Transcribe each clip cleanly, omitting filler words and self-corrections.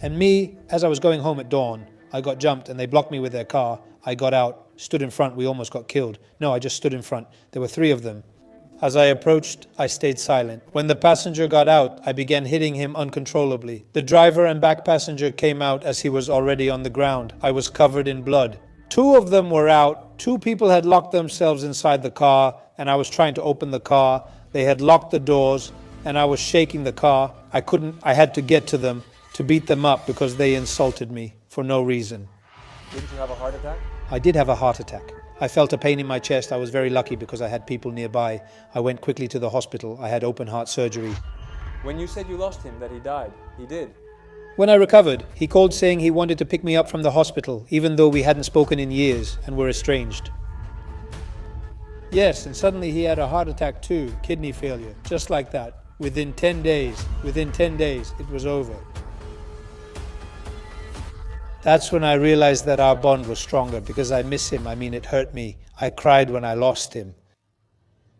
And me, as I was going home at dawn, I got jumped and they blocked me with their car. I got out, stood in front, we almost got killed. No, I just stood in front. There were 3 of them. As I approached, I stayed silent. When the passenger got out, I began hitting him uncontrollably. The driver and back passenger came out as he was already on the ground. I was covered in blood. 2 of them were out. 2 people had locked themselves inside the car, and I was trying to open the car. They had locked the doors, and I was shaking the car. I had to get to them to beat them up because they insulted me for no reason. Didn't you have a heart attack? I did have a heart attack. I felt a pain in my chest. I was very lucky because I had people nearby. I went quickly to the hospital. I had open heart surgery. When you said you lost him, that he died, he did. When I recovered, he called saying he wanted to pick me up from the hospital, even though we hadn't spoken in years and were estranged. Yes, and suddenly he had a heart attack too, kidney failure, just like that. Within 10 days, it was over. That's when I realized that our bond was stronger because I miss him. I mean, it hurt me. I cried when I lost him.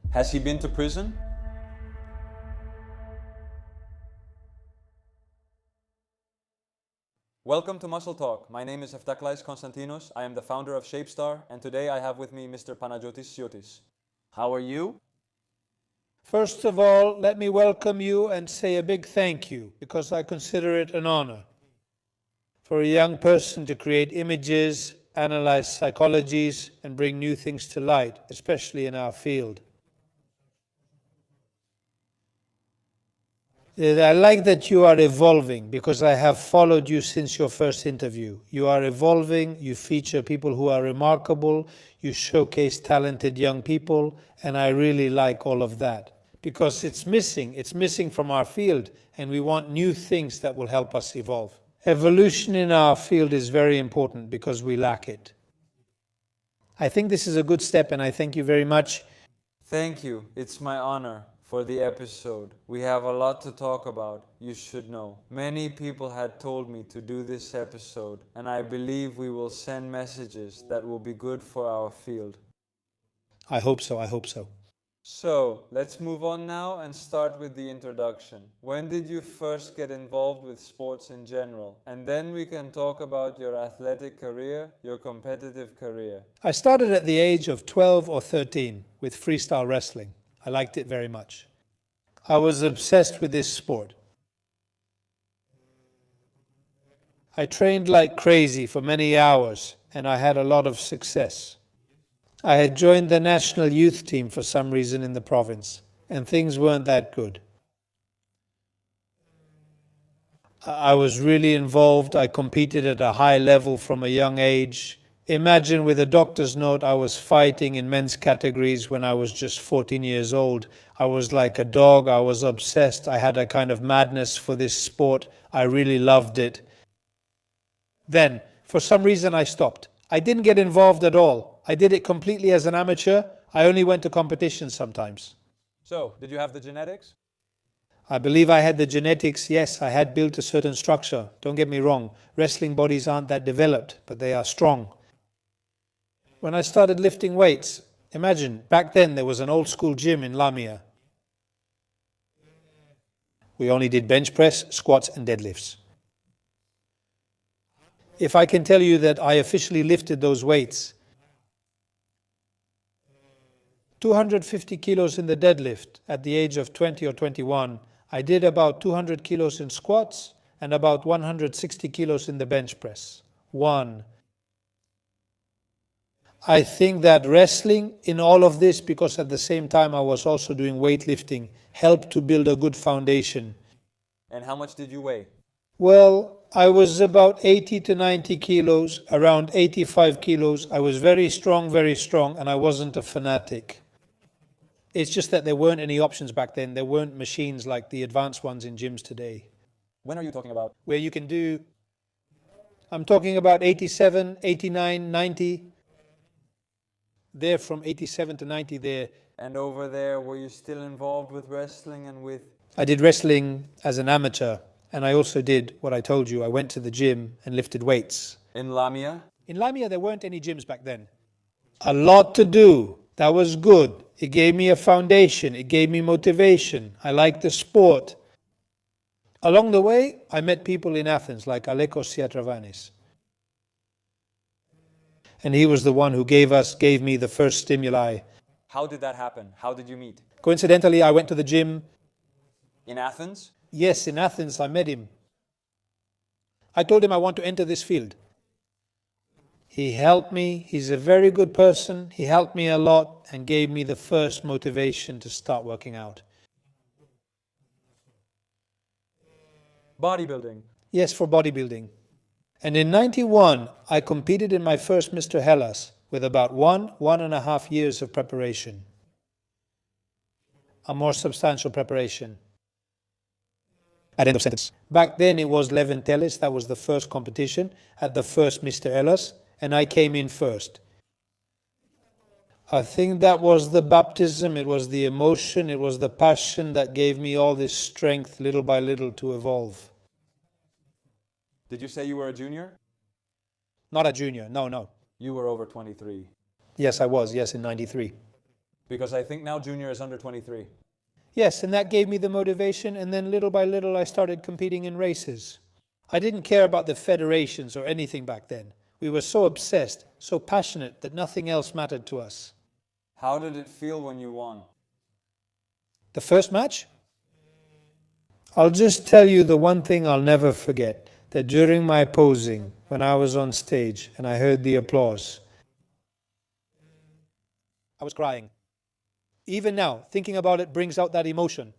Has he been to prison? Welcome to Muscle Talk. My name is Eftaklais Konstantinos. I am the founder of ShapeStar, and today I have with me Mr. Panagiotis Siotis. How are you? First of all, let me welcome you and say a big thank you because I consider it an honor for a young person to create images, analyze psychologies, and bring new things to light, especially in our field. I like that you are evolving because I have followed you since your first interview. You are evolving, you feature people who are remarkable, you showcase talented young people, and I really like all of that because it's missing from our field, and we want new things that will help us evolve. Evolution in our field is very important because we lack it. I think this is a good step and I thank you very much. Thank you. It's my honor for the episode. We have a lot to talk about, you should know. Many people had told me to do this episode, and I believe we will send messages that will be good for our field. I hope so. So, let's move on now and start with the introduction. When did you first get involved with sports in general? And then we can talk about your athletic career, your competitive career. I started at the age of 12 or 13 with freestyle wrestling. I liked it very much. I was obsessed with this sport. I trained like crazy for many hours and I had a lot of success. I had joined the national youth team for some reason in the province, and things weren't that good. I was really involved. I competed at a high level from a young age. Imagine with a doctor's note, I was fighting in men's categories when I was just 14 years old. I was like a dog. I was obsessed. I had a kind of madness for this sport. I really loved it. Then, for some reason, I stopped. I didn't get involved at all. I did it completely as an amateur. I only went to competitions sometimes. So, did you have the genetics? I believe I had the genetics. Yes, I had built a certain structure. Don't get me wrong. Wrestling bodies aren't that developed, but they are strong. When I started lifting weights, imagine, back then there was an old school gym in Lamia. We only did bench press, squats and deadlifts. If I can tell you that I officially lifted those weights, 250 kilos in the deadlift at the age of 20 or 21, I did about 200 kilos in squats and about 160 kilos in the bench press. I think that wrestling in all of this, because at the same time I was also doing weightlifting, helped to build a good foundation. And how much did you weigh? Well, I was about 80 to 90 kilos, around 85 kilos. I was very strong, and I wasn't a fanatic. It's just that there weren't any options back then. There weren't machines like the advanced ones in gyms today. When are you talking about? Where you can do, I'm talking about 87, 89, 90. There from 87 to 90 there. And over there, were you still involved with wrestling and with... I did wrestling as an amateur. And I also did what I told you. I went to the gym and lifted weights. In Lamia? In Lamia, there weren't any gyms back then. A lot to do. That was good. It gave me a foundation. It gave me motivation. I liked the sport. Along the way, I met people in Athens like Alekos Siatravanis. And he was the one who gave me the first stimuli. How did that happen? How did you meet? Coincidentally, I went to the gym. In Athens? Yes, in Athens, I met him. I told him I want to enter this field. He helped me. He's a very good person. He helped me a lot and gave me the first motivation to start working out. Bodybuilding. Yes, for bodybuilding. And in 91, I competed in my first Mr. Hellas with about 1.5 years of preparation. A more substantial preparation. At end of sentence. Back then it was Levin Telis, that was the first competition at the first Mr. Hellas, and I came in first. I think that was the baptism, it was the emotion, it was the passion that gave me all this strength little by little to evolve. Did you say you were a junior? Not a junior, no. You were over 23. Yes, I was, yes, in 93. Because I think now junior is under 23. Yes, and that gave me the motivation, and then little by little I started competing in races. I didn't care about the federations or anything back then. We were so obsessed, so passionate that nothing else mattered to us. How did it feel when you won? The first match? I'll just tell you the one thing I'll never forget, that during my posing, when I was on stage and I heard the applause, I was crying. Even now, thinking about it brings out that emotion.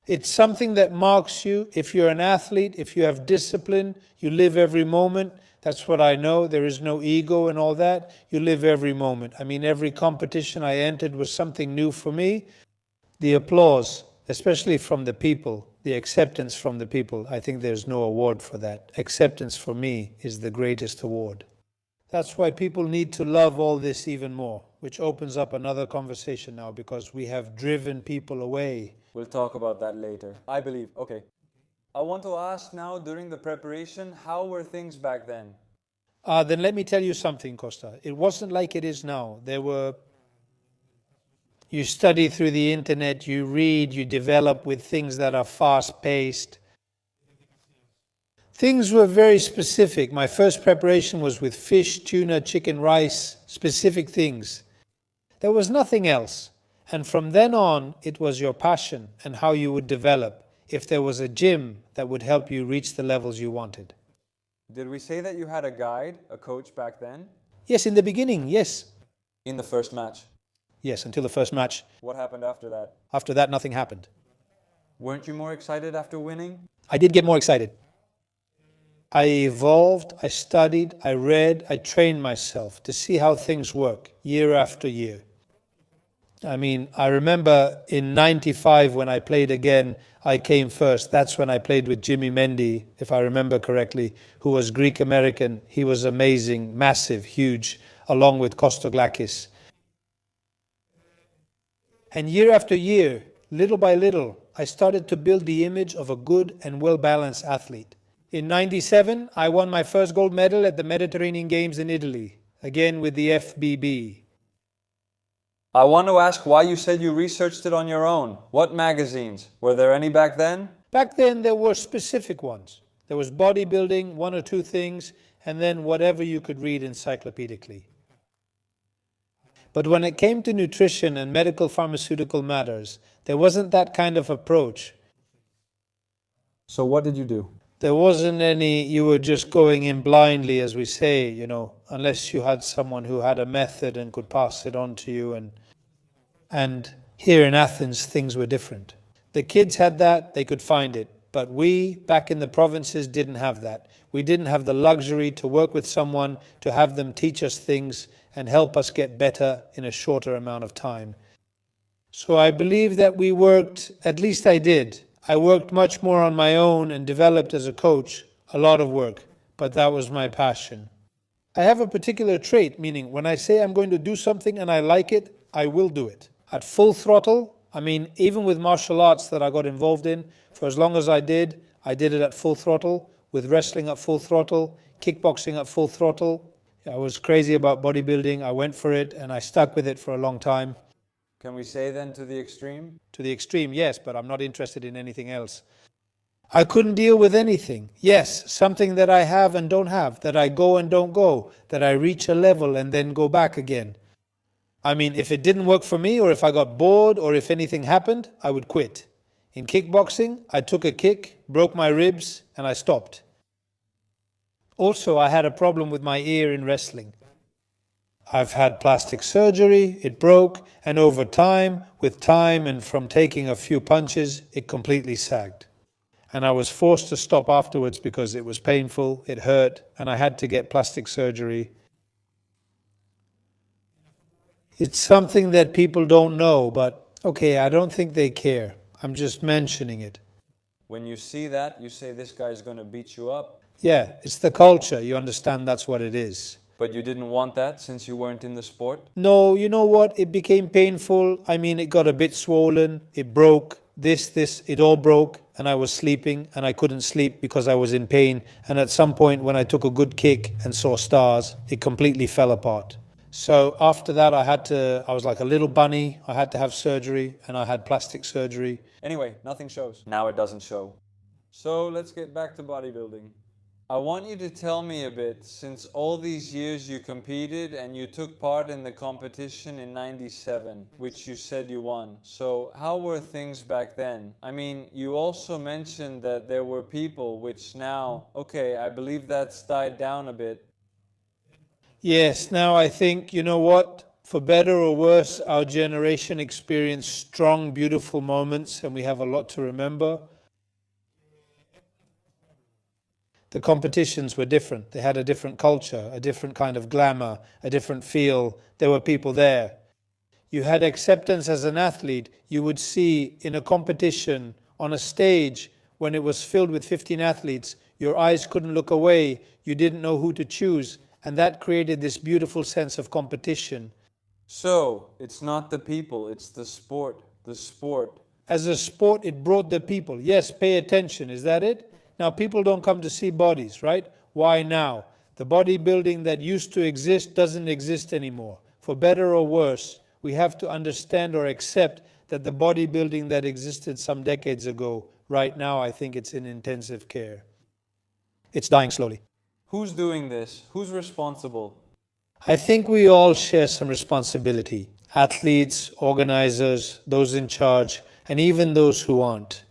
It's something that marks you. If you're an athlete, if you have discipline, you live every moment. That's what I know. There is no ego and all that. You live every moment. I mean, every competition I entered was something new for me. The applause, especially from the people, the acceptance from the people, I think there's no award for that. Acceptance for me is the greatest award. That's why people need to love all this even more, which opens up another conversation now because we have driven people away. We'll talk about that later. I believe. Okay. I want to ask now, during the preparation, how were things back then? Then let me tell you something, Costa. It wasn't like it is now. You study through the internet, you read, you develop with things that are fast-paced. Things were very specific. My first preparation was with fish, tuna, chicken, rice, specific things. There was nothing else. And from then on, it was your passion and how you would develop, if there was a gym that would help you reach the levels you wanted. Did we say that you had a guide, a coach back then? Yes, in the beginning, yes. In the first match? Yes, until the first match. What happened after that? After that, nothing happened. Weren't you more excited after winning? I did get more excited. I evolved, I studied, I read, I trained myself to see how things work year after year. I mean, I remember in 95 when I played again, I came first. That's when I played with Jimmy Mendy, if I remember correctly, who was Greek-American. He was amazing, massive, huge, along with Kostoglakis. And year after year, little by little, I started to build the image of a good and well-balanced athlete. In 97, I won my first gold medal at the Mediterranean Games in Italy, again with the FBB. I want to ask why you said you researched it on your own. What magazines? Were there any back then? Back then, there were specific ones. There was bodybuilding, one or two things, and then whatever you could read encyclopedically. But when it came to nutrition and medical pharmaceutical matters, there wasn't that kind of approach. So what did you do? There wasn't any, you were just going in blindly, as we say, unless you had someone who had a method and could pass it on to you. And here in Athens, things were different. The kids had that, they could find it. But we, back in the provinces, didn't have that. We didn't have the luxury to work with someone, to have them teach us things and help us get better in a shorter amount of time. So I believe that we worked, at least I did. I worked much more on my own and developed as a coach a lot of work, but that was my passion. I have a particular trait, meaning when I say I'm going to do something and I like it, I will do it. At full throttle, I mean, even with martial arts that I got involved in, for as long as I did it at full throttle, with wrestling at full throttle, kickboxing at full throttle. I was crazy about bodybuilding, I went for it and I stuck with it for a long time. Can we say then to the extreme? To the extreme, yes, but I'm not interested in anything else. I couldn't deal with anything. Yes, something that I have and don't have, that I go and don't go, that I reach a level and then go back again. I mean, if it didn't work for me, or if I got bored, or if anything happened, I would quit. In kickboxing, I took a kick, broke my ribs, and I stopped. Also, I had a problem with my ear in wrestling. I've had plastic surgery, it broke, and over time, with time and from taking a few punches, it completely sagged. And I was forced to stop afterwards because it was painful, it hurt, and I had to get plastic surgery. It's something that people don't know, but okay, I don't think they care. I'm just mentioning it. When you see that, you say this guy's going to beat you up. Yeah, it's the culture. You understand that's what it is. But you didn't want that since you weren't in the sport? No, you know what? It became painful. I mean, it got a bit swollen. It broke. It all broke. And I was sleeping and I couldn't sleep because I was in pain. And at some point when I took a good kick and saw stars, it completely fell apart. So after that, I was like a little bunny. I had to have surgery and I had plastic surgery. Anyway, nothing shows. Now it doesn't show. So let's get back to bodybuilding. I want you to tell me a bit, since all these years you competed and you took part in the competition in '97, which you said you won. So how were things back then? I mean, you also mentioned that there were people which now, okay, I believe that's died down a bit. Yes, now I think, you know what? For better or worse, our generation experienced strong, beautiful moments and we have a lot to remember. The competitions were different. They had a different culture, a different kind of glamour, a different feel. There were people there. You had acceptance as an athlete. You would see in a competition on a stage when it was filled with 15 athletes, your eyes couldn't look away. You didn't know who to choose. And that created this beautiful sense of competition. So, it's not the people, it's the sport. The sport. As a sport, it brought the people. Yes, pay attention. Is that it? Now, people don't come to see bodies, right? Why now? The bodybuilding that used to exist doesn't exist anymore. For better or worse, we have to understand or accept that the bodybuilding that existed some decades ago, right now, I think it's in intensive care. It's dying slowly. Who's doing this? Who's responsible? I think we all share some responsibility. Athletes, organizers, those in charge, and even those who aren't.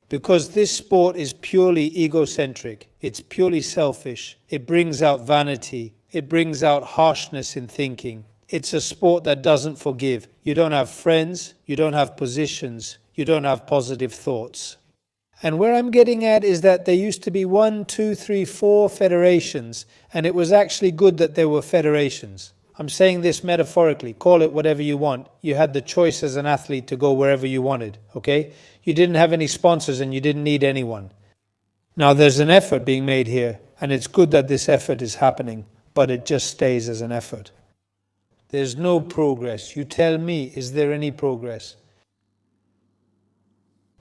Because this sport is purely egocentric, it's purely selfish, it brings out vanity, it brings out harshness in thinking. It's a sport that doesn't forgive. You don't have friends, you don't have positions, you don't have positive thoughts. And where I'm getting at is that there used to be 1, 2, 3, 4 federations, and it was actually good that there were federations. I'm saying this metaphorically, call it whatever you want. You had the choice as an athlete to go wherever you wanted, okay? You didn't have any sponsors and you didn't need anyone. Now there's an effort being made here, and it's good that this effort is happening, but it just stays as an effort. There's no progress. You tell me, is there any progress?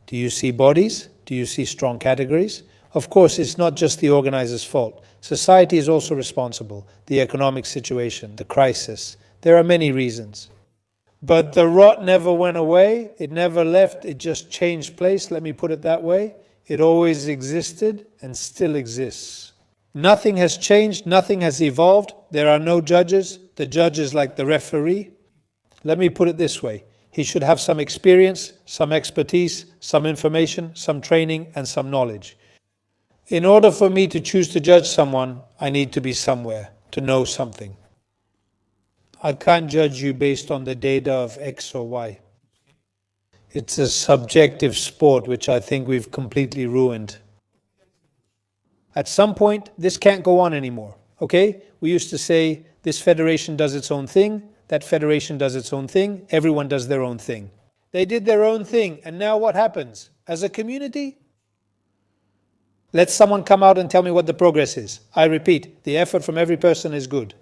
Do you see bodies? Do you see strong categories? Of course, it's not just the organizer's fault. Society is also responsible. The economic situation, the crisis. There are many reasons. But the rot never went away. It never left. It just changed place. Let me put it that way. It always existed and still exists. Nothing has changed. Nothing has evolved. There are no judges. The judge is like the referee. Let me put it this way. He should have some experience, some expertise, some information, some training, and some knowledge. In order for me to choose to judge someone, I need to be somewhere, to know something. I can't judge you based on the data of X or Y. It's a subjective sport which I think we've completely ruined. At some point, this can't go on anymore, okay? We used to say, this federation does its own thing, that federation does its own thing, everyone does their own thing. They did their own thing, and now what happens? As a community, let someone come out and tell me what the progress is. I repeat, the effort from every person is good.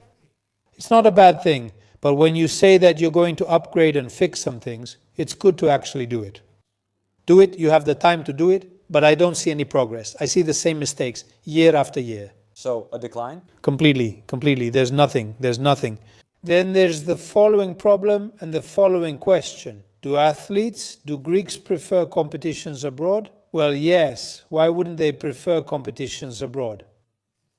It's not a bad thing, but when you say that you're going to upgrade and fix some things, it's good to actually do it. Do it, you have the time to do it, but I don't see any progress. I see the same mistakes year after year. So, a decline? Completely. There's nothing. Then there's the following problem and the following question. Do Greeks prefer competitions abroad? Well, yes. Why wouldn't they prefer competitions abroad?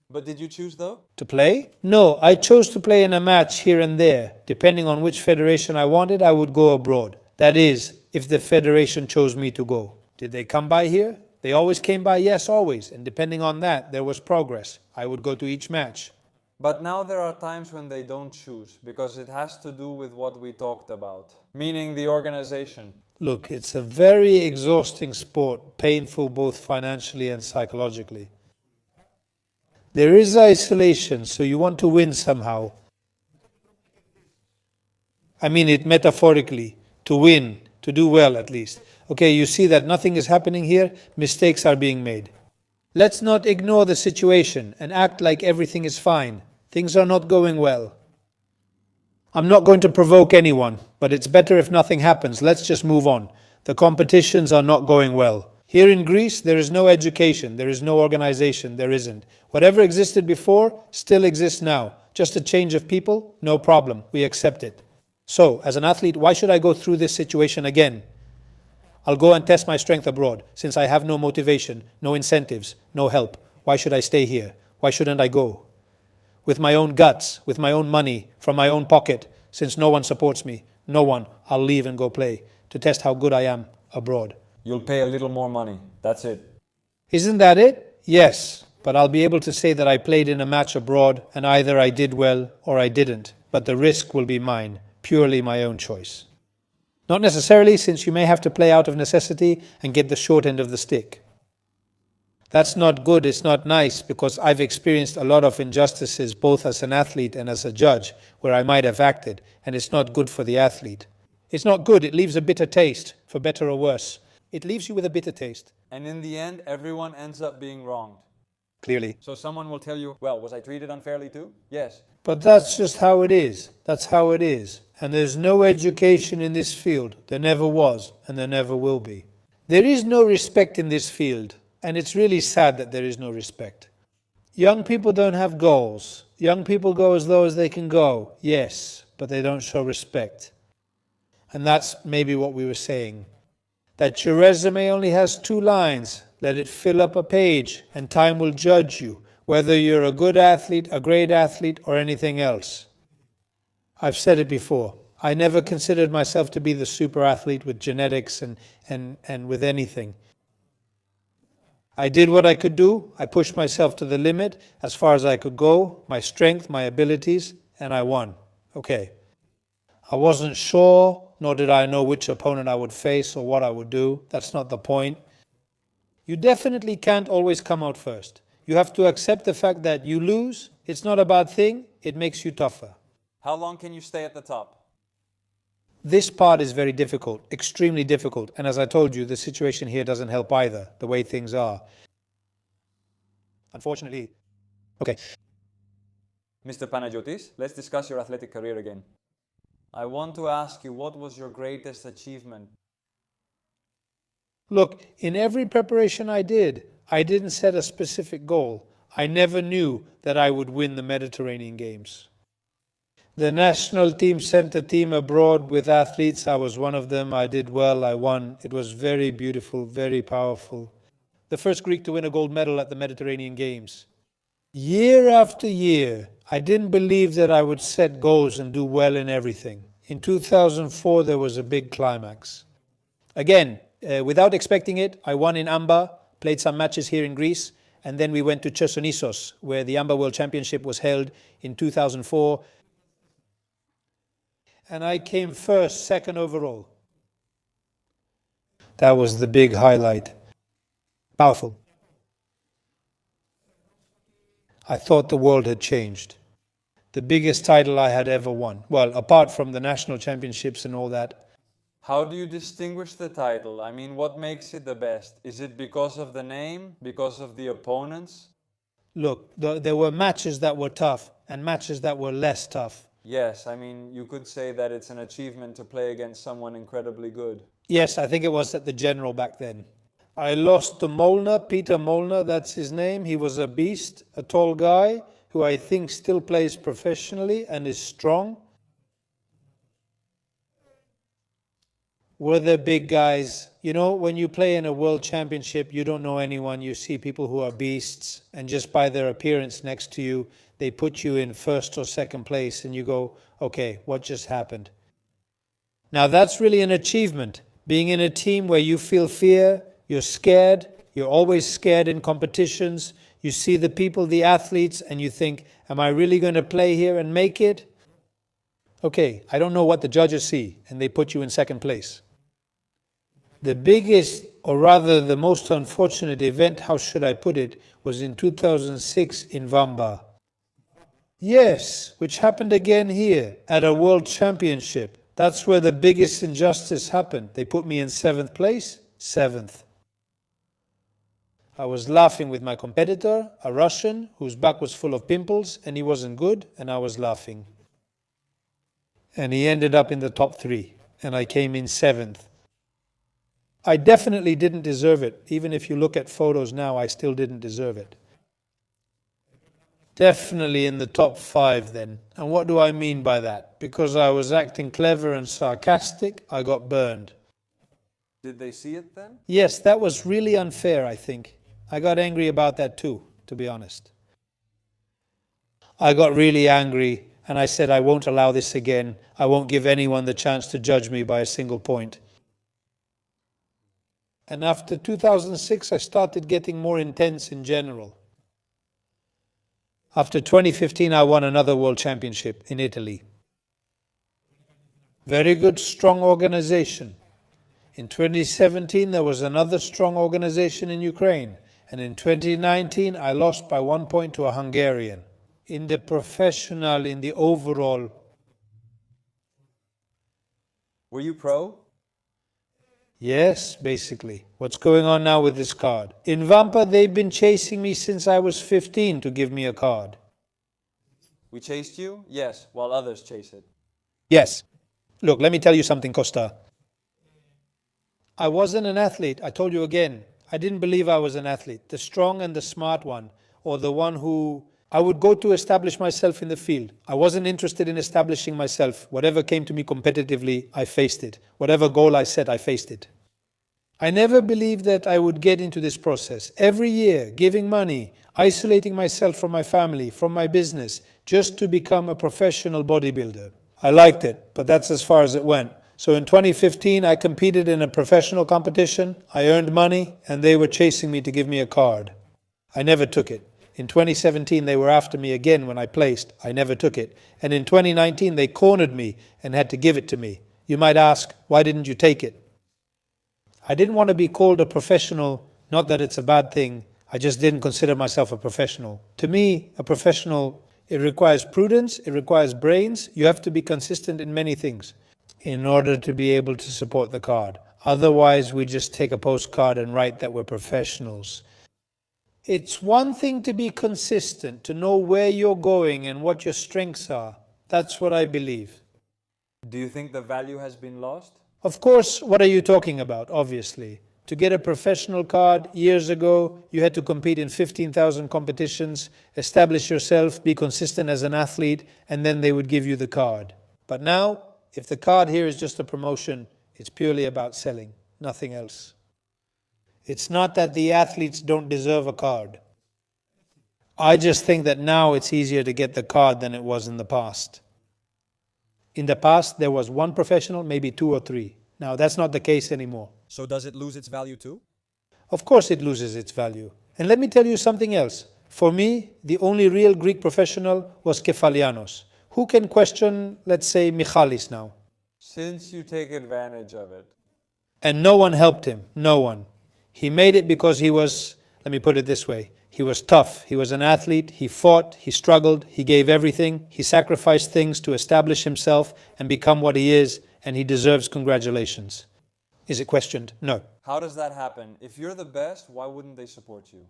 But did you choose though? To play? No, I chose to play in a match here and there. Depending on which federation I wanted, I would go abroad. That is, if the federation chose me to go. Did they come by here? They always came by, yes, always. And depending on that, there was progress. I would go to each match. But now there are times when they don't choose, because it has to do with what we talked about, meaning the organization. Look, it's a very exhausting sport, painful both financially and psychologically. There is isolation, so you want to win somehow. I mean it metaphorically, to win, to do well at least. Okay, you see that nothing is happening here, mistakes are being made. Let's not ignore the situation and act like everything is fine. Things are not going well. I'm not going to provoke anyone, but it's better if nothing happens. Let's just move on. The competitions are not going well. Here in Greece, there is no education, there is no organization, there isn't. Whatever existed before still exists now. Just a change of people, no problem. We accept it. So, as an athlete, why should I go through this situation again? I'll go and test my strength abroad, since I have no motivation, no incentives, no help. Why should I stay here? Why shouldn't I go? With my own guts, with my own money, from my own pocket, since no one supports me, no one, I'll leave and go play, to test how good I am abroad. You'll pay a little more money, that's it. Isn't that it? Yes, but I'll be able to say that I played in a match abroad, and either I did well or I didn't, but the risk will be mine, purely my own choice. Not necessarily, since you may have to play out of necessity and get the short end of the stick. That's not good, it's not nice, because I've experienced a lot of injustices both as an athlete and as a judge where I might have acted, and it's not good for the athlete. It's not good, it leaves a bitter taste, for better or worse. It leaves you with a bitter taste. And in the end, everyone ends up being wronged. Clearly. So someone will tell you, well, was I treated unfairly too? Yes. But that's just how it is. That's how it is. And there's no education in this field. There never was, and there never will be. There is no respect in this field. And it's really sad that there is no respect. Young people don't have goals. Young people go as low as they can go, yes, but they don't show respect. And that's maybe what we were saying. That your resume only has 2 lines. Let it fill up a page, and time will judge you, whether you're a good athlete, a great athlete, or anything else. I've said it before. I never considered myself to be the super athlete with genetics and with anything. I did what I could do. I pushed myself to the limit as far as I could go, my strength, my abilities, and I won. Okay. I wasn't sure, nor did I know which opponent I would face or what I would do. That's not the point. You definitely can't always come out first. You have to accept the fact that you lose. It's not a bad thing. It makes you tougher. How long can you stay at the top? This part is very difficult, extremely difficult. And as I told you, the situation here doesn't help either, the way things are. Unfortunately. Okay. Mr. Panagiotis, let's discuss your athletic career again. I want to ask you, what was your greatest achievement? Look, in every preparation I didn't set a specific goal. I never knew that I would win the Mediterranean Games. The national team sent a team abroad with athletes. I was one of them. I did well. I won. It was very beautiful, very powerful. The first Greek to win a gold medal at the Mediterranean Games. Year after year, I didn't believe that I would set goals and do well in everything. In 2004, there was a big climax. Again, without expecting it, I won in Amba, played some matches here in Greece, and then we went to Siotis, where the Amba World Championship was held in 2004. And I came first, second overall. That was the big highlight. Powerful. I thought the world had changed. The biggest title I had ever won. Well, apart from the national championships and all that. How do you distinguish the title? I mean, what makes it the best? Is it because of the name? Because of the opponents? Look, there were matches that were tough and matches that were less tough. Yes, I mean, you could say that it's an achievement to play against someone incredibly good. Yes, I think it was at the General back then. I lost to Molnar, Peter Molnar, that's his name. He was a beast, a tall guy who I think still plays professionally and is strong. were the big guys. You know, when you play in a world championship, you don't know anyone. You see people who are beasts, and just by their appearance next to you, they put you in first or second place, and you go, okay, what just happened? Now that's really an achievement. Being in a team where you feel fear, you're scared, you're always scared in competitions. You see the people, the athletes, and you think, am I really going to play here and make it? Okay, I don't know what the judges see, and they put you in second place. The biggest, or rather the most unfortunate event, how should I put it, was in 2006 in Vamba. Yes, which happened again here at a world championship. That's where the biggest injustice happened. They put me in 7th place, 7th. I was laughing with my competitor, a Russian, whose back was full of pimples, and he wasn't good, and I was laughing. And he ended up in the top 3, and I came in 7th. I definitely didn't deserve it. Even if you look at photos now, I still didn't deserve it. Definitely in the top 5 then. And what do I mean by that? Because I was acting clever and sarcastic, I got burned. Did they see it then? Yes, that was really unfair, I think. I got angry about that too, to be honest. I got really angry and I said, I won't allow this again. I won't give anyone the chance to judge me by a single point. And after 2006, I started getting more intense in general. After 2015, I won another world championship in Italy. Very good, strong organization. In 2017, there was another strong organization in Ukraine. And in 2019, I lost by 1 point to a Hungarian. In the professional, in the overall. Were you pro? Yes, basically. What's going on now with this card? In Vampa, they've been chasing me since I was 15 to give me a card. We chased you? Yes, while others chase it. Yes. Look, let me tell you something, Costa. I wasn't an athlete. I told you again. I didn't believe I was an athlete. The strong and the smart one, or the one who I would go to establish myself in the field. I wasn't interested in establishing myself. Whatever came to me competitively, I faced it. Whatever goal I set, I faced it. I never believed that I would get into this process. Every year, giving money, isolating myself from my family, from my business, just to become a professional bodybuilder. I liked it, but that's as far as it went. So in 2015, I competed in a professional competition. I earned money, and they were chasing me to give me a card. I never took it. In 2017, they were after me again when I placed. I never took it. And in 2019, they cornered me and had to give it to me. You might ask, why didn't you take it? I didn't want to be called a professional, not that it's a bad thing. I just didn't consider myself a professional. To me, a professional, it requires prudence, it requires brains. You have to be consistent in many things in order to be able to support the card. Otherwise, we just take a postcard and write that we're professionals. It's one thing to be consistent, to know where you're going and what your strengths are. That's what I believe. Do you think the value has been lost? Of course, what are you talking about, obviously? To get a professional card, years ago, you had to compete in 15,000 competitions, establish yourself, be consistent as an athlete, and then they would give you the card. But now, if the card here is just a promotion, it's purely about selling, nothing else. It's not that the athletes don't deserve a card. I just think that now it's easier to get the card than it was in the past. In the past, there was one professional, maybe 2 or 3. Now, that's not the case anymore. So does it lose its value too? Of course it loses its value. And let me tell you something else. For me, the only real Greek professional was Kefalianos. Who can question, let's say, Michalis now? Since you take advantage of it. And no one helped him. No one. He made it because he was, let me put it this way, he was tough. He was an athlete. He fought. He struggled. He gave everything. He sacrificed things to establish himself and become what he is, and he deserves congratulations. Is it questioned? No. How does that happen? If you're the best, why wouldn't they support you?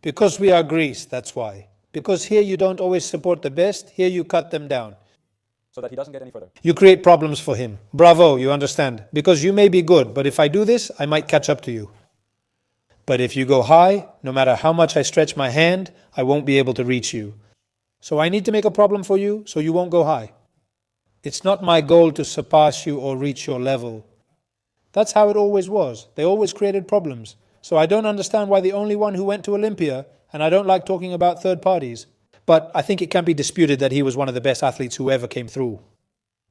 Because we are Greece, that's why. Because here you don't always support the best, here you cut them down. So that he doesn't get any further. You create problems for him. Bravo, you understand. Because you may be good, but if I do this, I might catch up to you. But if you go high, no matter how much I stretch my hand, I won't be able to reach you. So I need to make a problem for you so you won't go high. It's not my goal to surpass you or reach your level. That's how it always was. They always created problems. So I don't understand why the only one who went to Olympia, and I don't like talking about third parties, but I think it can be disputed that he was one of the best athletes who ever came through.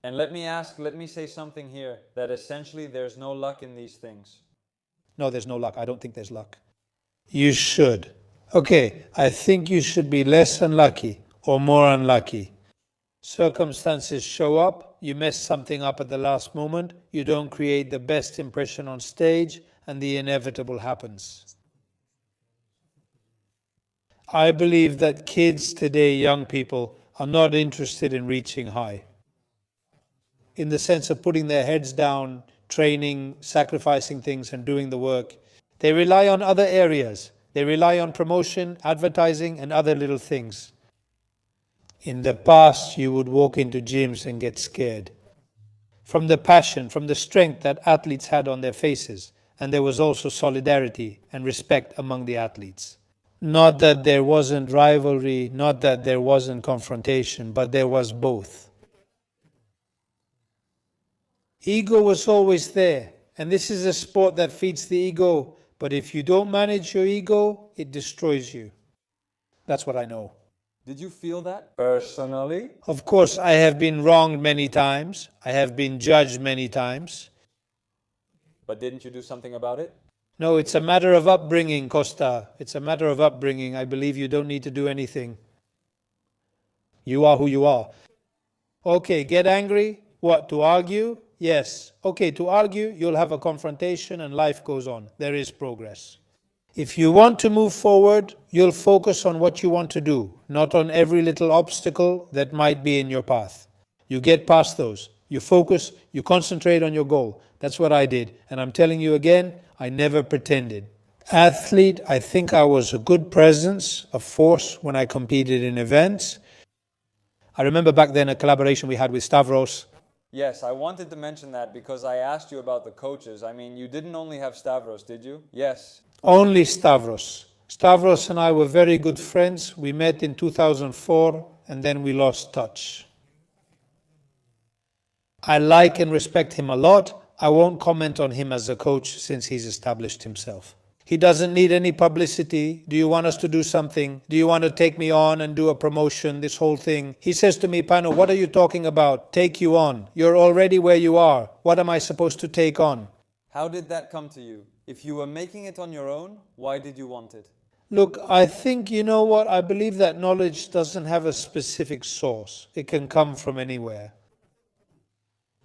And let me say something here, that essentially there's no luck in these things. No, there's no luck. I don't think there's luck. You should. Okay, I think you should be less unlucky or more unlucky. Circumstances show up, you mess something up at the last moment, you don't create the best impression on stage, and the inevitable happens. I believe that kids today, young people, are not interested in reaching high. In the sense of putting their heads down, training, sacrificing things and doing the work. They rely on other areas. They rely on promotion, advertising and other little things. In the past, you would walk into gyms and get scared. From the passion, from the strength that athletes had on their faces. And there was also solidarity and respect among the athletes. Not that there wasn't rivalry, not that there wasn't confrontation, but there was both. Ego was always there, and this is a sport that feeds the ego, but if you don't manage your ego, it destroys you. That's what I know. Did you feel that personally? Of course, I have been wronged many times. I have been judged many times. But didn't you do something about it? No, it's a matter of upbringing, Costa. It's a matter of upbringing. I believe you don't need to do anything. You are who you are. Okay, get angry. What, to argue? Yes. Okay, to argue, you'll have a confrontation and life goes on. There is progress. If you want to move forward, you'll focus on what you want to do, not on every little obstacle that might be in your path. You get past those. You focus, you concentrate on your goal. That's what I did. And I'm telling you again, I never pretended. Athlete, I think I was a good presence, a force when I competed in events. I remember back then a collaboration we had with Stavros. Yes, I wanted to mention that because I asked you about the coaches. I mean, you didn't only have Stavros, did you? Yes. Only Stavros. Stavros and I were very good friends. We met in 2004 and then we lost touch. I like and respect him a lot. I won't comment on him as a coach since he's established himself. He doesn't need any publicity. Do you want us to do something? Do you want to take me on and do a promotion, this whole thing? He says to me, Pano, what are you talking about? Take you on. You're already where you are. What am I supposed to take on? How did that come to you? If you were making it on your own, why did you want it? Look, I think, you know what? I believe that knowledge doesn't have a specific source. It can come from anywhere.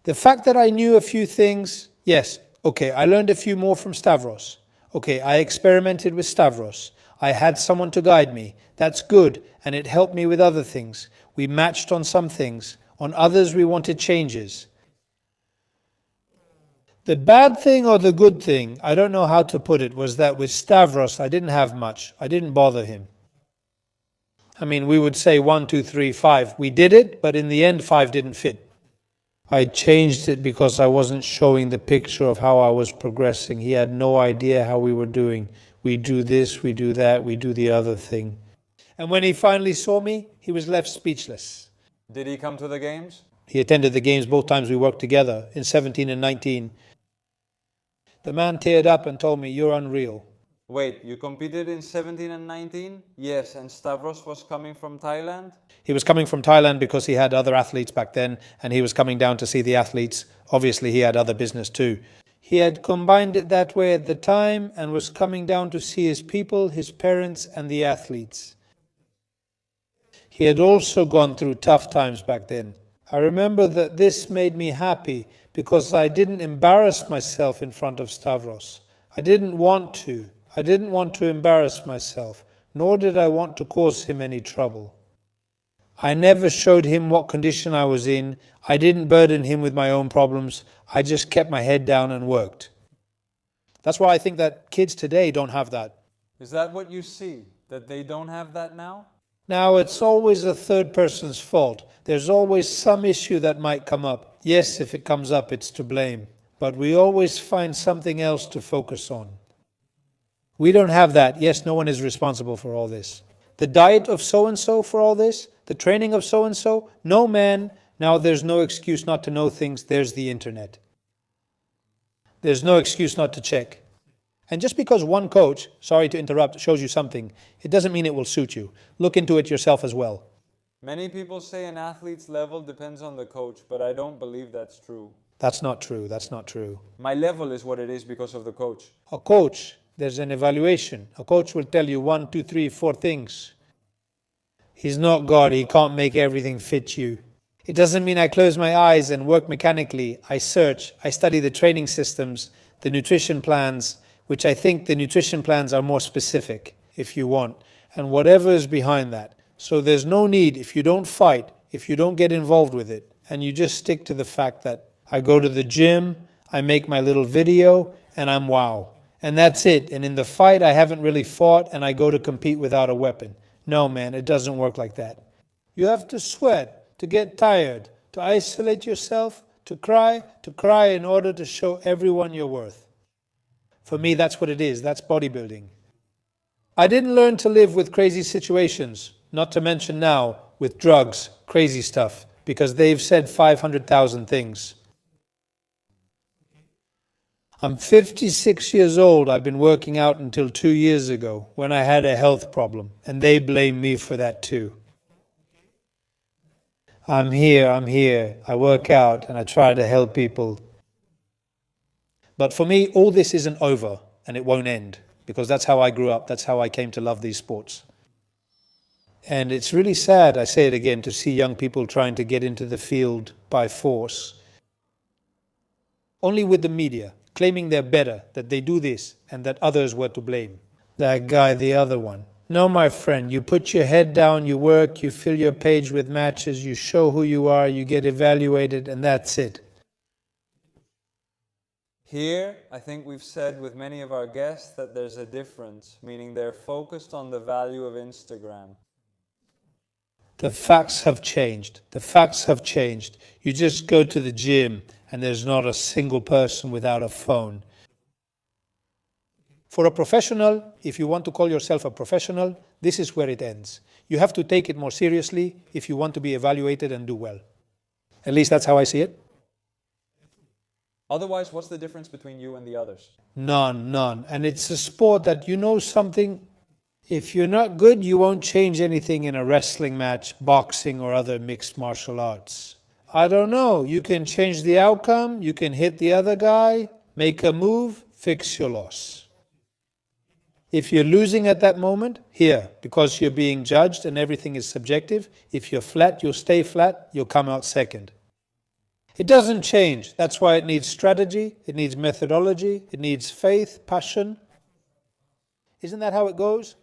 The fact that I knew a few things, yes, okay, I learned a few more from Stavros. Okay, I experimented with Stavros. I had someone to guide me. That's good, and it helped me with other things. We matched on some things. On others, we wanted changes. The bad thing or the good thing, I don't know how to put it, was that with Stavros, I didn't have much. I didn't bother him. I mean, we would say 1, 2, 3, 5. We did it, but in the end, 5 didn't fit. I changed it because I wasn't showing the picture of how I was progressing. He had no idea how we were doing. We do this, we do that, we do the other thing. And when he finally saw me, he was left speechless. Did he come to the games? He attended the games both times we worked together, in 17 and 19. The man teared up and told me, you're unreal. Wait, you competed in 17 and 19? Yes, and Stavros was coming from Thailand? He was coming from Thailand because he had other athletes back then, and he was coming down to see the athletes. Obviously, he had other business too. He had combined it that way at the time and was coming down to see his people, his parents, and the athletes. He had also gone through tough times back then. I remember that this made me happy because I didn't embarrass myself in front of Stavros. I didn't want to. I didn't want to embarrass myself, nor did I want to cause him any trouble. I never showed him what condition I was in. I didn't burden him with my own problems. I just kept my head down and worked. That's why I think that kids today don't have that. Is that what you see? That they don't have that now? Now, it's always a third person's fault. There's always some issue that might come up. Yes, if it comes up, it's to blame. But we always find something else to focus on. We don't have that. Yes, no one is responsible for all this. The diet of so-and-so for all this, the training of so-and-so, no man. Now there's no excuse not to know things. There's the internet. There's no excuse not to check. And just because one coach, sorry to interrupt, shows you something, it doesn't mean it will suit you. Look into it yourself as well. Many people say an athlete's level depends on the coach, but I don't believe that's true. That's not true. That's not true. My level is what it is because of the coach. A coach, there's an evaluation. A coach will tell you 1, 2, 3, 4 things. He's not God. He can't make everything fit you. It doesn't mean I close my eyes and work mechanically. I search. I study the training systems, the nutrition plans, which I think the nutrition plans are more specific, if you want, and whatever is behind that. So there's no need, if you don't fight, if you don't get involved with it, and you just stick to the fact that I go to the gym, I make my little video, and I'm wow. And that's it. And in the fight, I haven't really fought, and I go to compete without a weapon. No, man, it doesn't work like that. You have to sweat, to get tired, to isolate yourself, to cry in order to show everyone your worth. For me, that's what it is. That's bodybuilding. I didn't learn to live with crazy situations, not to mention now with drugs, crazy stuff, because they've said 500,000 things. I'm 56 years old. I've been working out until 2 years ago when I had a health problem, and they blame me for that too. I'm here. I work out and I try to help people. But for me, all this isn't over, and it won't end, because that's how I grew up. That's how I came to love these sports. And it's really sad, I say it again, to see young people trying to get into the field by force. Only with the media, claiming they're better, that they do this, and that others were to blame. That guy, the other one. No, my friend, you put your head down, you work, you fill your page with matches, you show who you are, you get evaluated, and that's it. Here, I think we've said with many of our guests that there's a difference, meaning they're focused on the value of Instagram. The facts have changed. The facts have changed. You just go to the gym and there's not a single person without a phone. For a professional, if you want to call yourself a professional, this is where it ends. You have to take it more seriously if you want to be evaluated and do well. At least that's how I see it. Otherwise, what's the difference between you and the others? None. And it's a sport that you know something. If you're not good, you won't change anything in a wrestling match, boxing, or other mixed martial arts. I don't know. You can change the outcome. You can hit the other guy, make a move, fix your loss. If you're losing at that moment, here, because you're being judged and everything is subjective, if you're flat, you'll stay flat, you'll come out second. It doesn't change. That's why it needs strategy, it needs methodology, it needs faith, passion. Isn't that how it goes?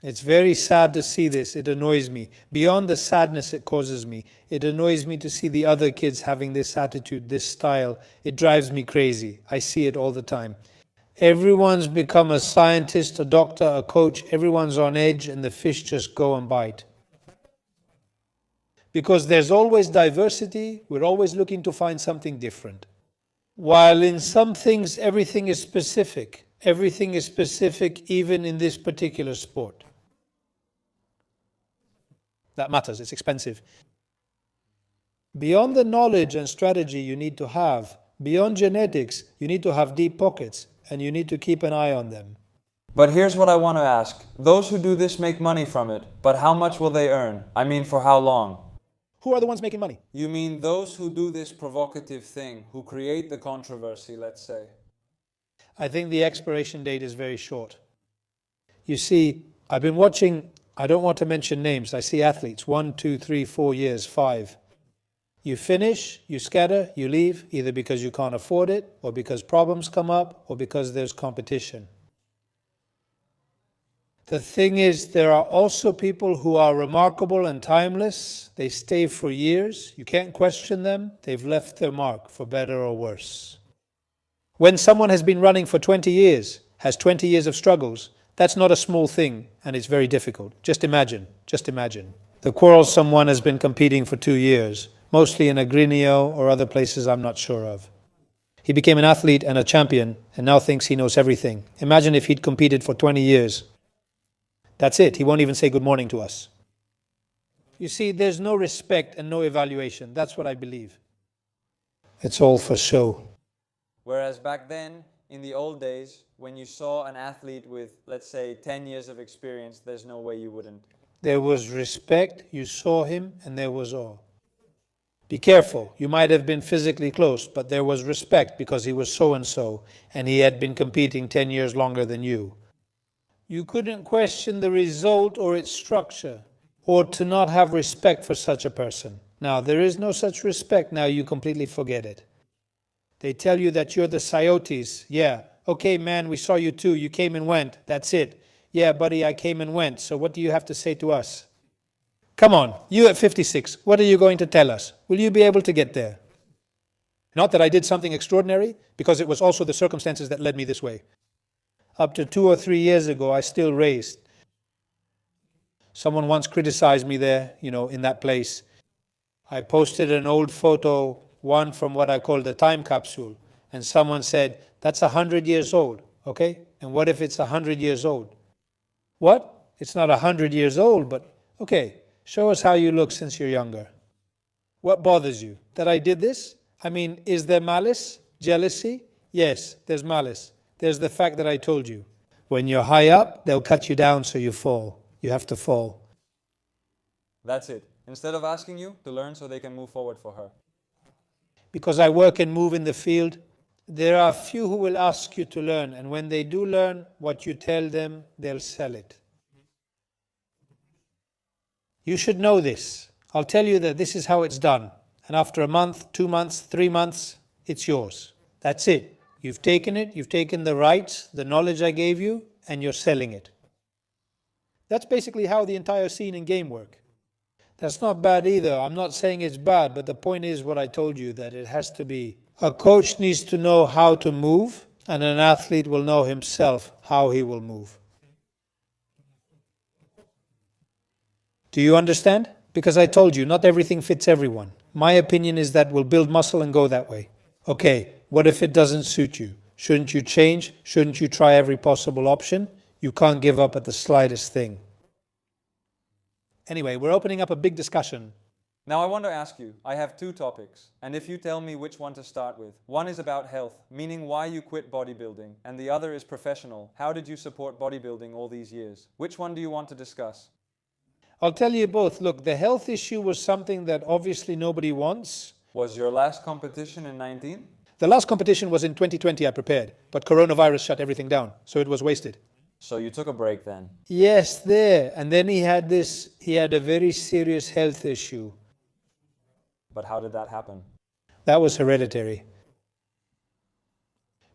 It's very sad to see this. It annoys me. Beyond the sadness it causes me, it annoys me to see the other kids having this attitude, this style. It drives me crazy. I see it all the time. Everyone's become a scientist, a doctor, a coach. Everyone's on edge and the fish just go and bite. Because there's always diversity, we're always looking to find something different. While in some things everything is specific. Everything is specific even in this particular sport. That matters, it's expensive. Beyond the knowledge and strategy you need to have, beyond genetics, you need to have deep pockets and you need to keep an eye on them. But here's what I want to ask. Those who do this make money from it, but how much will they earn? I mean, for how long? Who are the ones making money? You mean those who do this provocative thing, who create the controversy, let's say? I think the expiration date is very short. You see, I've been watching, I don't want to mention names, I see athletes, 1, 2, 3, 4 years, 5. You finish, you scatter, you leave, either because you can't afford it, or because problems come up, or because there's competition. The thing is, there are also people who are remarkable and timeless. They stay for years. You can't question them. They've left their mark, for better or worse. When someone has been running for 20 years, has 20 years of struggles, that's not a small thing, and it's very difficult. Just imagine. The quarrelsome one has been competing for 2 years, mostly in Agrinio or other places I'm not sure of. He became an athlete and a champion, and now thinks he knows everything. Imagine if he'd competed for 20 years. That's it. He won't even say good morning to us. You see, there's no respect and no evaluation. That's what I believe. It's all for show. Whereas back then, in the old days, when you saw an athlete with, let's say, 10 years of experience, there's no way you wouldn't. There was respect, you saw him, and there was awe. Be careful, you might have been physically close, but there was respect because he was so-and-so, and he had been competing 10 years longer than you. You couldn't question the result or its structure, or to not have respect for such a person. Now, there is no such respect now, you completely forget it. They tell you that you're the Siotis. Yeah, okay man, we saw you too, you came and went, that's it. Yeah buddy, I came and went, so what do you have to say to us? Come on, you at 56, what are you going to tell us? Will you be able to get there? Not that I did something extraordinary, because it was also the circumstances that led me this way. Up to 2 or 3 years ago, I still raced. Someone once criticized me there, in that place. I posted an old photo, one from what I call the time capsule, and someone said, that's 100 years old, okay? And what if it's 100 years old? What? It's not 100 years old, but okay, show us how you look since you're younger. What bothers you? That I did this? I mean, is there malice? Jealousy? Yes, there's malice. There's the fact that I told you. When you're high up, they'll cut you down so you fall. You have to fall. That's it. Instead of asking you to learn so they can move forward for her. Because I work and move in the field, there are few who will ask you to learn, and when they do learn, what you tell them, they'll sell it. You should know this. I'll tell you that this is how it's done. And after a month, 2 months, 3 months, it's yours. That's it. You've taken it, you've taken the rights, the knowledge I gave you, and you're selling it. That's basically how the entire scene and game work. That's not bad either. I'm not saying it's bad, but the point is what I told you, that it has to be. A coach needs to know how to move, and an athlete will know himself how he will move. Do you understand? Because I told you, not everything fits everyone. My opinion is that we'll build muscle and go that way. Okay, what if it doesn't suit you? Shouldn't you change? Shouldn't you try every possible option? You can't give up at the slightest thing. Anyway, we're opening up a big discussion. Now I want to ask you, I have 2 topics, and if you tell me which one to start with. One is about health, meaning why you quit bodybuilding, and the other is professional. How did you support bodybuilding all these years? Which one do you want to discuss? I'll tell you both. Look, the health issue was something that obviously nobody wants. Was your last competition in 19? The last competition was in 2020, I prepared, but coronavirus shut everything down, so it was wasted. So you took a break then? Yes, there. And then he had a very serious health issue. But how did that happen? That was hereditary.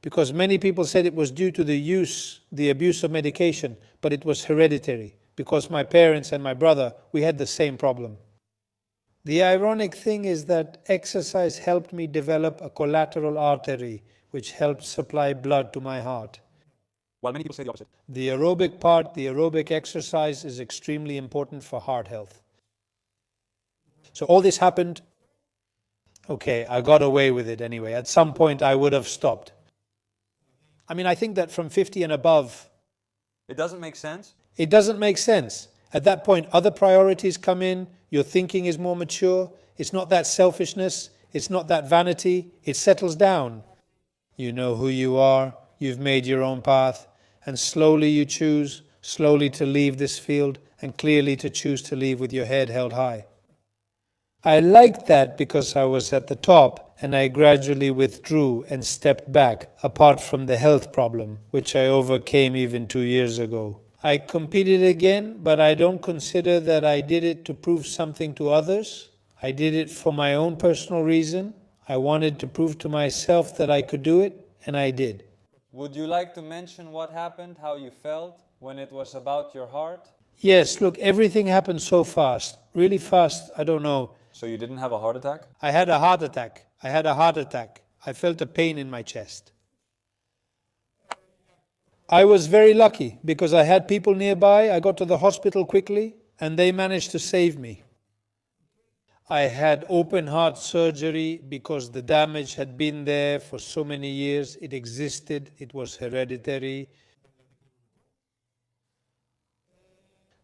Because many people said it was due to the abuse of medication, but it was hereditary. Because my parents and my brother, we had the same problem. The ironic thing is that exercise helped me develop a collateral artery, which helped supply blood to my heart. While many people say the opposite. The aerobic part, the aerobic exercise is extremely important for heart health. So all this happened. Okay, I got away with it anyway. At some point I would have stopped. I mean, I think that from 50 and above, It doesn't make sense? it doesn't make sense. At that point, other priorities come in, your thinking is more mature, it's not that selfishness, it's not that vanity, it settles down. You know who you are, you've made your own path, and slowly you choose, slowly to leave this field, and clearly to choose to leave with your head held high. I liked that because I was at the top, and I gradually withdrew and stepped back, apart from the health problem, which I overcame even 2 years ago. I competed again, but I don't consider that I did it to prove something to others. I did it for my own personal reason. I wanted to prove to myself that I could do it, and I did. Would you like to mention what happened, how you felt when it was about your heart? Yes, look, everything happened so fast. Really fast, I don't know. So you didn't have a heart attack? I had a heart attack. I felt a pain in my chest. I was very lucky because I had people nearby. I got to the hospital quickly and they managed to save me. I had open heart surgery because the damage had been there for so many years. It existed. It was hereditary.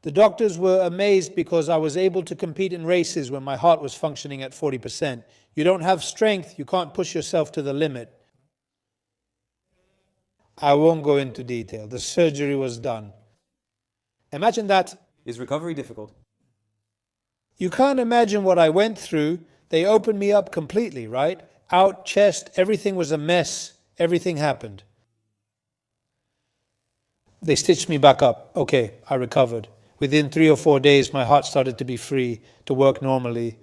The doctors were amazed because I was able to compete in races when my heart was functioning at 40%. You don't have strength, you can't push yourself to the limit. I won't go into detail. The surgery was done. Imagine that. Is recovery difficult? You can't imagine what I went through. They opened me up completely, right? Out, chest, everything was a mess. Everything happened. They stitched me back up. Okay, I recovered. Within 3 or 4 days, my heart started to be free, to work normally.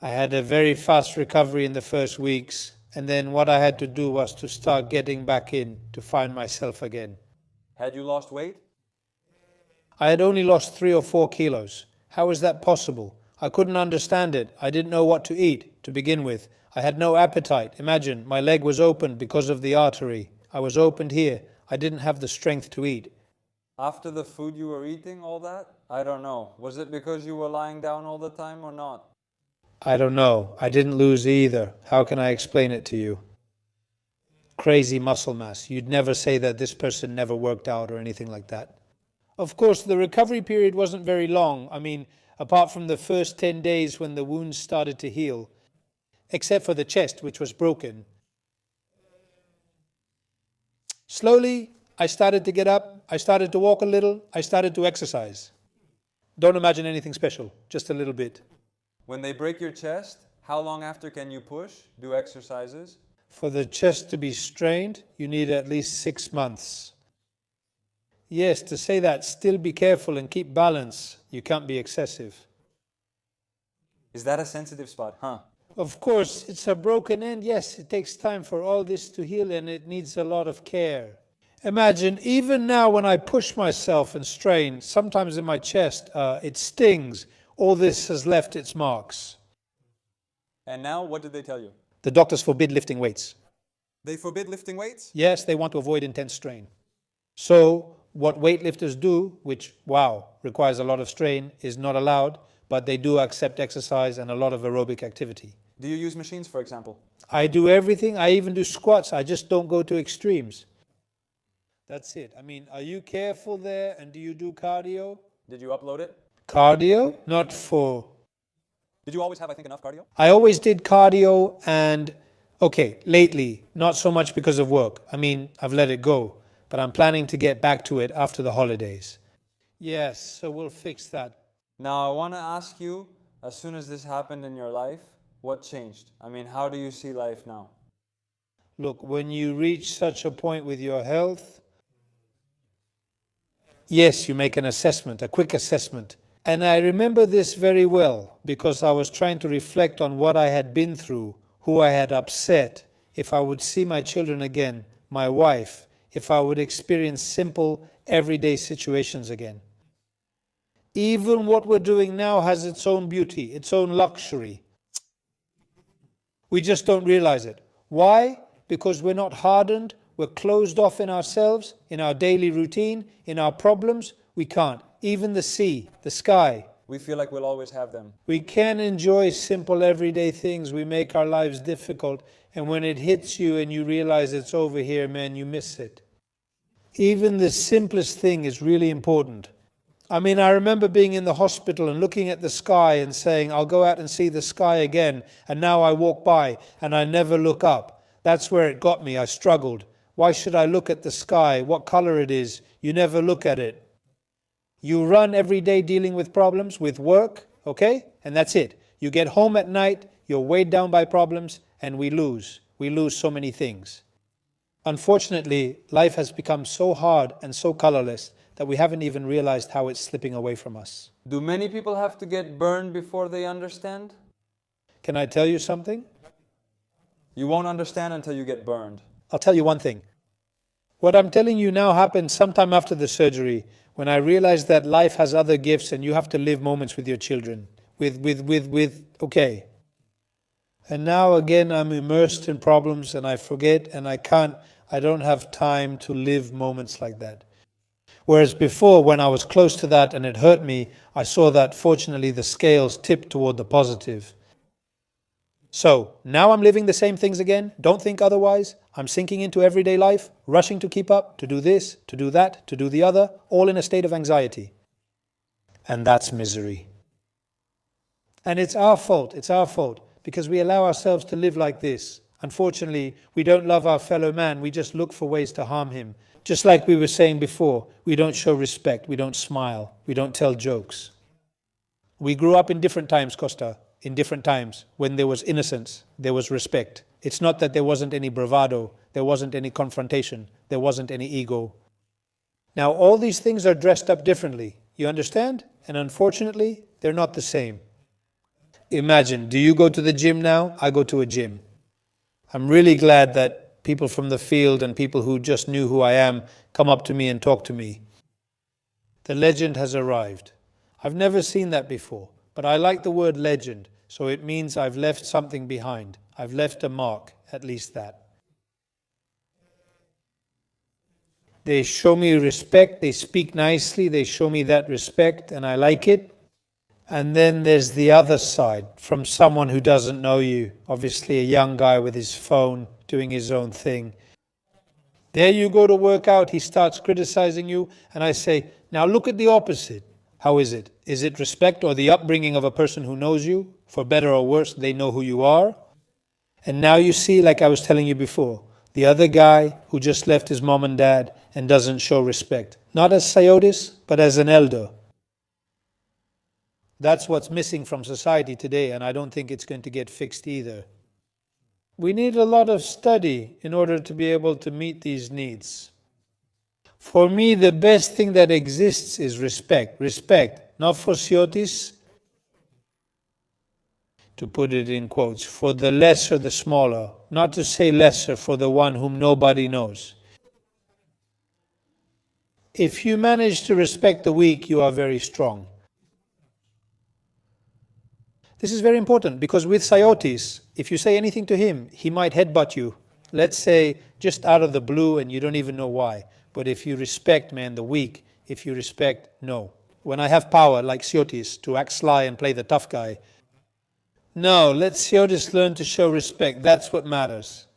I had a very fast recovery in the first weeks. And then what I had to do was to start getting back in, to find myself again. Had you lost weight? I had only lost 3 or 4 kilos. How is that possible? I couldn't understand it. I didn't know what to eat to begin with. I had no appetite. Imagine, my leg was opened because of the artery. I was opened here. I didn't have the strength to eat. After the food you were eating, all that? I don't know. Was it because you were lying down all the time or not? I don't know. I didn't lose either. How can I explain it to you? Crazy muscle mass. You'd never say that this person never worked out or anything like that. Of course, the recovery period wasn't very long. I mean, apart from the first 10 days when the wounds started to heal, except for the chest, which was broken. Slowly, I started to get up. I started to walk a little. I started to exercise. Don't imagine anything special, just a little bit. When they break your chest, how long after can you push, do exercises? For the chest to be strained, you need at least 6 months. Yes, to say that, still be careful and keep balance. You can't be excessive. Is that a sensitive spot, huh? Of course, it's a broken end. Yes, it takes time for all this to heal and it needs a lot of care. Imagine, even now when I push myself and strain, sometimes in my chest, it stings. All this has left its marks. And now, what did they tell you? The doctors forbid lifting weights. They forbid lifting weights? Yes, they want to avoid intense strain. So, what weightlifters do, which, requires a lot of strain, is not allowed, but they do accept exercise and a lot of aerobic activity. Do you use machines, for example? I do everything. I even do squats. I just don't go to extremes. That's it. I mean, are you careful there? And do you do cardio? Did you upload it? Cardio? Not for... Did you always have, enough cardio? I always did cardio and, lately, not so much because of work. I mean, I've let it go. But I'm planning to get back to it after the holidays. Yes, so we'll fix that. Now I want to ask you, as soon as this happened in your life, what changed? I mean, how do you see life now? Look, when you reach such a point with your health, yes, you make an assessment, a quick assessment. And I remember this very well because I was trying to reflect on what I had been through, who I had upset, if I would see my children again, my wife, if I would experience simple, everyday situations again. Even what we're doing now has its own beauty, its own luxury. We just don't realize it. Why? Because we're not hardened, we're closed off in ourselves, in our daily routine, in our problems. We can't. Even the sea, the sky. We feel like we'll always have them. We can enjoy simple everyday things. We make our lives difficult. And when it hits you and you realize it's over here, man, you miss it. Even the simplest thing is really important. I mean, I remember being in the hospital and looking at the sky and saying, I'll go out and see the sky again. And now I walk by and I never look up. That's where it got me. I struggled. Why should I look at the sky? What color it is? You never look at it. You run every day dealing with problems, with work, okay? And that's it. You get home at night, you're weighed down by problems, and we lose. We lose so many things. Unfortunately, life has become so hard and so colorless that we haven't even realized how it's slipping away from us. Do many people have to get burned before they understand? Can I tell you something? You won't understand until you get burned. I'll tell you one thing. What I'm telling you now happened sometime after the surgery, when I realized that life has other gifts and you have to live moments with your children. Okay. And now again I'm immersed in problems and I forget and I don't have time to live moments like that. Whereas before, when I was close to that and it hurt me, I saw that fortunately the scales tipped toward the positive. So now I'm living the same things again. Don't think otherwise. I'm sinking into everyday life, rushing to keep up, to do this, to do that, to do the other, all in a state of anxiety. And that's misery. And it's our fault, because we allow ourselves to live like this. Unfortunately, we don't love our fellow man, we just look for ways to harm him. Just like we were saying before, we don't show respect, we don't smile, we don't tell jokes. We grew up in different times, Costa, in different times, when there was innocence, there was respect. It's not that there wasn't any bravado, there wasn't any confrontation, there wasn't any ego. Now, all these things are dressed up differently, you understand? And unfortunately, they're not the same. Imagine, do you go to the gym now? I go to a gym. I'm really glad that people from the field and people who just knew who I am come up to me and talk to me. The legend has arrived. I've never seen that before, but I like the word legend, so it means I've left something behind. I've left a mark, at least that. They show me respect, they speak nicely, they show me that respect, and I like it. And then there's the other side, from someone who doesn't know you, obviously a young guy with his phone, doing his own thing. There you go to work out, he starts criticizing you, and I say, now look at the opposite. How is it? Is it respect or the upbringing of a person who knows you? For better or worse, they know who you are. And now you see, like I was telling you before, the other guy who just left his mom and dad and doesn't show respect. Not as Siotis, but as an elder. That's what's missing from society today, and I don't think it's going to get fixed either. We need a lot of study in order to be able to meet these needs. For me, the best thing that exists is respect. Respect, not for Siotis, to put it in quotes, for the lesser, the smaller. Not to say lesser, for the one whom nobody knows. If you manage to respect the weak, you are very strong. This is very important because with Siotis, if you say anything to him, he might headbutt you. Let's say just out of the blue and you don't even know why. But if you respect, man, the weak, if you respect, no. When I have power, like Siotis, to act sly and play the tough guy, no, let Siotis learn to show respect. That's what matters.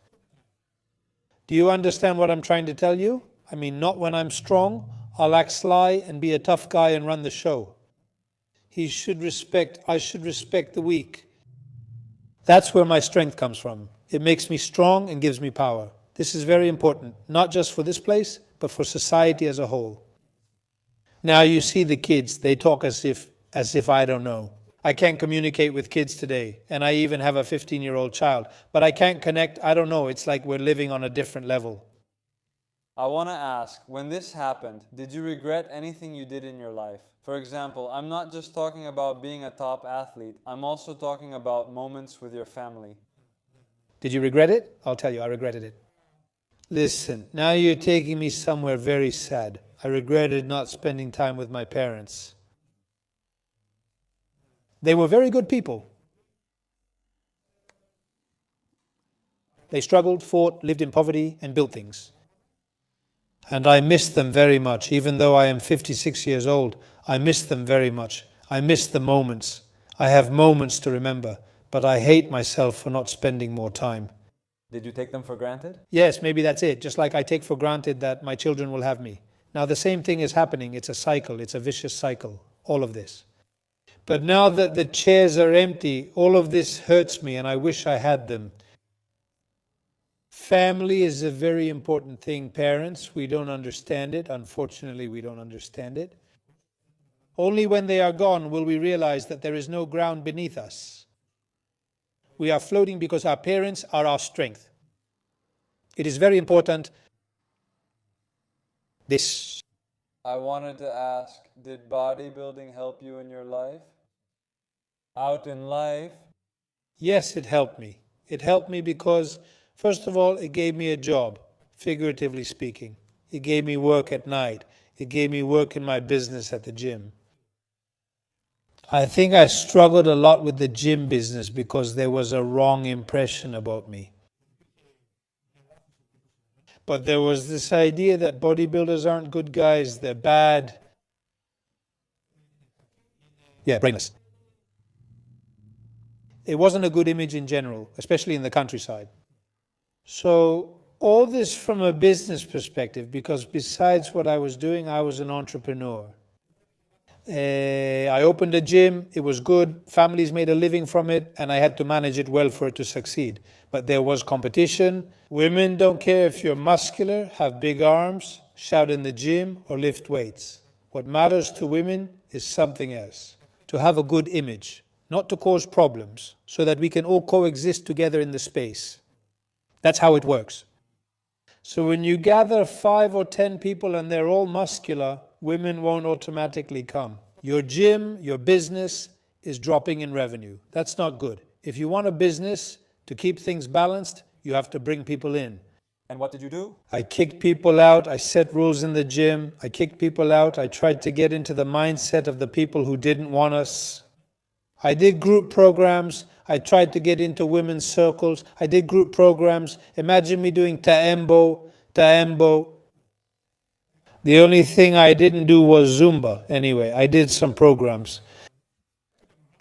Do you understand what I'm trying to tell you? I mean, not when I'm strong, I'll act sly and be a tough guy and run the show. I should respect the weak. That's where my strength comes from. It makes me strong and gives me power. This is very important, not just for this place, but for society as a whole. Now you see the kids, they talk as if I don't know. I can't communicate with kids today, and I even have a 15-year-old child, but I can't connect, I don't know, it's like we're living on a different level. I want to ask, when this happened, did you regret anything you did in your life? For example, I'm not just talking about being a top athlete, I'm also talking about moments with your family. Did you regret it? I'll tell you, I regretted it. Listen, now you're taking me somewhere very sad. I regretted not spending time with my parents. They were very good people. They struggled, fought, lived in poverty, and built things. And I miss them very much. Even though I am 56 years old, I miss them very much. I miss the moments. I have moments to remember, but I hate myself for not spending more time. Did you take them for granted? Yes, maybe that's it. Just like I take for granted that my children will have me. Now the same thing is happening. It's a cycle. It's a vicious cycle. All of this. But now that the chairs are empty, all of this hurts me and I wish I had them. Family is a very important thing. Parents, we don't understand it. Unfortunately, we don't understand it. Only when they are gone will we realize that there is no ground beneath us. We are floating because our parents are our strength. It is very important. I wanted to ask, did bodybuilding help you in your life? Out in life? Yes, it helped me. It helped me because, first of all, it gave me a job, figuratively speaking. It gave me work at night. It gave me work in my business at the gym. I think I struggled a lot with the gym business because there was a wrong impression about me. But there was this idea that bodybuilders aren't good guys, they're bad. Yeah, brainless. It wasn't a good image in general, especially in the countryside. So all this from a business perspective, because besides what I was doing, I was an entrepreneur. I opened a gym, it was good, families made a living from it, and I had to manage it well for it to succeed. But there was competition. Women don't care if you're muscular, have big arms, shout in the gym, or lift weights. What matters to women is something else. To have a good image, not to cause problems, so that we can all coexist together in the space. That's how it works. So when you gather 5 or 10 people and they're all muscular, women won't automatically come. Your gym, your business is dropping in revenue. That's not good. If you want a business to keep things balanced, you have to bring people in. And what did you do? I kicked people out. I set rules in the gym. I kicked people out. I tried to get into the mindset of the people who didn't want us. I did group programs. I tried to get into women's circles. I did group programs. Imagine me doing taembo. The only thing I didn't do was Zumba. Anyway, I did some programs.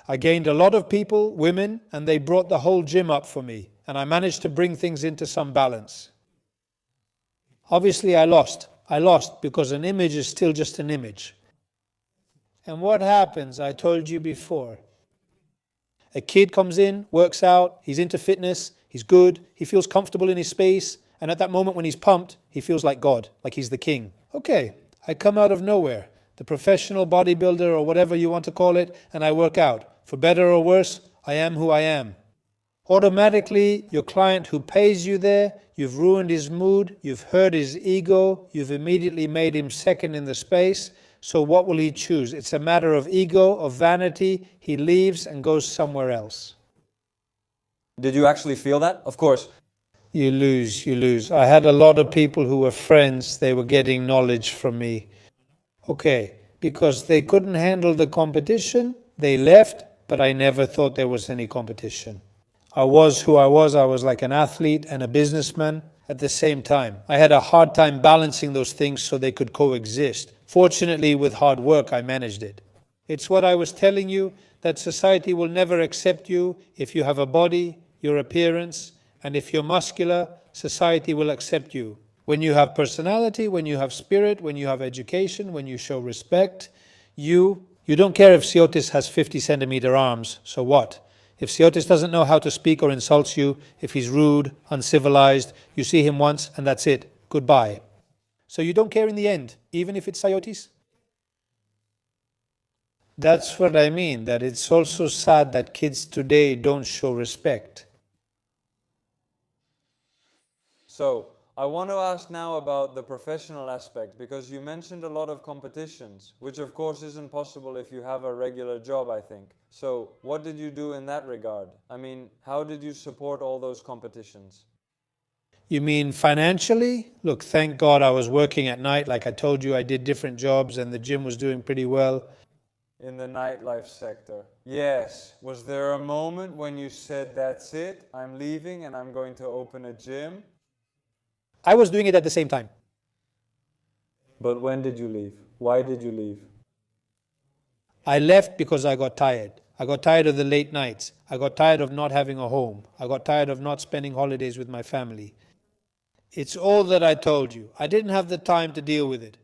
I gained a lot of people, women, and they brought the whole gym up for me. And I managed to bring things into some balance. Obviously, I lost. I lost because an image is still just an image. And what happens? I told you before. A kid comes in, works out, he's into fitness, he's good, he feels comfortable in his space, and at that moment when he's pumped, he feels like God, like he's the king. Okay, I come out of nowhere, the professional bodybuilder or whatever you want to call it, and I work out. For better or worse, I am who I am. Automatically, your client who pays you there, you've ruined his mood, you've hurt his ego, you've immediately made him second in the space. So what will he choose? It's a matter of ego, of vanity. He leaves and goes somewhere else. Did you actually feel that? Of course. You lose. I had a lot of people who were friends. They were getting knowledge from me. Okay, because they couldn't handle the competition, they left, but I never thought there was any competition. I was who I was. I was like an athlete and a businessman at the same time. I had a hard time balancing those things so they could coexist. Fortunately, with hard work, I managed it. It's what I was telling you, that society will never accept you if you have a body, your appearance, and if you're muscular, society will accept you. When you have personality, when you have spirit, when you have education, when you show respect, you don't care if Siotis has 50 centimeter arms, so what? If Siotis doesn't know how to speak or insults you, if he's rude, uncivilized, you see him once and that's it. Goodbye. So you don't care in the end, even if it's Siotis? That's what I mean, that it's also sad that kids today don't show respect. So, I want to ask now about the professional aspect, because you mentioned a lot of competitions, which of course isn't possible if you have a regular job, I think. So, what did you do in that regard? I mean, how did you support all those competitions? You mean financially? Look, thank God I was working at night. Like I told you, I did different jobs and the gym was doing pretty well. In the nightlife sector. Yes. Was there a moment when you said, that's it, I'm leaving and I'm going to open a gym? I was doing it at the same time. But when did you leave? Why did you leave? I left because I got tired. I got tired of the late nights. I got tired of not having a home. I got tired of not spending holidays with my family. It's all that I told you. I didn't have the time to deal with it.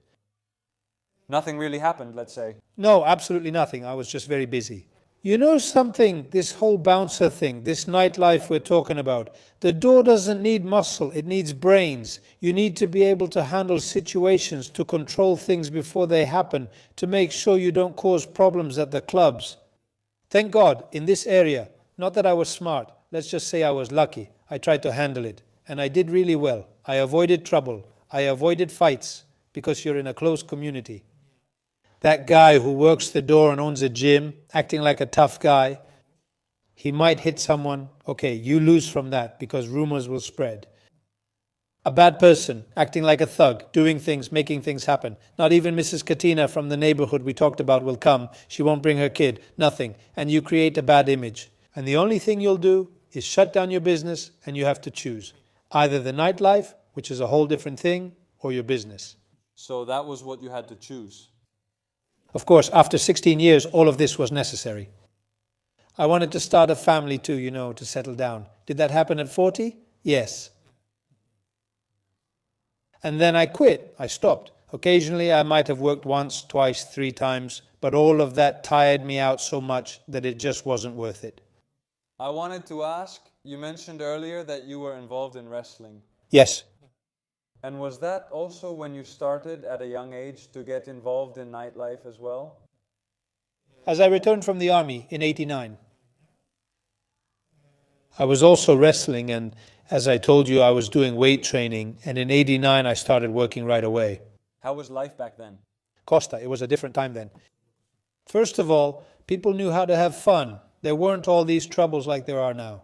Nothing really happened, let's say. No, absolutely nothing. I was just very busy. You know something, this whole bouncer thing, this nightlife we're talking about, the door doesn't need muscle, it needs brains. You need to be able to handle situations, to control things before they happen, to make sure you don't cause problems at the clubs. Thank God, in this area, not that I was smart, let's just say I was lucky. I tried to handle it, and I did really well. I avoided trouble. I avoided fights, because you're in a close community. That guy who works the door and owns a gym, acting like a tough guy, he might hit someone. Okay, you lose from that because rumors will spread. A bad person, acting like a thug, doing things, making things happen. Not even Mrs. Katina from the neighborhood we talked about will come. She won't bring her kid, nothing. And you create a bad image. And the only thing you'll do is shut down your business, and you have to choose. Either the nightlife, which is a whole different thing, or your business. So that was what you had to choose. Of course, after 16 years, all of this was necessary. I wanted to start a family too, to settle down. Did that happen at 40? Yes. And then I quit. I stopped. Occasionally, I might have worked once, twice, 3 times, but all of that tired me out so much that it just wasn't worth it. I wanted to ask, you mentioned earlier that you were involved in wrestling. Yes. And was that also when you started at a young age to get involved in nightlife as well? As I returned from the army in 89, I was also wrestling, and as I told you, I was doing weight training, and in 89 I started working right away. How was life back then? Costa, it was a different time then. First of all, people knew how to have fun. There weren't all these troubles like there are now.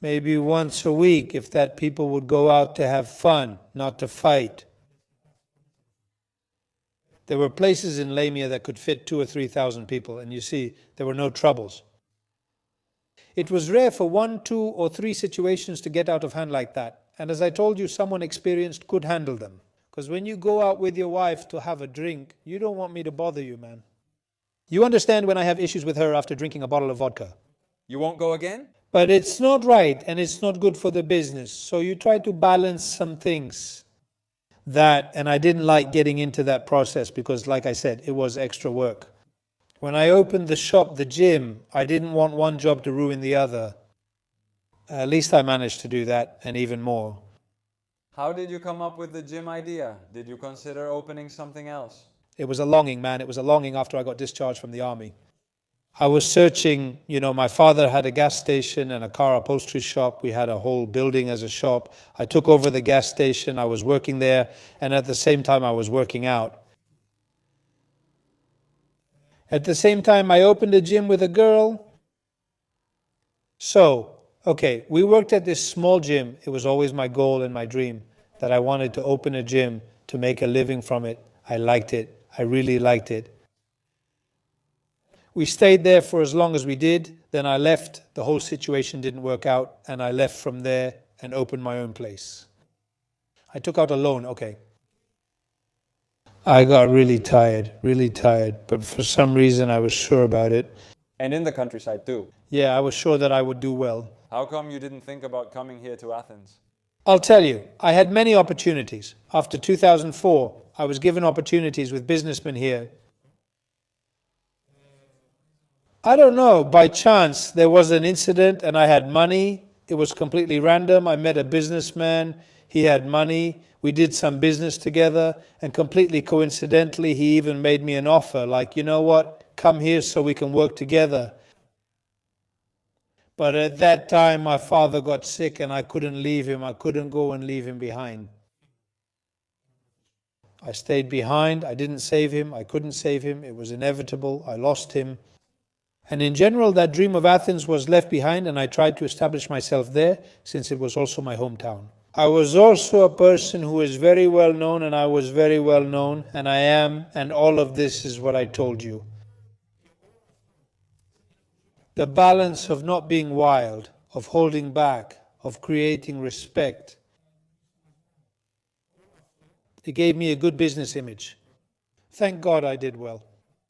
Maybe once a week, if that, people would go out to have fun, not to fight. There were places in Lamia that could fit 2,000 or 3,000 people, and you see, there were no troubles. It was rare for 1, 2, or 3 situations to get out of hand like that. And as I told you, someone experienced could handle them. Because when you go out with your wife to have a drink, you don't want me to bother you, man. You understand when I have issues with her after drinking a bottle of vodka. You won't go again? But it's not right, and it's not good for the business. So you try to balance some things. And I didn't like getting into that process because, like I said, it was extra work. When I opened the shop, the gym, I didn't want one job to ruin the other. At least I managed to do that, and even more. How did you come up with the gym idea? Did you consider opening something else? It was a longing, man. It was a longing after I got discharged from the army. I was searching, my father had a gas station and a car upholstery shop. We had a whole building as a shop. I took over the gas station. I was working there, and at the same time I was working out. At the same time, I opened a gym with a girl. So, okay, we worked at this small gym. It was always my goal and my dream that I wanted to open a gym to make a living from it. I liked it. I really liked it. We stayed there for as long as we did. Then I left. The whole situation didn't work out, and I left from there and opened my own place. I took out a loan, okay. I got really tired, but for some reason I was sure about it. And in the countryside too? Yeah, I was sure that I would do well. How come you didn't think about coming here to Athens? I'll tell you, I had many opportunities. After 2004, I was given opportunities with businessmen here. I don't know, by chance there was an incident and I had money. It was completely random. I met a businessman, he had money. We did some business together, and completely coincidentally, he even made me an offer, like, you know what, come here so we can work together. But at that time, my father got sick and I couldn't leave him. I couldn't go and leave him behind. I stayed behind. I didn't save him. I couldn't save him. It was inevitable. I lost him. And in general, that dream of Athens was left behind, and I tried to establish myself there since it was also my hometown. I was also a person who is very well known, and I was very well known, and I am, and all of this is what I told you. The balance of not being wild, of holding back, of creating respect. It gave me a good business image. Thank God I did well.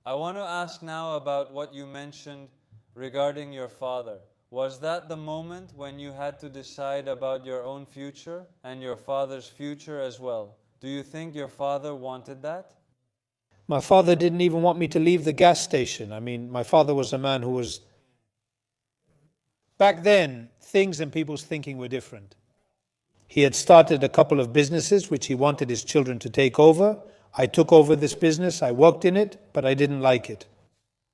I want to ask now about what you mentioned regarding your father. Was that the moment when you had to decide about your own future and your father's future as well? Do you think your father wanted that? My father didn't even want me to leave the gas station. I mean, my father was a man who was... Back then, things and people's thinking were different. He had started a couple of businesses which he wanted his children to take over. I took over this business, I worked in it, but I didn't like it.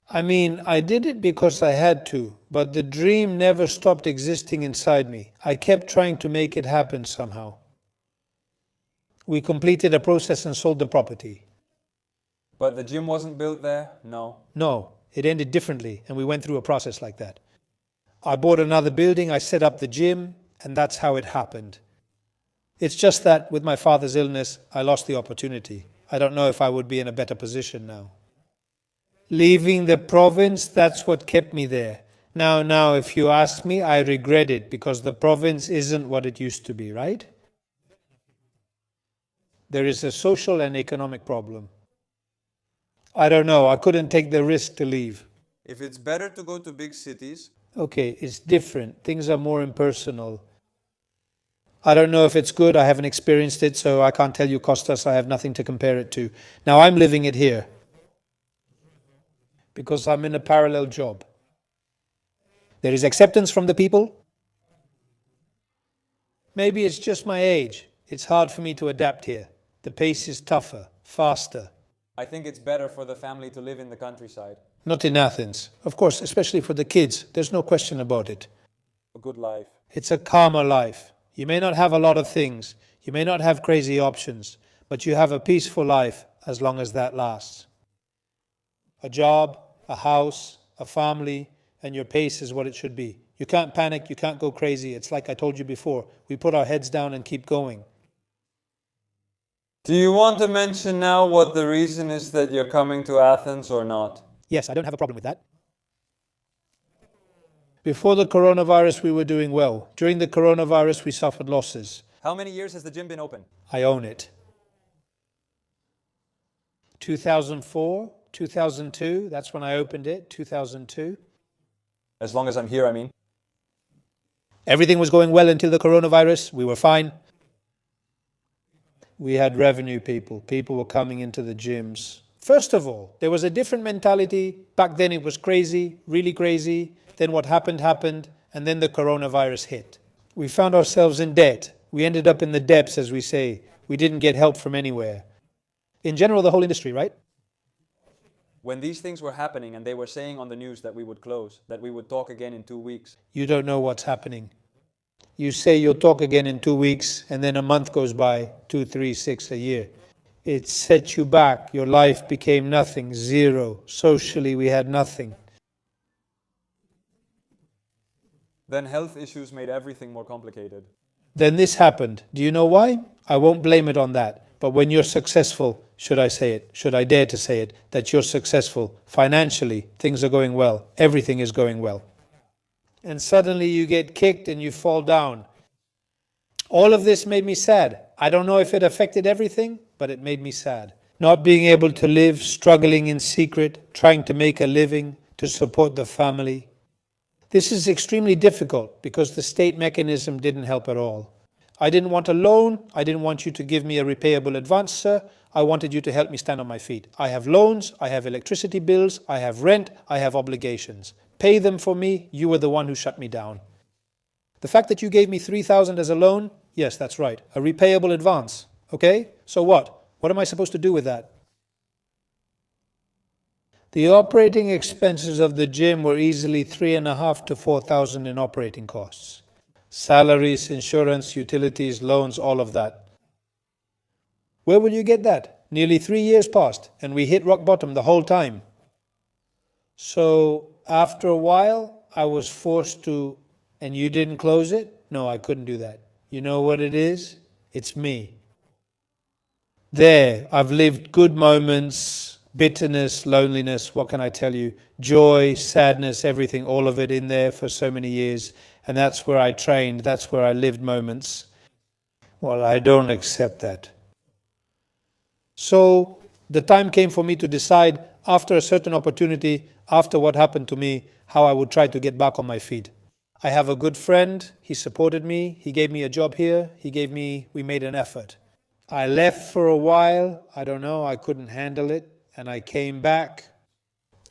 I mean, I did it because I had to, but the dream never stopped existing inside me. I kept trying to make it happen somehow. We completed a process and sold the property. But the gym wasn't built there? No. No, it ended differently, and we went through a process like that. I bought another building, I set up the gym, and that's how it happened. It's just that with my father's illness, I lost the opportunity. I don't know if I would be in a better position now. Leaving the province, that's what kept me there. Now, if you ask me, I regret it because the province isn't what it used to be, right? There is a social and economic problem. I don't know, I couldn't take the risk to leave. If it's better to go to big cities... Okay, it's different. Things are more impersonal. I don't know if it's good. I haven't experienced it, so I can't tell you, Kostas. I have nothing to compare it to. Now, I'm living it here because I'm in a parallel job. There is acceptance from the people. Maybe it's just my age. It's hard for me to adapt here. The pace is tougher, faster. I think it's better for the family to live in the countryside. Not in Athens. Of course, especially for the kids. There's no question about it. A good life. It's a calmer life. You may not have a lot of things. You may not have crazy options. But you have a peaceful life as long as that lasts. A job, a house, a family, and your pace is what it should be. You can't panic. You can't go crazy. It's like I told you before. We put our heads down and keep going. Do you want to mention now what the reason is that you're coming to Athens or not? Yes, I don't have a problem with that. Before the coronavirus, we were doing well. During the coronavirus, we suffered losses. How many years has the gym been open? I own it. 2004, 2002, that's when I opened it, 2002. As long as I'm here, I mean. Everything was going well until the coronavirus. We were fine. We had revenue people. People were coming into the gyms. First of all, there was a different mentality. Back then it was crazy, really crazy. Then what happened, and then the coronavirus hit. We found ourselves in debt. We ended up in the depths, as we say. We didn't get help from anywhere. In general, the whole industry, right? When these things were happening and they were saying on the news that we would close, that we would talk again in 2 weeks. You don't know what's happening. You say you'll talk again in 2 weeks, and then a month goes by, 2, 3, 6, a year. It set you back. Your life became nothing, zero. Socially, we had nothing. Then health issues made everything more complicated. Then this happened. Do you know why? I won't blame it on that. But when you're successful, should I say it? Should I dare to say it? That you're successful financially, things are going well. Everything is going well. And suddenly you get kicked and you fall down. All of this made me sad. I don't know if it affected everything, but it made me sad. Not being able to live, struggling in secret, trying to make a living, to support the family. This is extremely difficult because the state mechanism didn't help at all. I didn't want a loan. I didn't want you to give me a repayable advance, sir. I wanted you to help me stand on my feet. I have loans, I have electricity bills, I have rent, I have obligations. Pay them for me. You were the one who shut me down. The fact that you gave me 3,000 as a loan, yes, that's right. A repayable advance. Okay? So what? What am I supposed to do with that? The operating expenses of the gym were easily 3,500 to 4,000 in operating costs. Salaries, insurance, utilities, loans, all of that. Where will you get that? Nearly 3 years passed, and we hit rock bottom the whole time. So after a while, I was forced to, and you didn't close it? No, I couldn't do that. You know what it is? It's me. There, I've lived good moments, bitterness, loneliness, what can I tell you? Joy, sadness, everything, all of it in there for so many years. And that's where I trained, that's where I lived moments. Well, I don't accept that. So the time came for me to decide, after a certain opportunity, after what happened to me, how I would try to get back on my feet. I have a good friend, he supported me, he gave me a job here, we made an effort. I left for a while, I don't know, I couldn't handle it, and I came back.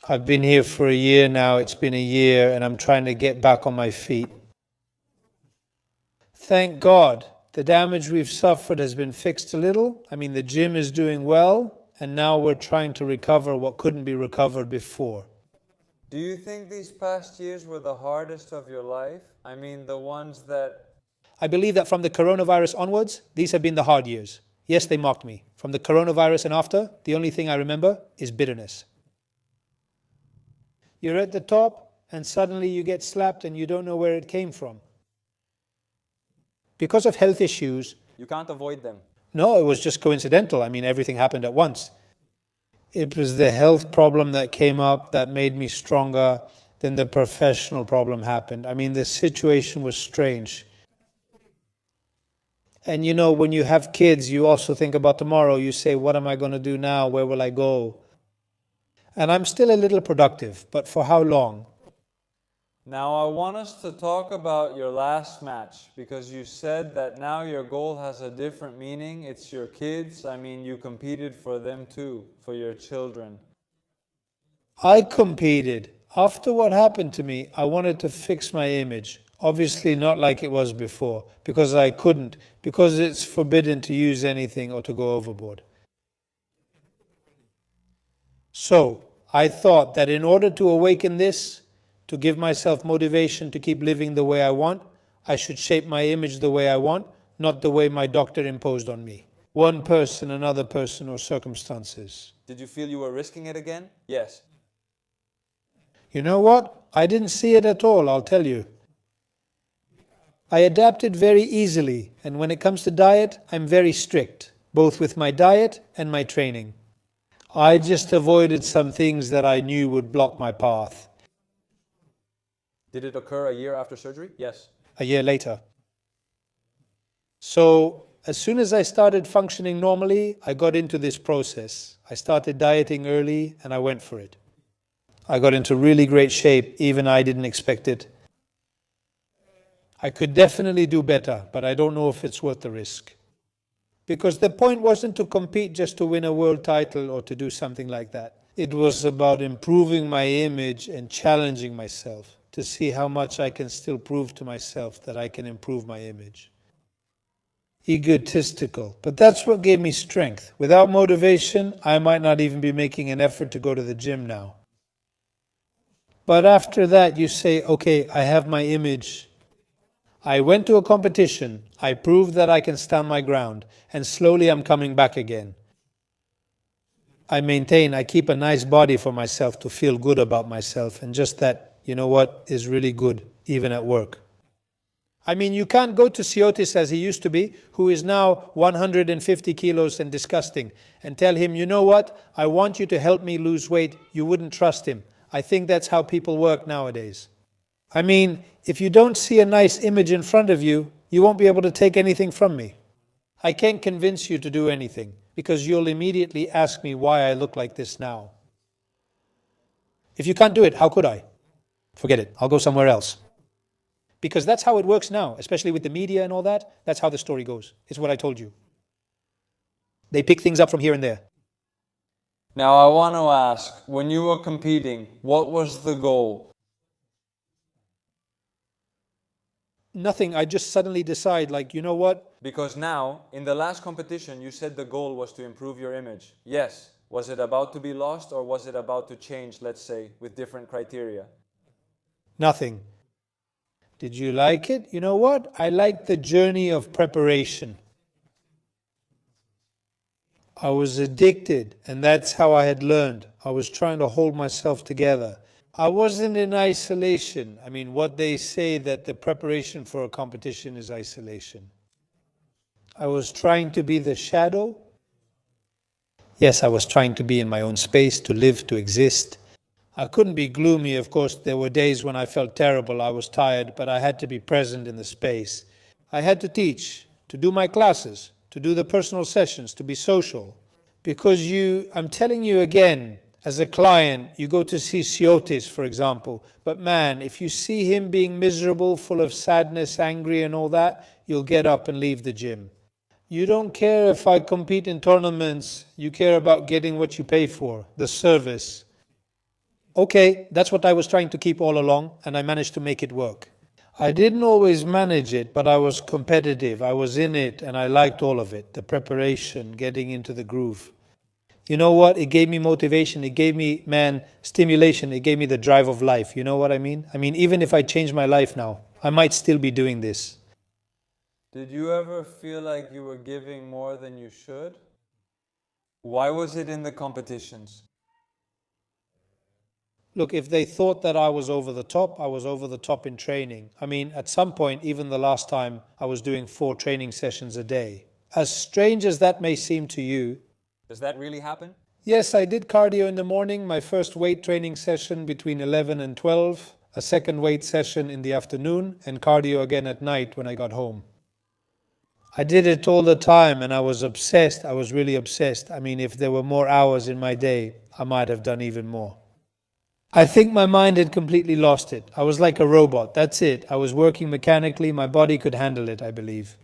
I've been here for a year now, it's been a year, and I'm trying to get back on my feet. Thank God, the damage we've suffered has been fixed a little. I mean, the gym is doing well, and now we're trying to recover what couldn't be recovered before. Do you think these past years were the hardest of your life? I mean, the ones that... I believe that from the coronavirus onwards, these have been the hard years. Yes, they marked me. From the coronavirus and after, the only thing I remember is bitterness. You're at the top, and suddenly you get slapped and you don't know where it came from. Because of health issues... You can't avoid them. No, it was just coincidental. I mean, everything happened at once. It was the health problem that came up that made me stronger. Then the professional problem happened. I mean, the situation was strange. And you know, when you have kids, you also think about tomorrow. You say, what am I going to do now? Where will I go? And I'm still a little productive, but for how long? Now I want us to talk about your last match, because you said that now your goal has a different meaning. It's your kids. I mean, you competed for them too, for your children. I competed. After what happened to me, I wanted to fix my image. Obviously not like it was before, because I couldn't, because it's forbidden to use anything or to go overboard. So, I thought that in order to awaken this, to give myself motivation to keep living the way I want, I should shape my image the way I want, not the way my doctor imposed on me. One person, another person, or circumstances. Did you feel you were risking it again? Yes. You know what? I didn't see it at all, I'll tell you. I adapted very easily, and when it comes to diet, I'm very strict, both with my diet and my training. I just avoided some things that I knew would block my path. Did it occur a year after surgery? Yes. A year later. So, as soon as I started functioning normally, I got into this process. I started dieting early and I went for it. I got into really great shape, even I didn't expect it. I could definitely do better, but I don't know if it's worth the risk. Because the point wasn't to compete just to win a world title or to do something like that. It was about improving my image and challenging myself to see how much I can still prove to myself that I can improve my image. Egotistical, but that's what gave me strength. Without motivation, I might not even be making an effort to go to the gym now. But after that, you say, okay, I have my image. I went to a competition, I proved that I can stand my ground, and slowly I'm coming back again. I keep a nice body for myself to feel good about myself, and just that, you know what, is really good, even at work. I mean, you can't go to Siotis as he used to be, who is now 150 kilos and disgusting, and tell him, you know what, I want you to help me lose weight. You wouldn't trust him. I think that's how people work nowadays. I mean, if you don't see a nice image in front of you, you won't be able to take anything from me. I can't convince you to do anything, because you'll immediately ask me why I look like this now. If you can't do it, how could I? Forget it. I'll go somewhere else. Because that's how it works now, especially with the media and all that. That's how the story goes. It's what I told you. They pick things up from here and there. Now I want to ask, when you were competing, what was the goal? Nothing. I just suddenly decide, like, you know what? Because now, in the last competition, you said the goal was to improve your image. Yes. Was it about to be lost, or was it about to change, let's say, with different criteria? Nothing. Did you like it? You know what? I liked the journey of preparation. I was addicted, and that's how I had learned. I was trying to hold myself together. I wasn't in isolation. I mean, what they say that the preparation for a competition is isolation. I was trying to be the shadow. Yes, I was trying to be in my own space, to live, to exist. I couldn't be gloomy, of course. There were days when I felt terrible, I was tired, but I had to be present in the space. I had to teach, to do my classes, to do the personal sessions, to be social. Because I'm telling you again, as a client, you go to see Siotis, for example, but man, if you see him being miserable, full of sadness, angry and all that, you'll get up and leave the gym. You don't care if I compete in tournaments, you care about getting what you pay for, the service. Okay, that's what I was trying to keep all along, and I managed to make it work. I didn't always manage it, but I was competitive. I was in it, and I liked all of it. The preparation, getting into the groove. You know what? It gave me motivation. It gave me, stimulation. It gave me the drive of life. You know what I mean? I mean, even if I change my life now, I might still be doing this. Did you ever feel like you were giving more than you should? Why was it in the competitions? Look, if they thought that I was over the top, I was over the top in training. I mean, at some point, even the last time, I was doing 4 training sessions a day. As strange as that may seem to you, Does that really happen? yes, I did cardio in the morning, my first weight training session between 11 and 12, a second weight session in the afternoon, and cardio again at night when I got home. I did it all the time, and I was obsessed. I was really obsessed. I mean, if there were more hours in my day, I might have done even more. I think my mind had completely lost it. I was like a robot. That's it. I was working mechanically. My body could handle it, I believe.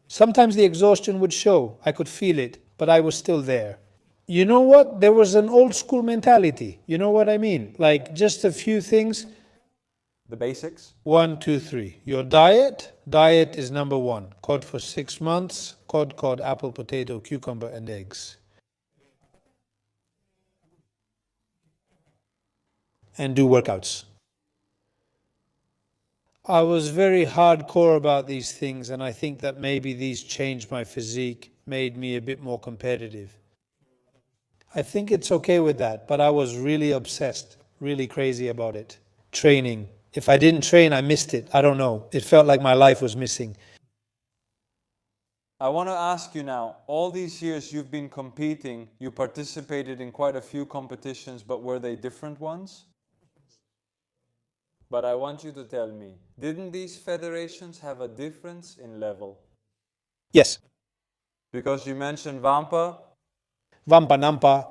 Sometimes the exhaustion would show. I could feel it, but I was still there. You know what? There was an old school mentality. You know what I mean? Like just a few things. The basics? 1, 2, 3. Your diet. Diet is number one. Cod for 6 months. Cod, apple, potato, cucumber, and eggs. And do workouts. I was very hardcore about these things, and I think that maybe these changed my physique, made me a bit more competitive. I think it's okay with that, but I was really obsessed, really crazy about it. Training. If I didn't train, I missed it. I don't know. It felt like my life was missing. I want to ask you now, all these years you've been competing, you participated in quite a few competitions, but were they different ones? But I want you to tell me, didn't these federations have a difference in level? Yes. Because you mentioned Vampa. Vampa Nampa.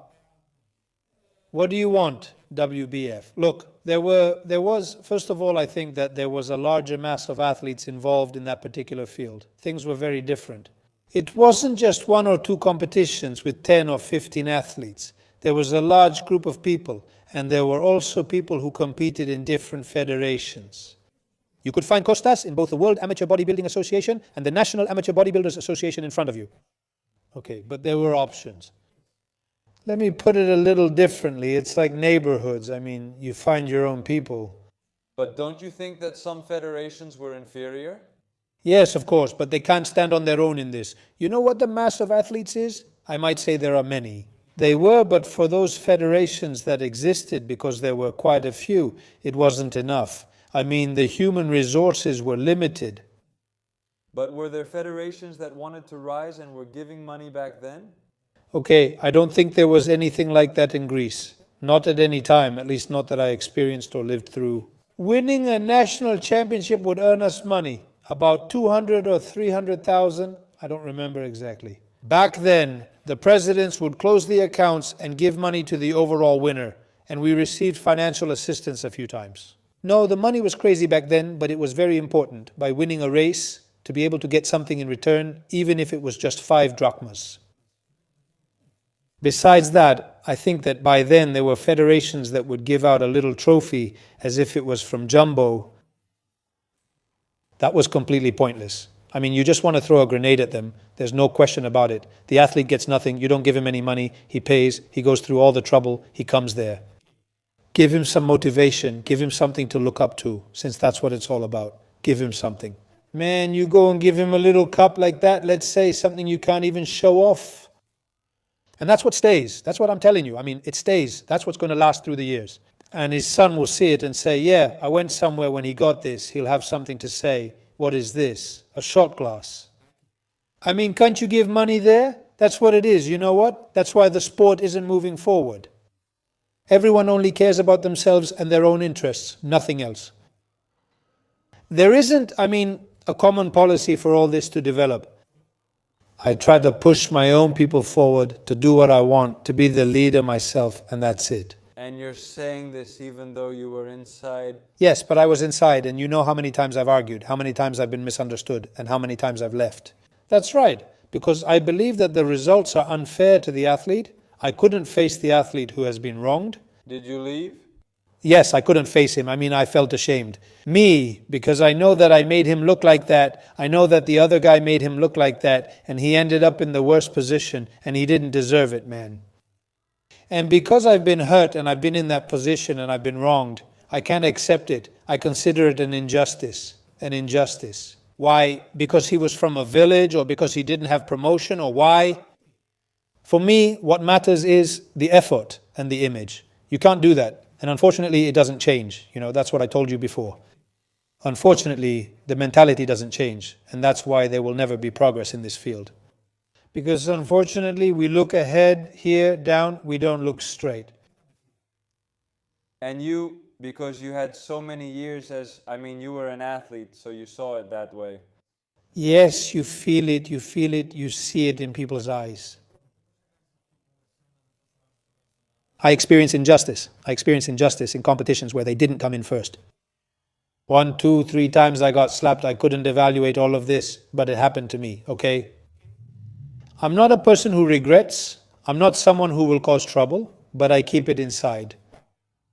What do you want, WBF? Look, there was, first of all, I think that there was a larger mass of athletes involved in that particular field. Things were very different. It wasn't just 1 or 2 competitions with 10 or 15 athletes. There was a large group of people, and there were also people who competed in different federations. You could find Costas in both the World Amateur Bodybuilding Association and the National Amateur Bodybuilders Association in front of you. Okay, but there were options. Let me put it a little differently. It's like neighborhoods. I mean, you find your own people. But don't you think that some federations were inferior? Yes, of course, but they can't stand on their own in this. You know what the mass of athletes is? I might say there are many. They were, but for those federations that existed, because there were quite a few, it wasn't enough. I mean, the human resources were limited. But were there federations that wanted to rise and were giving money back then? Okay, I don't think there was anything like that in Greece. Not at any time, at least not that I experienced or lived through. Winning a national championship would earn us money. About 200 or 300,000, I don't remember exactly. Back then, the presidents would close the accounts and give money to the overall winner, and we received financial assistance a few times. No, the money was crazy back then, but it was very important, by winning a race, to be able to get something in return, even if it was just 5 drachmas. Besides that, I think that by then there were federations that would give out a little trophy as if it was from Jumbo. That was completely pointless. I mean, you just want to throw a grenade at them. There's no question about it. The athlete gets nothing. You don't give him any money. He pays. He goes through all the trouble. He comes there. Give him some motivation. Give him something to look up to, since that's what it's all about. Give him something. Man, you go and give him a little cup like that, let's say something you can't even show off. And that's what stays. That's what I'm telling you. I mean, it stays. That's what's going to last through the years. And his son will see it and say, yeah, I went somewhere when he got this. He'll have something to say. What is this? A shot glass. I mean, can't you give money there? That's what it is. You know what? That's why the sport isn't moving forward. Everyone only cares about themselves and their own interests, nothing else. There isn't, I mean, a common policy for all this to develop. I try to push my own people forward, to do what I want, to be the leader myself, and that's it. And you're saying this even though you were inside? Yes, but I was inside, and you know how many times I've argued, how many times I've been misunderstood, and how many times I've left. That's right, because I believe that the results are unfair to the athlete. I couldn't face the athlete who has been wronged. Did you leave? Yes, I couldn't face him. I mean, I felt ashamed. Me, because I know that I made him look like that. I know that the other guy made him look like that, and he ended up in the worst position, and he didn't deserve it, man. And because I've been hurt, and I've been in that position, and I've been wronged, I can't accept it. I consider it an injustice. An injustice. Why? Because he was from a village, or because he didn't have promotion, or why? For me, what matters is the effort and the image. You can't do that. And unfortunately, it doesn't change. You know, that's what I told you before. Unfortunately, the mentality doesn't change. And that's why there will never be progress in this field. Because unfortunately, we look ahead, here, down, we don't look straight. And you, because you had so many years you were an athlete, so you saw it that way. Yes, you feel it, you see it in people's eyes. I experience injustice. I experience injustice in competitions where they didn't come in first. 1, 2, 3 times I got slapped. I couldn't evaluate all of this, but it happened to me, okay? I'm not a person who regrets. I'm not someone who will cause trouble, but I keep it inside.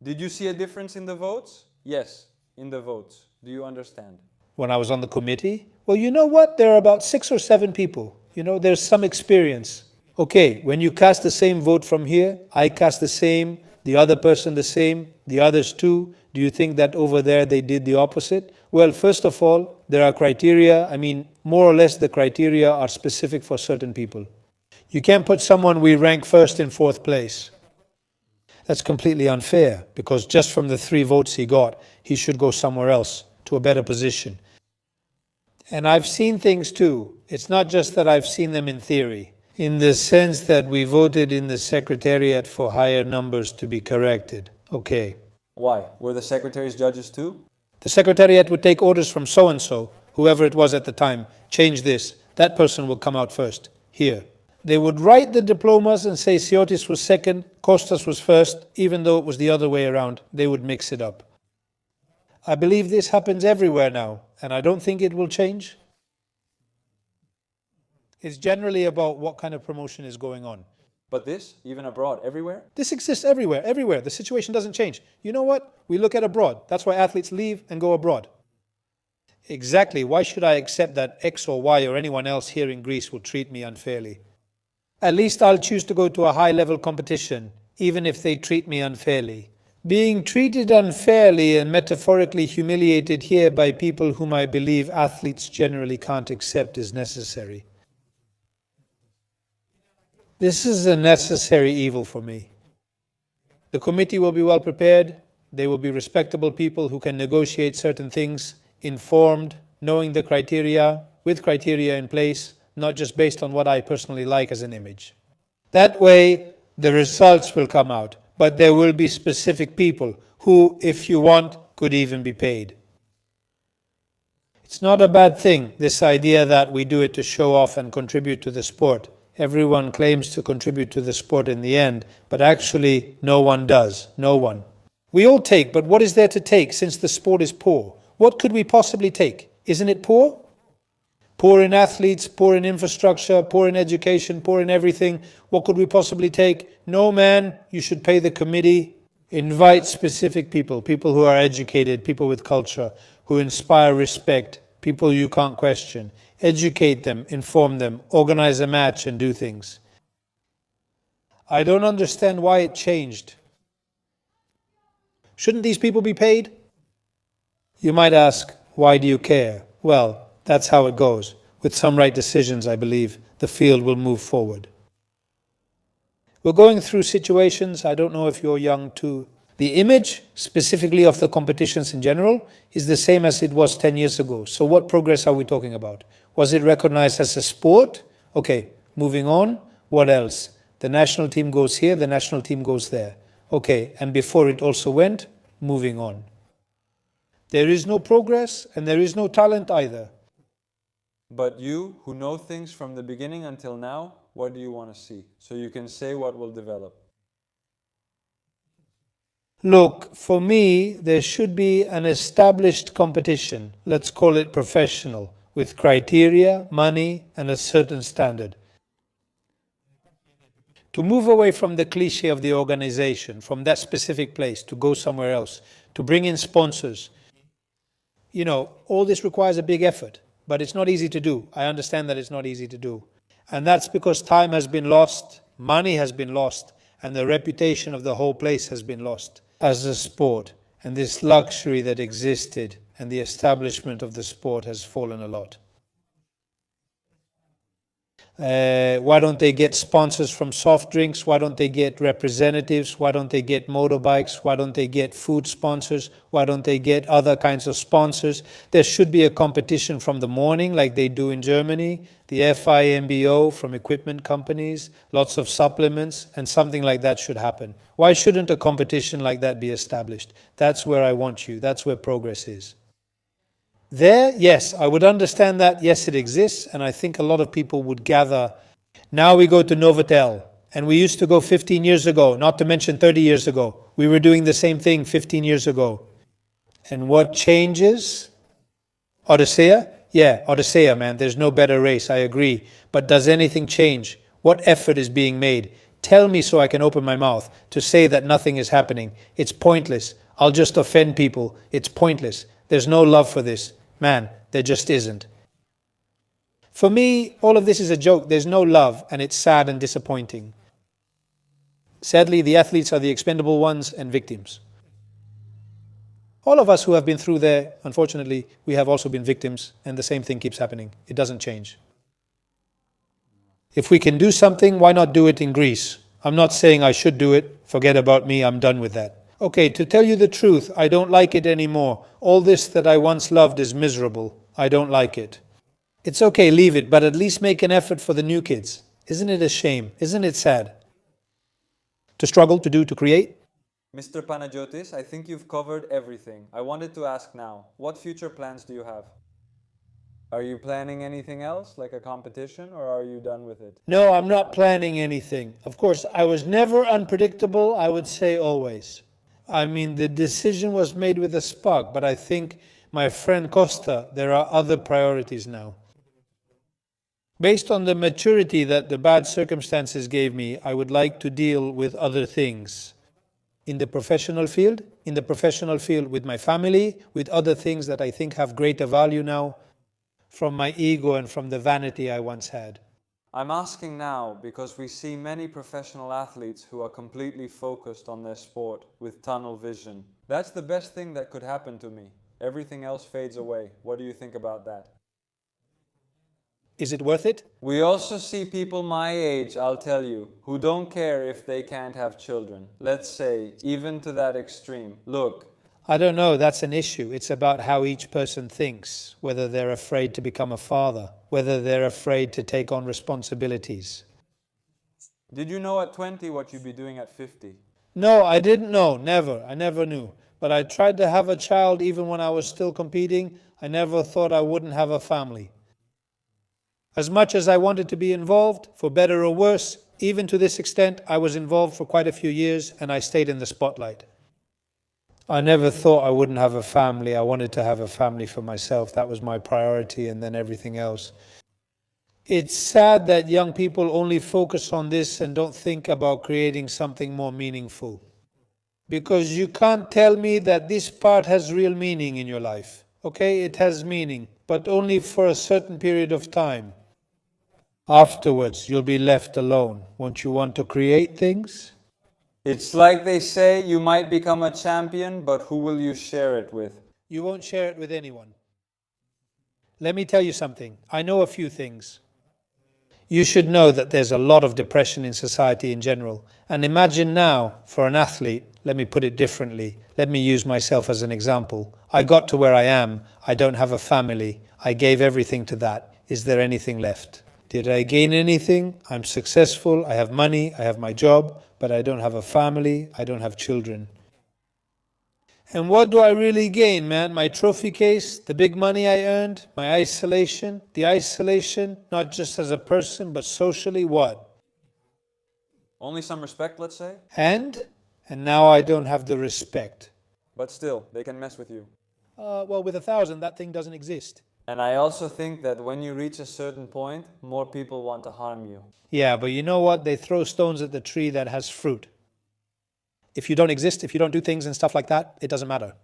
Did you see a difference in the votes? Yes, in the votes. Do you understand? When I was on the committee, well, you know what? There are about 6 or 7 people. There's some experience. Okay, when you cast the same vote from here, I cast the same, the other person the same, the others too. Do you think that over there they did the opposite? Well, first of all, there are criteria. More or less the criteria are specific for certain people. You can't put someone we rank first in 4th place. That's completely unfair, because just from the 3 votes he got, he should go somewhere else to a better position. And I've seen things too. It's not just that I've seen them in theory, in the sense that we voted in the Secretariat for higher numbers to be corrected. Okay. Why? Were the secretaries judges too? The Secretariat would take orders from so-and-so, whoever it was at the time, change this. That person will come out first, here. They would write the diplomas and say Siotis was second, Kostas was first, even though it was the other way around. They would mix it up. I believe this happens everywhere now, and I don't think it will change. It's generally about what kind of promotion is going on. But this, even abroad, everywhere? This exists everywhere, everywhere. The situation doesn't change. You know what? We look at abroad. That's why athletes leave and go abroad. Exactly. Why should I accept that X or Y or anyone else here in Greece will treat me unfairly? At least I'll choose to go to a high-level competition, even if they treat me unfairly. Being treated unfairly and metaphorically humiliated here by people whom I believe athletes generally can't accept is necessary. This is a necessary evil for me. The committee will be well prepared. They will be respectable people who can negotiate certain things, informed, knowing the criteria, with criteria in place, not just based on what I personally like as an image. That way, the results will come out, but there will be specific people who, if you want, could even be paid. It's not a bad thing, this idea that we do it to show off and contribute to the sport. Everyone claims to contribute to the sport in the end, but actually no one does. No one. We all take, but what is there to take since the sport is poor? What could we possibly take? Isn't it poor? Poor in athletes, poor in infrastructure, poor in education, poor in everything. What could we possibly take? No, man, you should pay the committee. Invite specific people, people who are educated, people with culture, who inspire respect, people you can't question. Educate them, inform them, organize a match and do things. I don't understand why it changed. Shouldn't these people be paid? You might ask, why do you care? Well, that's how it goes. With some right decisions, I believe, the field will move forward. We're going through situations, I don't know if you're young too. The image, specifically of the competitions in general, is the same as it was 10 years ago. So what progress are we talking about? Was it recognized as a sport? Okay, moving on. What else? The national team goes here, the national team goes there. Okay, and before it also went, moving on. There is no progress and there is no talent either. But you, who know things from the beginning until now, what do you want to see? So you can say what will develop. Look, for me, there should be an established competition, let's call it professional, with criteria, money, and a certain standard. To move away from the cliche of the organization, from that specific place, to go somewhere else, to bring in sponsors. All this requires a big effort, but it's not easy to do. I understand that it's not easy to do. And that's because time has been lost, money has been lost, and the reputation of the whole place has been lost as a sport. And this luxury that existed and the establishment of the sport has fallen a lot. Why don't they get sponsors from soft drinks? Why don't they get representatives? Why don't they get motorbikes? Why don't they get food sponsors? Why don't they get other kinds of sponsors? There should be a competition from the morning like they do in Germany, the FIMBO from equipment companies, lots of supplements, and something like that should happen. Why shouldn't a competition like that be established? That's where I want you. That's where progress is. There, yes, I would understand that. Yes, it exists, and I think a lot of people would gather. Now we go to Novotel, and we used to go 15 years ago, not to mention 30 years ago. We were doing the same thing 15 years ago. And what changes? Odyssea? Yeah, Odyssea, man. There's no better race, I agree. But does anything change? What effort is being made? Tell me so I can open my mouth to say that nothing is happening. It's pointless. I'll just offend people. It's pointless. There's no love for this. Man, there just isn't. For me, all of this is a joke. There's no love, and it's sad and disappointing. Sadly, the athletes are the expendable ones and victims. All of us who have been through there, unfortunately, we have also been victims, and the same thing keeps happening. It doesn't change. If we can do something, why not do it in Greece? I'm not saying I should do it. Forget about me, I'm done with that. Okay, to tell you the truth, I don't like it anymore. All this that I once loved is miserable. I don't like it. It's okay, leave it, but at least make an effort for the new kids. Isn't it a shame? Isn't it sad? To struggle, to do, to create? Mr. Panagiotis, I think you've covered everything. I wanted to ask now, what future plans do you have? Are you planning anything else, like a competition, or are you done with it? No, I'm not planning anything. Of course, I was never unpredictable, I would say always. I mean, the decision was made with a spark, but I think, my friend Costa, there are other priorities now. Based on the maturity that the bad circumstances gave me, I would like to deal with other things. In the professional field with my family, with other things that I think have greater value now, from my ego and from the vanity I once had. I'm asking now because we see many professional athletes who are completely focused on their sport with tunnel vision. That's the best thing that could happen to me. Everything else fades away. What do you think about that? Is it worth it? We also see people my age, I'll tell you, who don't care if they can't have children. Let's say, even to that extreme. Look, I don't know, that's an issue. It's about how each person thinks, whether they're afraid to become a father, whether they're afraid to take on responsibilities. Did you know at 20 what you'd be doing at 50? No, I didn't know, never. I never knew. But I tried to have a child even when I was still competing. I never thought I wouldn't have a family. As much as I wanted to be involved, for better or worse, even to this extent, I was involved for quite a few years and I stayed in the spotlight. I never thought I wouldn't have a family. I wanted to have a family for myself. That was my priority, and then everything else. It's sad that young people only focus on this and don't think about creating something more meaningful. Because you can't tell me that this part has real meaning in your life. Okay, it has meaning, but only for a certain period of time. Afterwards, you'll be left alone. Won't you want to create things? It's like they say, you might become a champion, but who will you share it with? You won't share it with anyone. Let me tell you something. I know a few things. You should know that there's a lot of depression in society in general. And imagine now, for an athlete, let me put it differently. Let me use myself as an example. I got to where I am. I don't have a family. I gave everything to that. Is there anything left? Did I gain anything? I'm successful. I have money. I have my job. But I don't have a family. I don't have children. And what do I really gain, man? My trophy case, the big money I earned, my isolation, the isolation, not just as a person, but socially, what? Only some respect, let's say? And now I don't have the respect. But still, they can mess with you. Well, with 1,000, that thing doesn't exist. And I also think that when you reach a certain point, more people want to harm you. Yeah, but you know what? They throw stones at the tree that has fruit. If you don't exist, if you don't do things and stuff like that, it doesn't matter.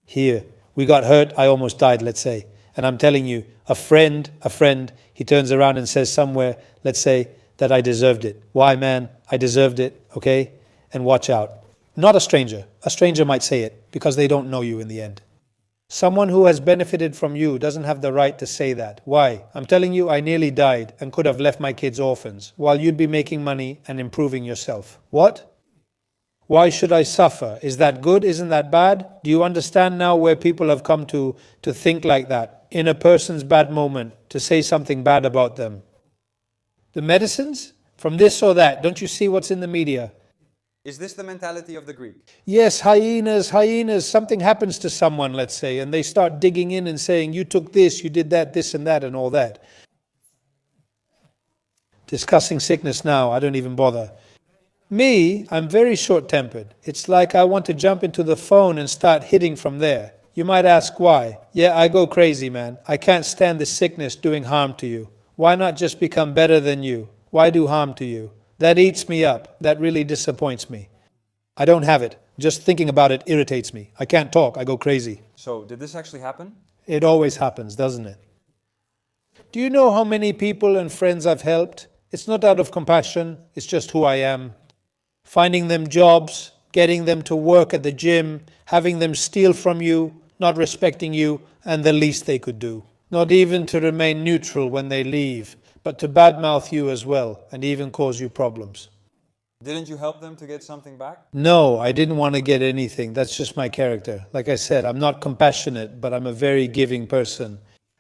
Here, we got hurt, I almost died, let's say. And I'm telling you, a friend, he turns around and says somewhere, let's say, that I deserved it. Why, man? I deserved it, okay? And watch out. Not a stranger. A stranger might say it because they don't know you in the end. Someone who has benefited from you doesn't have the right to say that. Why? I'm telling you, I nearly died and could have left my kids orphans while you'd be making money and improving yourself. What? Why should I suffer? Is that good? Isn't that bad? Do you understand now where people have come to think like that? In a person's bad moment, to say something bad about them. The medicines? From this or that. Don't you see what's in the media? Is this the mentality of the Greek? Yes, hyenas. Something happens to someone, let's say, and they start digging in and saying, you took this, you did that, this and that, and all that. Discussing sickness now, I don't even bother. Me, I'm very short-tempered. It's like I want to jump into the phone and start hitting from there. You might ask why. Yeah, I go crazy, man. I can't stand the sickness doing harm to you. Why not just become better than you? Why do harm to you? That eats me up. That really disappoints me. I don't have it. Just thinking about it irritates me. I can't talk. I go crazy. So, did this actually happen? It always happens, doesn't it? Do you know how many people and friends I've helped? It's not out of compassion. It's just who I am. Finding them jobs, getting them to work at the gym, having them steal from you, not respecting you, and the least they could do. Not even to remain neutral when they leave, but to badmouth you as well, and even cause you problems. Didn't you help them to get something back? No, I didn't want to get anything. That's just my character. Like I said, I'm not compassionate, but I'm a very giving person.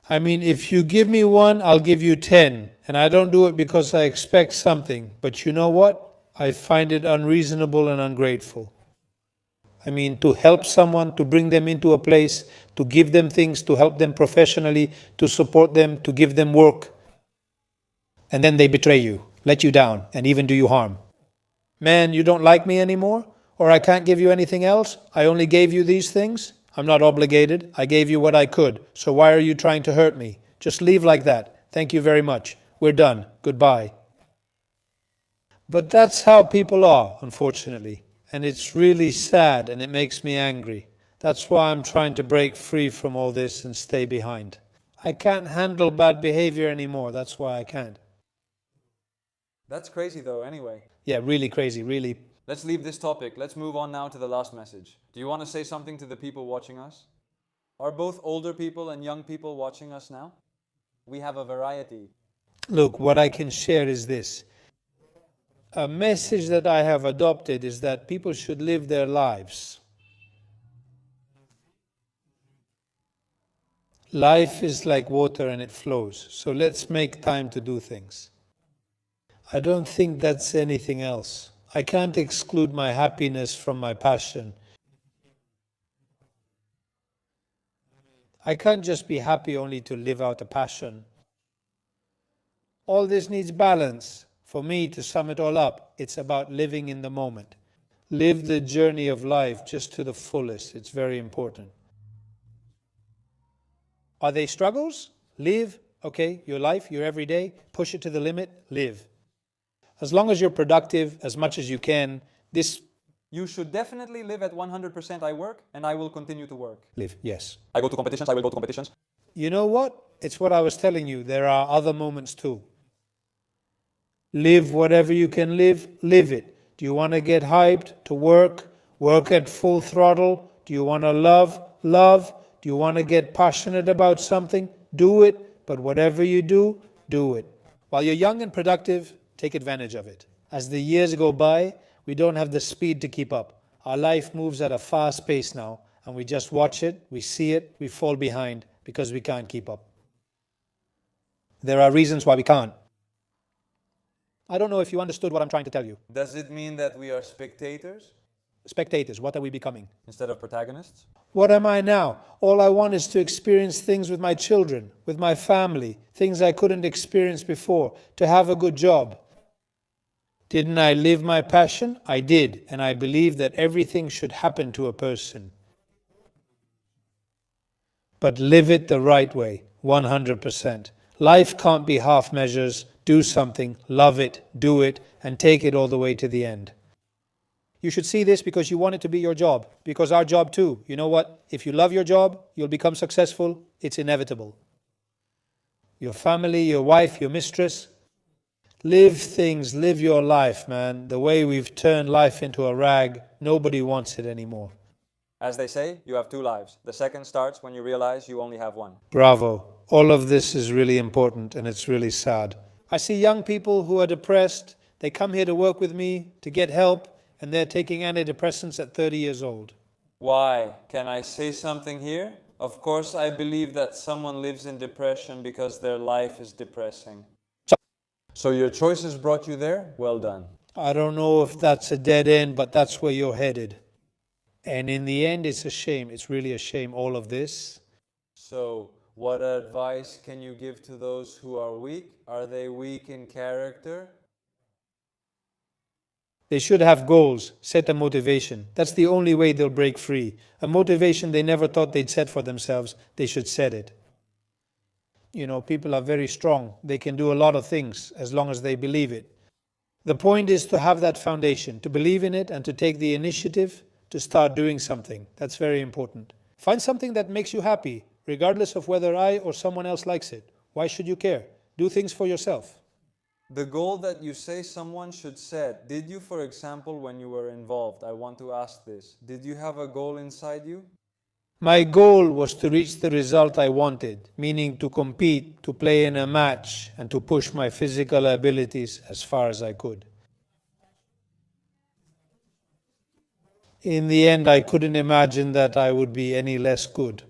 I mean, if you give me one, I'll give you 10. And I don't do it because I expect something. But you know what? I find it unreasonable and ungrateful. I mean, to help someone, to bring them into a place, to give them things, to help them professionally, to support them, to give them work. And then they betray you, let you down, and even do you harm. Man, you don't like me anymore? Or I can't give you anything else? I only gave you these things? I'm not obligated. I gave you what I could. So why are you trying to hurt me? Just leave like that. Thank you very much. We're done. Goodbye. But that's how people are, unfortunately. And it's really sad and it makes me angry. That's why I'm trying to break free from all this and stay behind. I can't handle bad behavior anymore. That's why I can't. That's crazy though, anyway. Yeah, really crazy, really. Let's leave this topic. Let's move on now to the last message. Do you want to say something to the people watching us? Are both older people and young people watching us now? We have a variety. Look, what I can share is this. A message that I have adopted is that people should live their lives. Life is like water and it flows. So let's make time to do things. I don't think that's anything else. I can't exclude my happiness from my passion. I can't just be happy only to live out a passion. All this needs balance. For me, to sum it all up, it's about living in the moment. Live the journey of life just to the fullest. It's very important. Are they struggles? Live. Okay, your life, your everyday, push it to the limit, live. As long as you're productive, as much as you can, You should definitely live at 100% I work, and I will continue to work. live, yes. I go to competitions, I will go to competitions. You know what? It's what I was telling you. There are other moments too. Live whatever you can live, live it. Do you want to get hyped to work? Work at full throttle. Do you want to love? Love. Do you want to get passionate about something? Do it. But whatever you do, do it. While you're young and productive, take advantage of it. As the years go by, we don't have the speed to keep up. Our life moves at a fast pace now, and we just watch it, we see it, we fall behind because we can't keep up. There are reasons why we can't. I don't know if you understood what I'm trying to tell you. Does it mean that we are spectators Spectators, what are we becoming? instead of protagonists? What am I now? All I want is to experience things with my children, with my family, things I couldn't experience before, to have a good job. Didn't I live my passion? I did, and I believe that everything should happen to a person. But live it the right way, 100%. Life can't be half measures. Do something, love it, do it, and take it all the way to the end. You should see this because you want it to be your job, because our job too. You know what? If you love your job, you'll become successful. It's inevitable. Your family, your wife, your mistress. Live things, live your life, man. The way we've turned life into a rag, nobody wants it anymore. As they say, you have two lives. The second starts when you realize you only have one. Bravo. All of this is really important and it's really sad. I see young people who are depressed. They come here to work with me to get help, and they're taking antidepressants at 30 years old. Why? Can I say something here? Of course, I believe that someone lives in depression because their life is depressing. So your choices brought you there? Well done. I don't know if that's a dead end, but that's where you're headed. And in the end, it's a shame. It's really a shame, all of this. So, what advice can you give to those who are weak? Are they weak in character? They should have goals, set a motivation. That's the only way they'll break free. A motivation they never thought they'd set for themselves, they should set it. You know, people are very strong. They can do a lot of things as long as they believe it. The point is to have that foundation, to believe in it and to take the initiative to start doing something. That's very important. Find something that makes you happy, regardless of whether I or someone else likes it. Why should you care? Do things for yourself. The goal that you say someone should set, did you, for example, when you were involved, I want to ask this, did you have a goal inside you? My goal was to reach the result I wanted, meaning to compete, to play in a match, and to push my physical abilities as far as I could. In the end, I couldn't imagine that I would be any less good.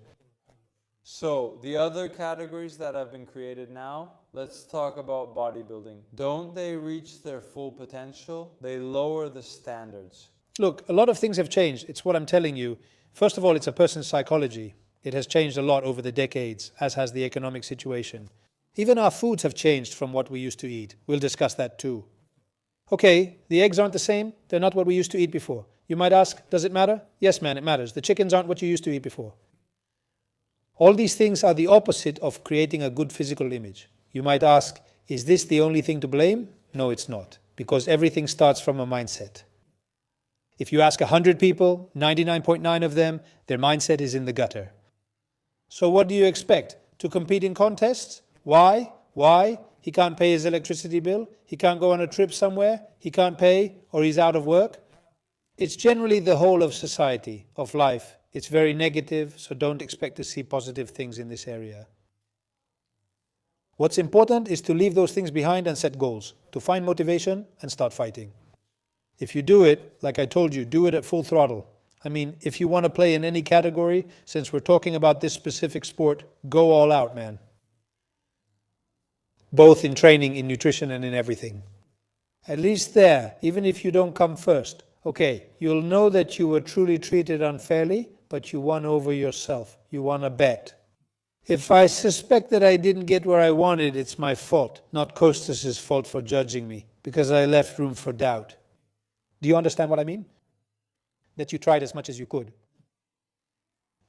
So, the other categories that have been created now, let's talk about bodybuilding. Don't they reach their full potential? They lower the standards. Look, a lot of things have changed. It's what I'm telling you. First of all, it's a person's psychology. It has changed a lot over the decades, as has the economic situation. Even our foods have changed from what we used to eat. We'll discuss that too. Okay, the eggs aren't the same. They're not what we used to eat before. You might ask, does it matter? Yes, man, it matters. The chickens aren't what you used to eat before. All these things are the opposite of creating a good physical image. You might ask, is this the only thing to blame? No, it's not, because everything starts from a mindset. If you ask 100 people, 99.9 of them, their mindset is in the gutter. So what do you expect? To compete in contests? Why? Why? He can't pay his electricity bill? He can't go on a trip somewhere? He can't pay? Or he's out of work? It's generally the whole of society, of life. It's very negative, so don't expect to see positive things in this area. What's important is to leave those things behind and set goals, to find motivation and start fighting. If you do it, like I told you, do it at full throttle. I mean, if you want to play in any category, since we're talking about this specific sport, go all out, man. Both in training, in nutrition, and in everything. At least there, even if you don't come first, okay, you'll know that you were truly treated unfairly, but you won over yourself. You won a bet. If I suspect that I didn't get where I wanted, it's my fault, not Kostas's fault for judging me, because I left room for doubt. Do you understand what I mean? That you tried as much as you could.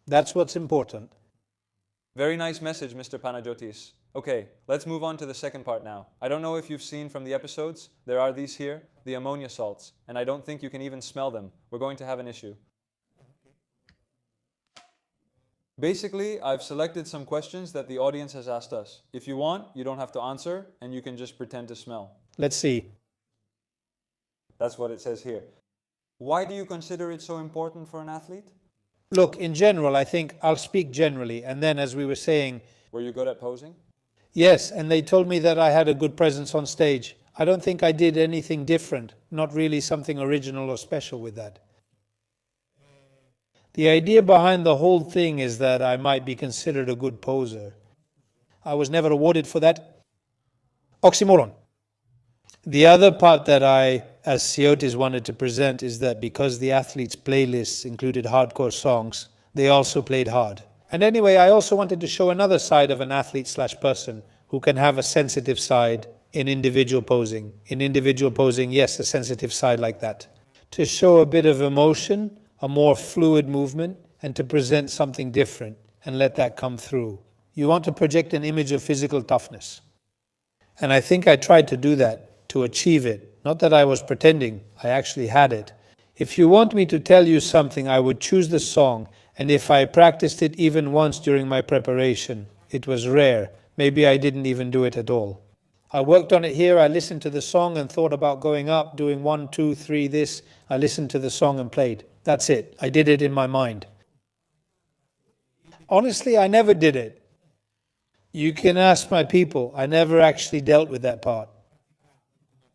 That's what's important. Very nice message, Mr. Panagiotis. Okay, let's move on to the second part now. I don't know if you've seen from the episodes, there are these here, the ammonia salts, and I don't think you can even smell them. We're going to have an issue. Basically, I've selected some questions that the audience has asked us. If you want, you don't have to answer, and you can just pretend to smell. Let's see. That's what it says here. Why do you consider it so important for an athlete? Look, in general, I think I'll speak generally, and then as we were saying, Were you good at posing? yes, and they told me that I had a good presence on stage. I don't think I did anything different, not really something original or special with that. The idea behind the whole thing is that I might be considered a good poser. I was never awarded for that. Oxymoron. The other part that I, as Siotis, wanted to present is that because the athletes' playlists included hardcore songs, they also played hard. And anyway, I also wanted to show another side of an athlete/person who can have a sensitive side in individual posing. In individual posing, yes, a sensitive side like that. To show a bit of emotion, a more fluid movement, and to present something different and let that come through. You want to project an image of physical toughness. And I think I tried to do that, to achieve it. Not that I was pretending, I actually had it. If you want me to tell you something, I would choose the song, and if I practiced it even once during my preparation, it was rare. Maybe I didn't even do it at all. I worked on it here, I listened to the song and thought about going up, doing 1, 2, 3, this. I listened to the song and played. That's it. I did it in my mind. Honestly, I never did it. You can ask my people. I never actually dealt with that part.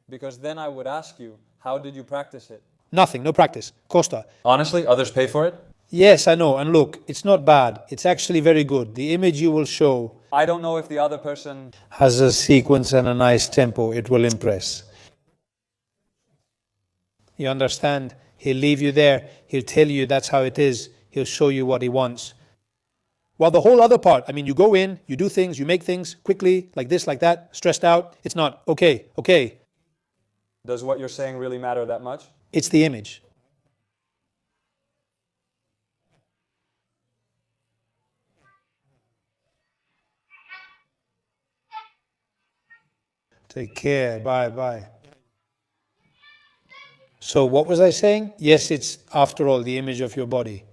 Because then I would ask you, how did you practice it? Nothing, no practice. Costa. Honestly, others pay for it? Yes, I know. And look, it's not bad. It's actually very good. The image you will show I don't know if the other person... has a sequence and a nice tempo. It will impress. You understand? He'll leave you there. He'll tell you that's how it is. He'll show you what he wants. While the whole other part, I mean, you go in, you do things, you make things quickly, like this, like that, stressed out. It's not, okay. Does what you're saying really matter that much? It's the image. Take care. Bye. So what was I saying? Yes, it's after all the image of your body.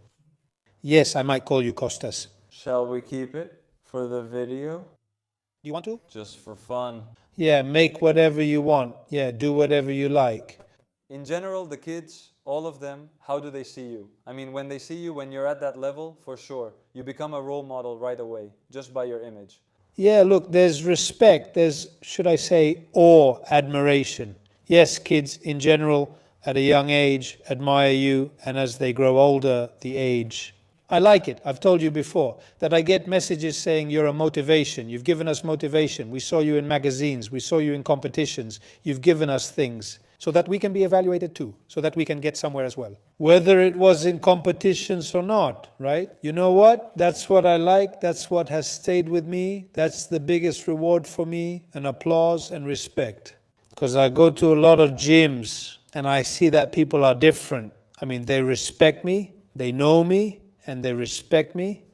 Yes, I might call you Costas. Shall we keep it for the video? Do you want to? Just for fun. Yeah, make whatever you want. Yeah, do whatever you like. In general, the kids, all of them, how do they see you? I mean, when they see you, when you're at that level, for sure, you become a role model right away, just by your image. Yeah, look, there's respect, there's, should I say, awe, admiration. Yes, kids in general, at a young age, admire you, and as they grow older, the age. I like it. I've told you before that I get messages saying you're a motivation. You've given us motivation. We saw you in magazines. We saw you in competitions. You've given us things so that we can be evaluated too, so that we can get somewhere as well. Whether it was in competitions or not, right? You know what? That's what I like. That's what has stayed with me. That's the biggest reward for me, and applause and respect. Because I go to a lot of gyms and I see that people are different. I mean, they respect me, they know me, and they respect me.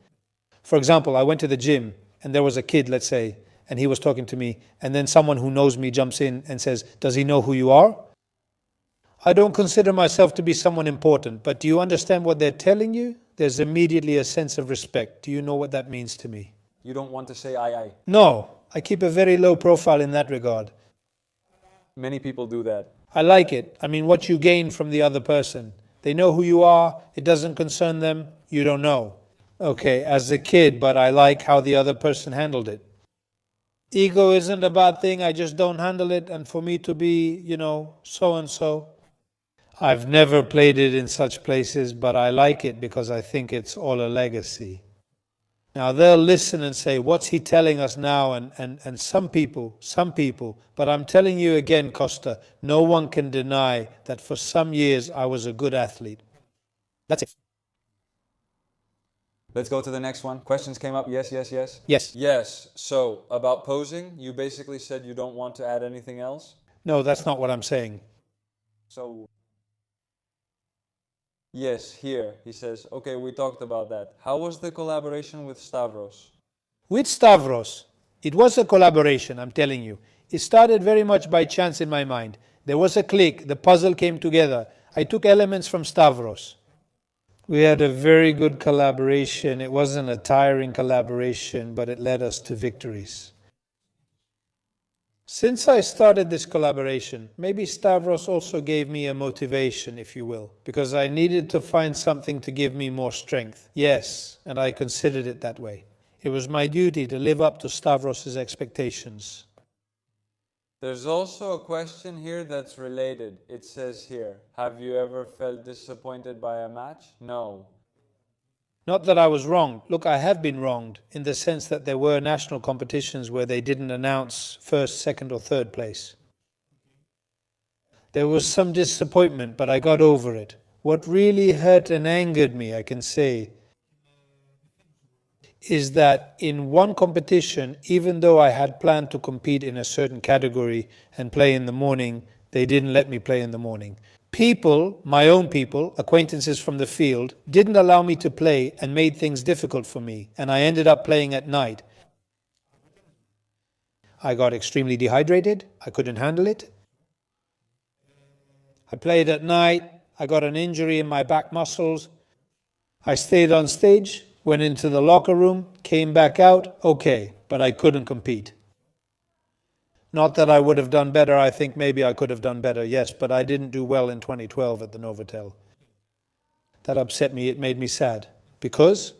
For example, I went to the gym and there was a kid, let's say, and he was talking to me, and then someone who knows me jumps in and says, "Does he know who you are?" I don't consider myself to be someone important, but do you understand what they're telling you? There's immediately a sense of respect. Do you know what that means to me? You don't want to say aye. No, I keep a very low profile in that regard. Many people do that. I like it. I mean, what you gain from the other person. They know who you are. It doesn't concern them. You don't know. Okay, as a kid, but I like how the other person handled it. Ego isn't a bad thing. I just don't handle it. And for me to be, so-and-so, I've never played it in such places, but I like it because I think it's all a legacy. Now they'll listen and say, what's he telling us now? And some people, but I'm telling you again, Costa, no one can deny that for some years I was a good athlete. That's it. Let's go to the next one. Questions came up. Yes. Yes. Yes. So, about posing, you basically said you don't want to add anything else? No, that's not what I'm saying. So, yes, here, he says, okay, we talked about that. How was the collaboration with Stavros? With Stavros, it was a collaboration, I'm telling you. It started very much by chance in my mind. There was a click, the puzzle came together. I took elements from Stavros. We had a very good collaboration. It wasn't a tiring collaboration, but it led us to victories. Since I started this collaboration, maybe Stavros also gave me a motivation, if you will, because I needed to find something to give me more strength. Yes, and I considered it that way. It was my duty to live up to Stavros' expectations. There's also a question here that's related. It says here, have you ever felt disappointed by a match? No. Not that I was wronged. Look, I have been wronged in the sense that there were national competitions where they didn't announce first, second, or third place. There was some disappointment, but I got over it. What really hurt and angered me, I can say, is that in one competition, even though I had planned to compete in a certain category and play in the morning, they didn't let me play in the morning. People, my own people, acquaintances from the field, didn't allow me to play and made things difficult for me, and I ended up playing at night. I got extremely dehydrated. I couldn't handle it. I played at night. I got an injury in my back muscles. I stayed on stage, went into the locker room, came back out, okay, but I couldn't compete. Not that I would have done better. I think maybe I could have done better, yes, but I didn't do well in 2012 at the Novotel. That upset me. It made me sad. Because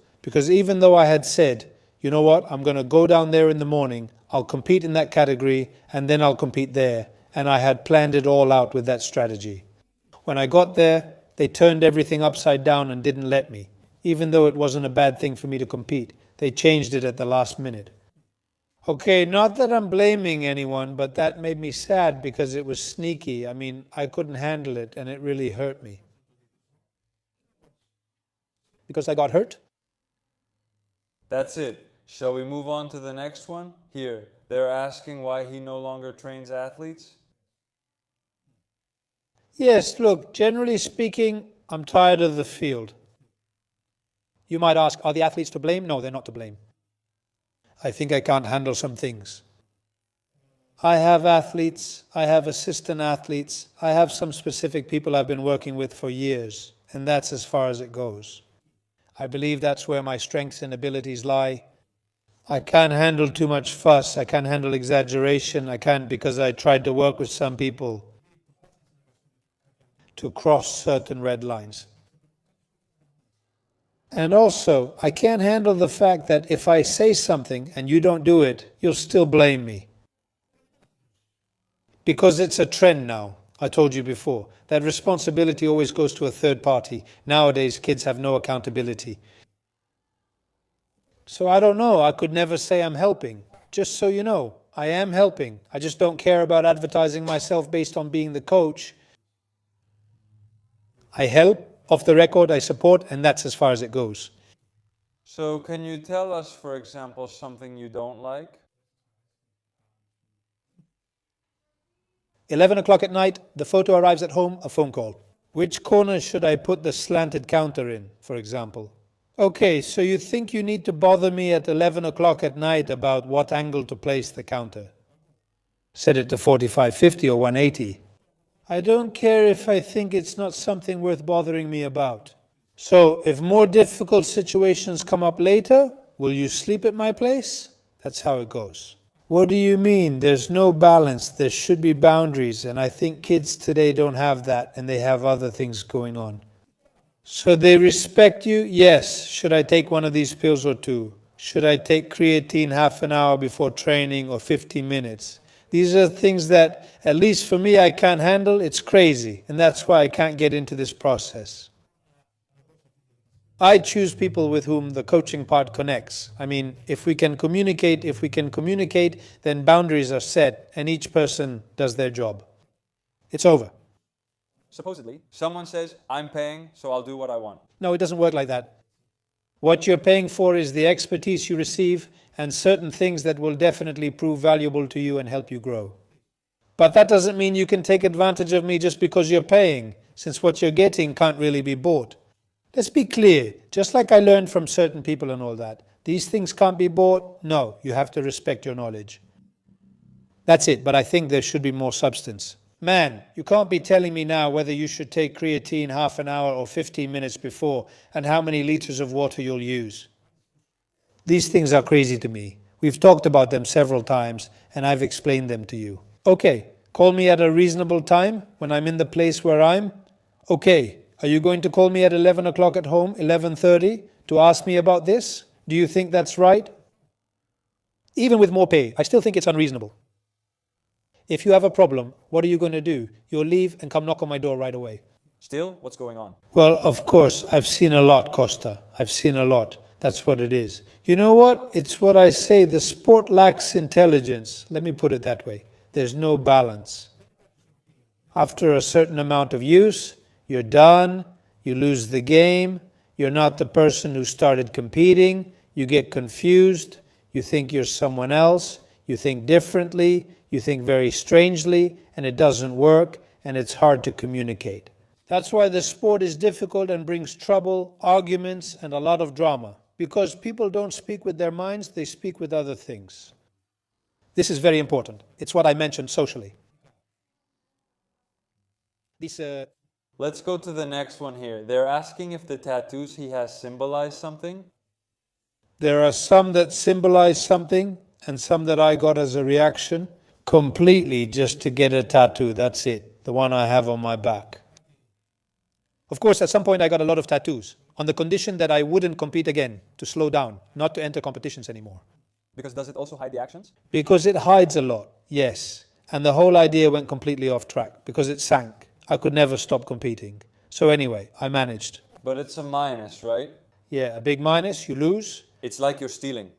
even though I had said, you know what, I'm going to go down there in the morning, I'll compete in that category, and then I'll compete there. And I had planned it all out with that strategy. When I got there, they turned everything upside down and didn't let me. Even though it wasn't a bad thing for me to compete, they changed it at the last minute. Okay, not that I'm blaming anyone, but that made me sad because it was sneaky. I mean, I couldn't handle it and it really hurt me. Because I got hurt? That's it. Shall we move on to the next one? Here, they're asking why he no longer trains athletes. Yes, look, generally speaking, I'm tired of the field. You might ask, are the athletes to blame? No, they're not to blame. I think I can't handle some things. I have athletes, I have assistant athletes, I have some specific people I've been working with for years, and that's as far as it goes. I believe that's where my strengths and abilities lie. I can't handle too much fuss, I can't handle exaggeration, I can't, because I tried to work with some people to cross certain red lines. And also, I can't handle the fact that if I say something and you don't do it, you'll still blame me. Because it's a trend now. I told you before. That responsibility always goes to a third party. Nowadays, kids have no accountability. So I don't know. I could never say I'm helping. Just so you know, I am helping. I just don't care about advertising myself based on being the coach. I help. Off the record, I support, and that's as far as it goes. So can you tell us, for example, something you don't like? 11 o'clock at night, the photo arrives at home, a phone call. Which corner should I put the slanted counter in, for example? Okay, so you think you need to bother me at 11 o'clock at night about what angle to place the counter? Set it to 45, 50 or 180. I don't care if I think it's not something worth bothering me about. So, if more difficult situations come up later, will you sleep at my place? That's how it goes. What do you mean? There's no balance. There should be boundaries, and I think kids today don't have that, and they have other things going on. So they respect you? Yes. Should I take one of these pills or two? Should I take creatine half an hour before training or 15 minutes? These are things that, at least for me, I can't handle. It's crazy, and that's why I can't get into this process. I choose people with whom the coaching part connects. I mean, if we can communicate, then boundaries are set, and each person does their job. It's over. Supposedly, someone says, I'm paying, so I'll do what I want. No, it doesn't work like that. What you're paying for is the expertise you receive and certain things that will definitely prove valuable to you and help you grow. But that doesn't mean you can take advantage of me just because you're paying, since what you're getting can't really be bought. Let's be clear, just like I learned from certain people and all that, these things can't be bought. No, you have to respect your knowledge. That's it, but I think there should be more substance. Man, you can't be telling me now whether you should take creatine half an hour or 15 minutes before and how many liters of water you'll use. These things are crazy to me. We've talked about them several times and I've explained them to you. Okay, call me at a reasonable time when I'm in the place where I'm. Okay, are you going to call me at 11 o'clock at home, 11:30, to ask me about this? Do you think that's right? Even with more pay, I still think it's unreasonable. If you have a problem, what are you going to do? You'll leave and come knock on my door right away. Still, what's going on? Well, of course, I've seen a lot, Costa. I've seen a lot. That's what it is. You know what? It's what I say. The sport lacks intelligence. Let me put it that way. There's no balance. After a certain amount of use, you're done. You lose the game. You're not the person who started competing. You get confused. You think you're someone else. You think differently. You think very strangely, and it doesn't work, and it's hard to communicate. That's why the sport is difficult and brings trouble, arguments, and a lot of drama. Because people don't speak with their minds, they speak with other things. This is very important. It's what I mentioned socially. Let's go to the next one here. They're asking if the tattoos he has symbolize something. There are some that symbolize something, and some that I got as a reaction. Completely just to get a tattoo, that's it. The one I have on my back. Of course, at some point I got a lot of tattoos, on the condition that I wouldn't compete again, to slow down, not to enter competitions anymore. Because does it also hide the actions? Because it hides a lot, yes. And the whole idea went completely off track, because it sank. I could never stop competing. So anyway, I managed. But it's a minus, right? Yeah, a big minus, you lose. It's like you're stealing.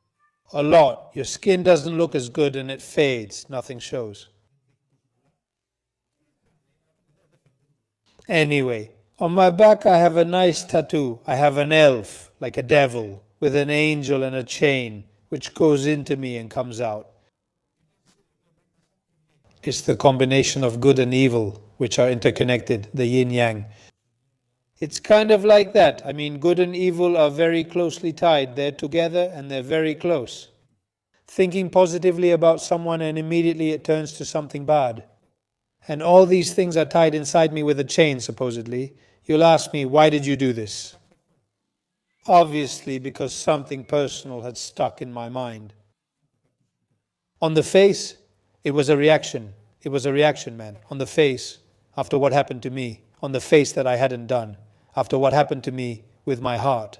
A lot. Your skin doesn't look as good and it fades. Nothing shows. Anyway, on my back I have a nice tattoo. I have an elf, like a devil, with an angel and a chain, which goes into me and comes out. It's the combination of good and evil, which are interconnected, the yin-yang. It's kind of like that. I mean, good and evil are very closely tied. They're together and they're very close. thinking positively about someone and immediately it turns to something bad. And all these things are tied inside me with a chain, supposedly. You'll ask me, why did you do this? Obviously, because something personal had stuck in my mind. On the face, it was a reaction. It was a reaction, man. On the face, after what happened to me. On the face that I hadn't done. After what happened to me with my heart.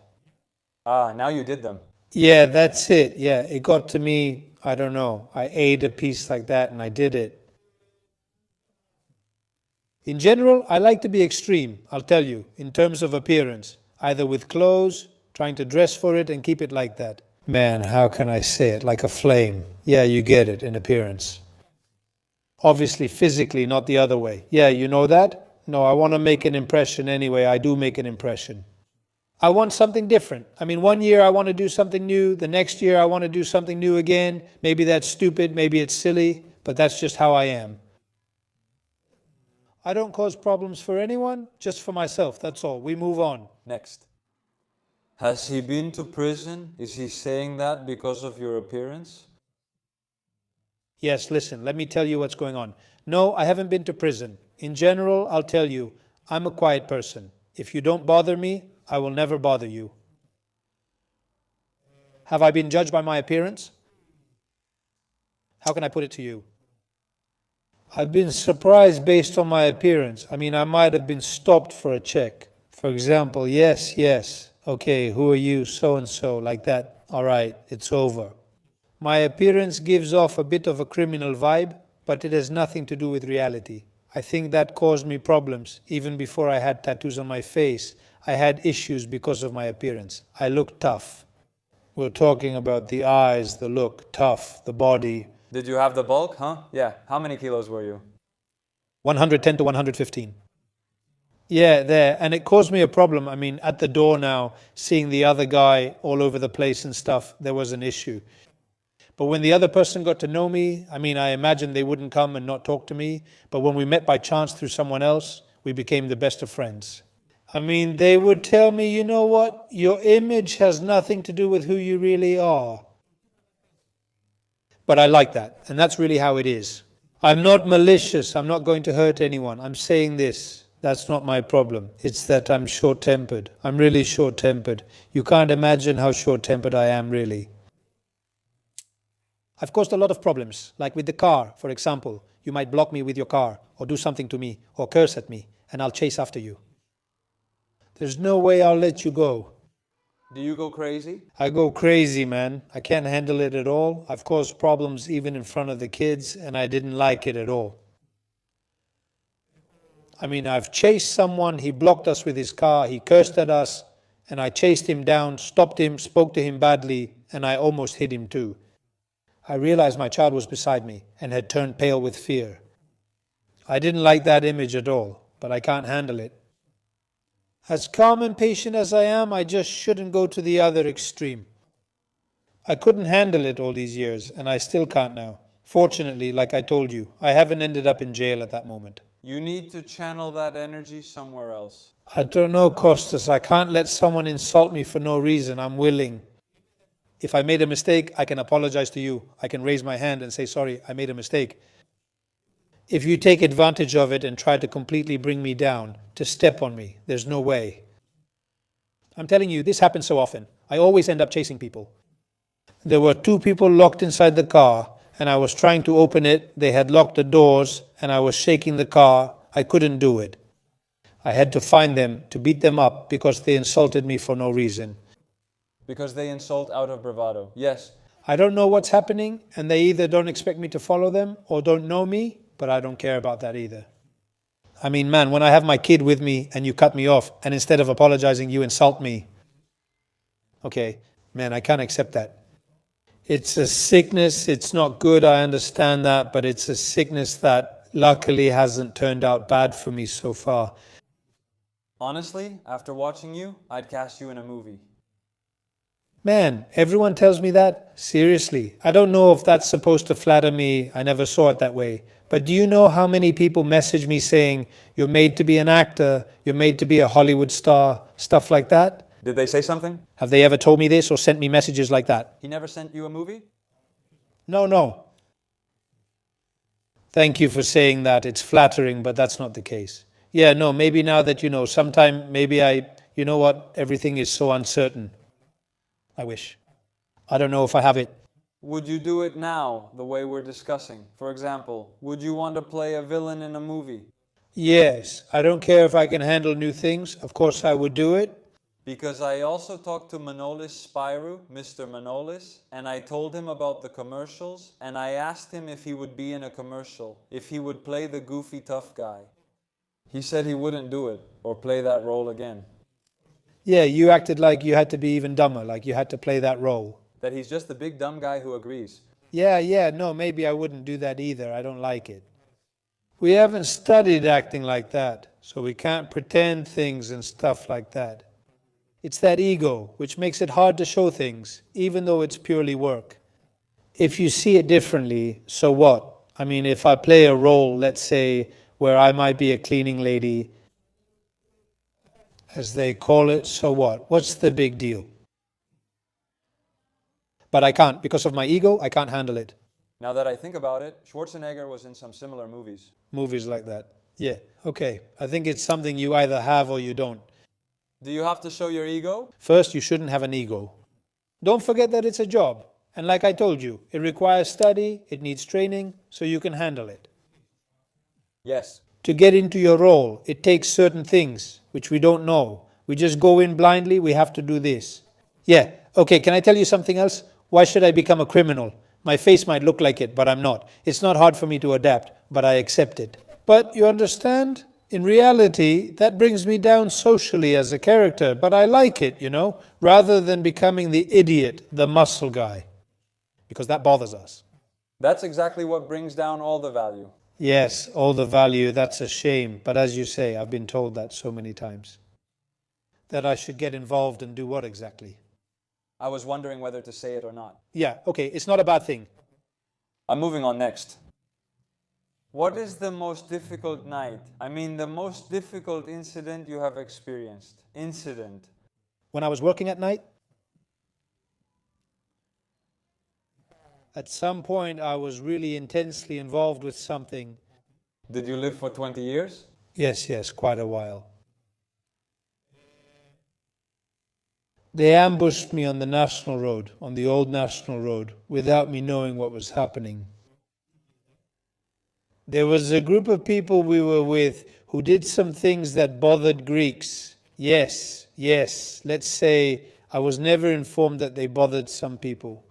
Ah, now you did them. Yeah, that's it. Yeah, it got to me, I don't know. I ate a piece like that and I did it. In general, I like to be extreme, I'll tell you, in terms of appearance. Either with clothes, trying to dress for it and keep it like that. Man, how can I say it? Like a flame. Yeah, you get it, in appearance. Obviously, physically, not the other way. Yeah, you know that? No, I want to make an impression anyway. I do make an impression. I want something different. I mean, one year I want to do something new. The next year I want to do something new again. Maybe that's stupid. Maybe it's silly. But that's just how I am. I don't cause problems for anyone, just for myself. That's all. We move on. Next. Has he been to prison? Is he saying that because of your appearance? Yes, listen, let me tell you what's going on. No, I haven't been to prison. In general, I'll tell you, I'm a quiet person. If you don't bother me, I will never bother you. Have I been judged by my appearance? How can I put it to you? I've been surprised based on my appearance. I mean, I might have been stopped for a check. For example, yes. Okay, who are you? So-and-so, like that. All right, it's over. My appearance gives off a bit of a criminal vibe, but it has nothing to do with reality. I think that caused me problems. Even before I had tattoos on my face, I had issues because of my appearance. I looked tough. We're talking about the eyes, the look, tough, the body. Did you have the bulk, huh? Yeah. How many kilos were you? 110 to 115. Yeah, there. And it caused me a problem. I mean, at the door now, seeing the other guy all over the place and stuff, there was an issue. But when the other person got to know me, I mean, I imagined they wouldn't come and not talk to me. But when we met by chance through someone else, we became the best of friends. I mean, they would tell me, you know what? Your image has nothing to do with who you really are. But I like that. And that's really how it is. I'm not malicious. I'm not going to hurt anyone. I'm saying this. That's not my problem. It's that I'm short-tempered. I'm really short-tempered. You can't imagine how short-tempered I am, really. I've caused a lot of problems, like with the car, for example. You might block me with your car, or do something to me, or curse at me, and I'll chase after you. There's no way I'll let you go. Do you go crazy? I go crazy, man. I can't handle it at all. I've caused problems even in front of the kids, and I didn't like it at all. I mean, I've chased someone, he blocked us with his car, he cursed at us, and I chased him down, stopped him, spoke to him badly, and I almost hit him too. I realized my child was beside me and had turned pale with fear. I didn't like that image at all, but I can't handle it. As calm and patient as I am, I just shouldn't go to the other extreme. I couldn't handle it all these years, and I still can't now. Fortunately, like I told you, I haven't ended up in jail at that moment. You need to channel that energy somewhere else. I don't know, Costas. I can't let someone insult me for no reason. I'm willing. If I made a mistake, I can apologize to you. I can raise my hand and say, sorry, I made a mistake. If you take advantage of it and try to completely bring me down, to step on me, there's no way. I'm telling you, this happens so often. I always end up chasing people. There were 2 people locked inside the car, and I was trying to open it. They had locked the doors, and I was shaking the car. I couldn't do it. I had to find them, to beat them up, because they insulted me for no reason. Because they insult out of bravado. Yes. I don't know what's happening, and they either don't expect me to follow them or don't know me, but I don't care about that either. I mean, man, when I have my kid with me and you cut me off, and instead of apologizing, you insult me. Okay, man, I can't accept that. It's a sickness. It's not good, I understand that, but it's a sickness that luckily hasn't turned out bad for me so far. Honestly, after watching you, I'd cast you in a movie. Man, everyone tells me that? Seriously, I don't know if that's supposed to flatter me. I never saw it that way. But do you know how many people message me saying, you're made to be an actor, you're made to be a Hollywood star, stuff like that? Did they say something? Have they ever told me this or sent me messages like that? He never sent you a movie? No, no. Thank you for saying that. It's flattering, but that's not the case. Yeah, no, maybe now that you know, sometime maybe you know what, everything is so uncertain. I wish. I don't know if I have it. Would you do it now, the way we're discussing? For example, would you want to play a villain in a movie? Yes, I don't care if I can handle new things. Of course I would do it. Because I also talked to Manolis Spyru, Mr. Manolis, and I told him about the commercials, and I asked him if he would be in a commercial, if he would play the goofy tough guy. He said he wouldn't do it, or play that role again. Yeah, you acted like you had to be even dumber, like you had to play that role. That he's just the big dumb guy who agrees. Yeah, no, maybe I wouldn't do that either. I don't like it. We haven't studied acting like that, so we can't pretend things and stuff like that. It's that ego, which makes it hard to show things, even though it's purely work. If you see it differently, so what? I mean, if I play a role, let's say, where I might be a cleaning lady, as they call it, so what? What's the big deal? But I can't. Because of my ego, I can't handle it. Now that I think about it, Schwarzenegger was in some similar movies. Movies like that. Yeah, okay. I think it's something you either have or you don't. Do you have to show your ego? First, you shouldn't have an ego. Don't forget that it's a job. And like I told you, it requires study, it needs training, so you can handle it. Yes. To get into your role, it takes certain things, which we don't know. We just go in blindly, we have to do this. Yeah, okay, can I tell you something else? Why should I become a criminal? My face might look like it, but I'm not. It's not hard for me to adapt, but I accept it. But you understand? In reality, that brings me down socially as a character, but I like it, rather than becoming the idiot, the muscle guy, because that bothers us. That's exactly what brings down all the value. Yes, all the value, that's a shame. But as you say, I've been told that so many times. That I should get involved and do what exactly? I was wondering whether to say it or not. Yeah, okay, it's not a bad thing. I'm moving on next. What is the most difficult night? I mean, the most difficult incident you have experienced? Incident. When I was working at night, at some point I was really intensely involved with something. Did you live for 20 years? Yes, quite a while. They ambushed me on the National Road, on the old National Road, without me knowing what was happening. There was a group of people we were with who did some things that bothered Greeks. Yes, let's say I was never informed that they bothered some people.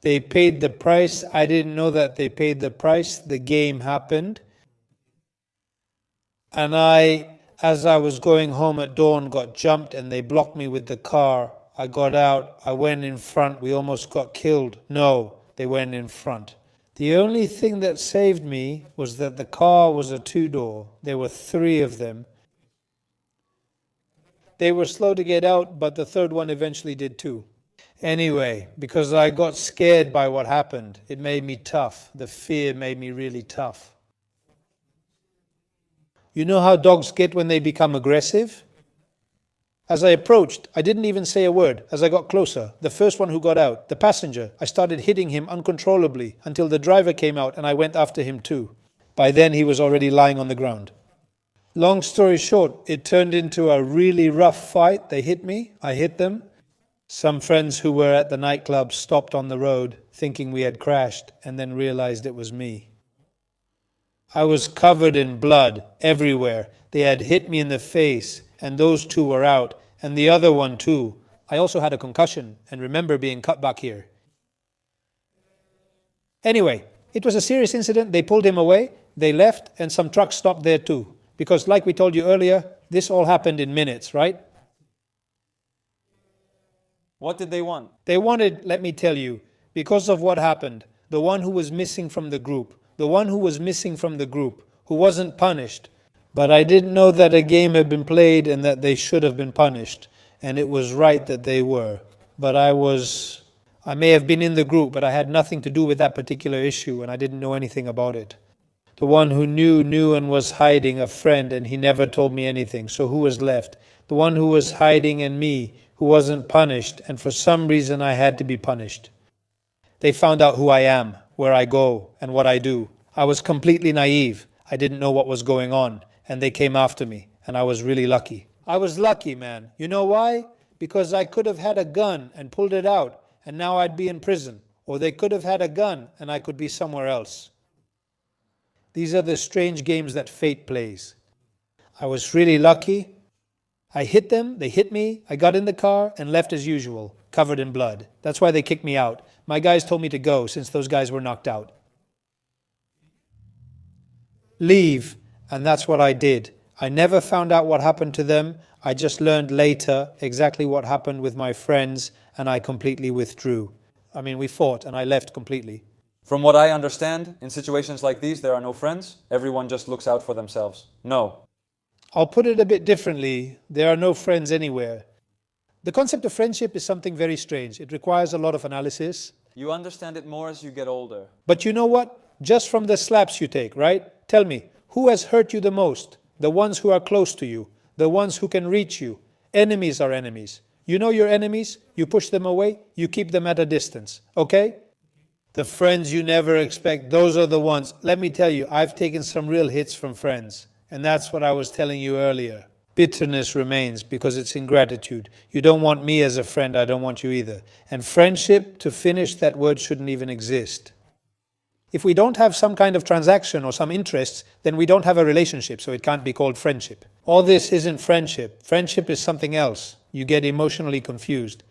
They paid the price. I didn't know that they paid the price. The game happened. And as I was going home at dawn, got jumped and they blocked me with the car. I got out, I went in front, we almost got killed. No, they went in front. The only thing that saved me was that the car was a two-door. There were 3 of them. They were slow to get out, but the third one eventually did too. Anyway, because I got scared by what happened, it made me tough. The fear made me really tough. You know how dogs get when they become aggressive? As I approached, I didn't even say a word. As I got closer, the first one who got out, the passenger, I started hitting him uncontrollably until the driver came out and I went after him too. By then he was already lying on the ground. Long story short, it turned into a really rough fight. They hit me, I hit them. Some friends who were at the nightclub stopped on the road thinking we had crashed and then realized it was me. I was covered in blood everywhere. They had hit me in the face, and those 2 were out, and the other one too. I also had a concussion and remember being cut back here. Anyway, it was a serious incident. They pulled him away, they left, and some trucks stopped there too. Because like we told you earlier, this all happened in minutes, right? What did they want? They wanted, let me tell you, because of what happened, the one who was missing from the group, who wasn't punished. But I didn't know that a game had been played and that they should have been punished. And it was right that they were. But I may have been in the group, but I had nothing to do with that particular issue and I didn't know anything about it. The one who knew and was hiding, a friend, and he never told me anything. So who was left? The one who was hiding and me, who wasn't punished, and for some reason I had to be punished. They found out who I am, where I go, and what I do. I was completely naive. I didn't know what was going on, and they came after me, and I was really lucky. I was lucky, man. You know why? Because I could have had a gun and pulled it out, and now I'd be in prison. Or they could have had a gun, and I could be somewhere else. These are the strange games that fate plays. I was really lucky. I hit them, they hit me, I got in the car and left as usual, covered in blood. That's why they kicked me out. My guys told me to go since those guys were knocked out. Leave, and that's what I did. I never found out what happened to them. I just learned later exactly what happened with my friends, and I completely withdrew. I mean, we fought and I left completely. From what I understand, in situations like these, there are no friends. Everyone just looks out for themselves. No. I'll put it a bit differently. There are no friends anywhere. The concept of friendship is something very strange. It requires a lot of analysis. You understand it more as you get older. But you know what? Just from the slaps you take, right? Tell me, who has hurt you the most? The ones who are close to you. The ones who can reach you. Enemies are enemies. You know your enemies, you push them away, you keep them at a distance, okay? The friends you never expect, those are the ones. Let me tell you, I've taken some real hits from friends. And that's what I was telling you earlier. Bitterness remains because it's ingratitude. You don't want me as a friend, I don't want you either. And friendship, to finish, that word shouldn't even exist. If we don't have some kind of transaction or some interests, then we don't have a relationship, so it can't be called friendship. All this isn't friendship. Friendship is something else. You get emotionally confused.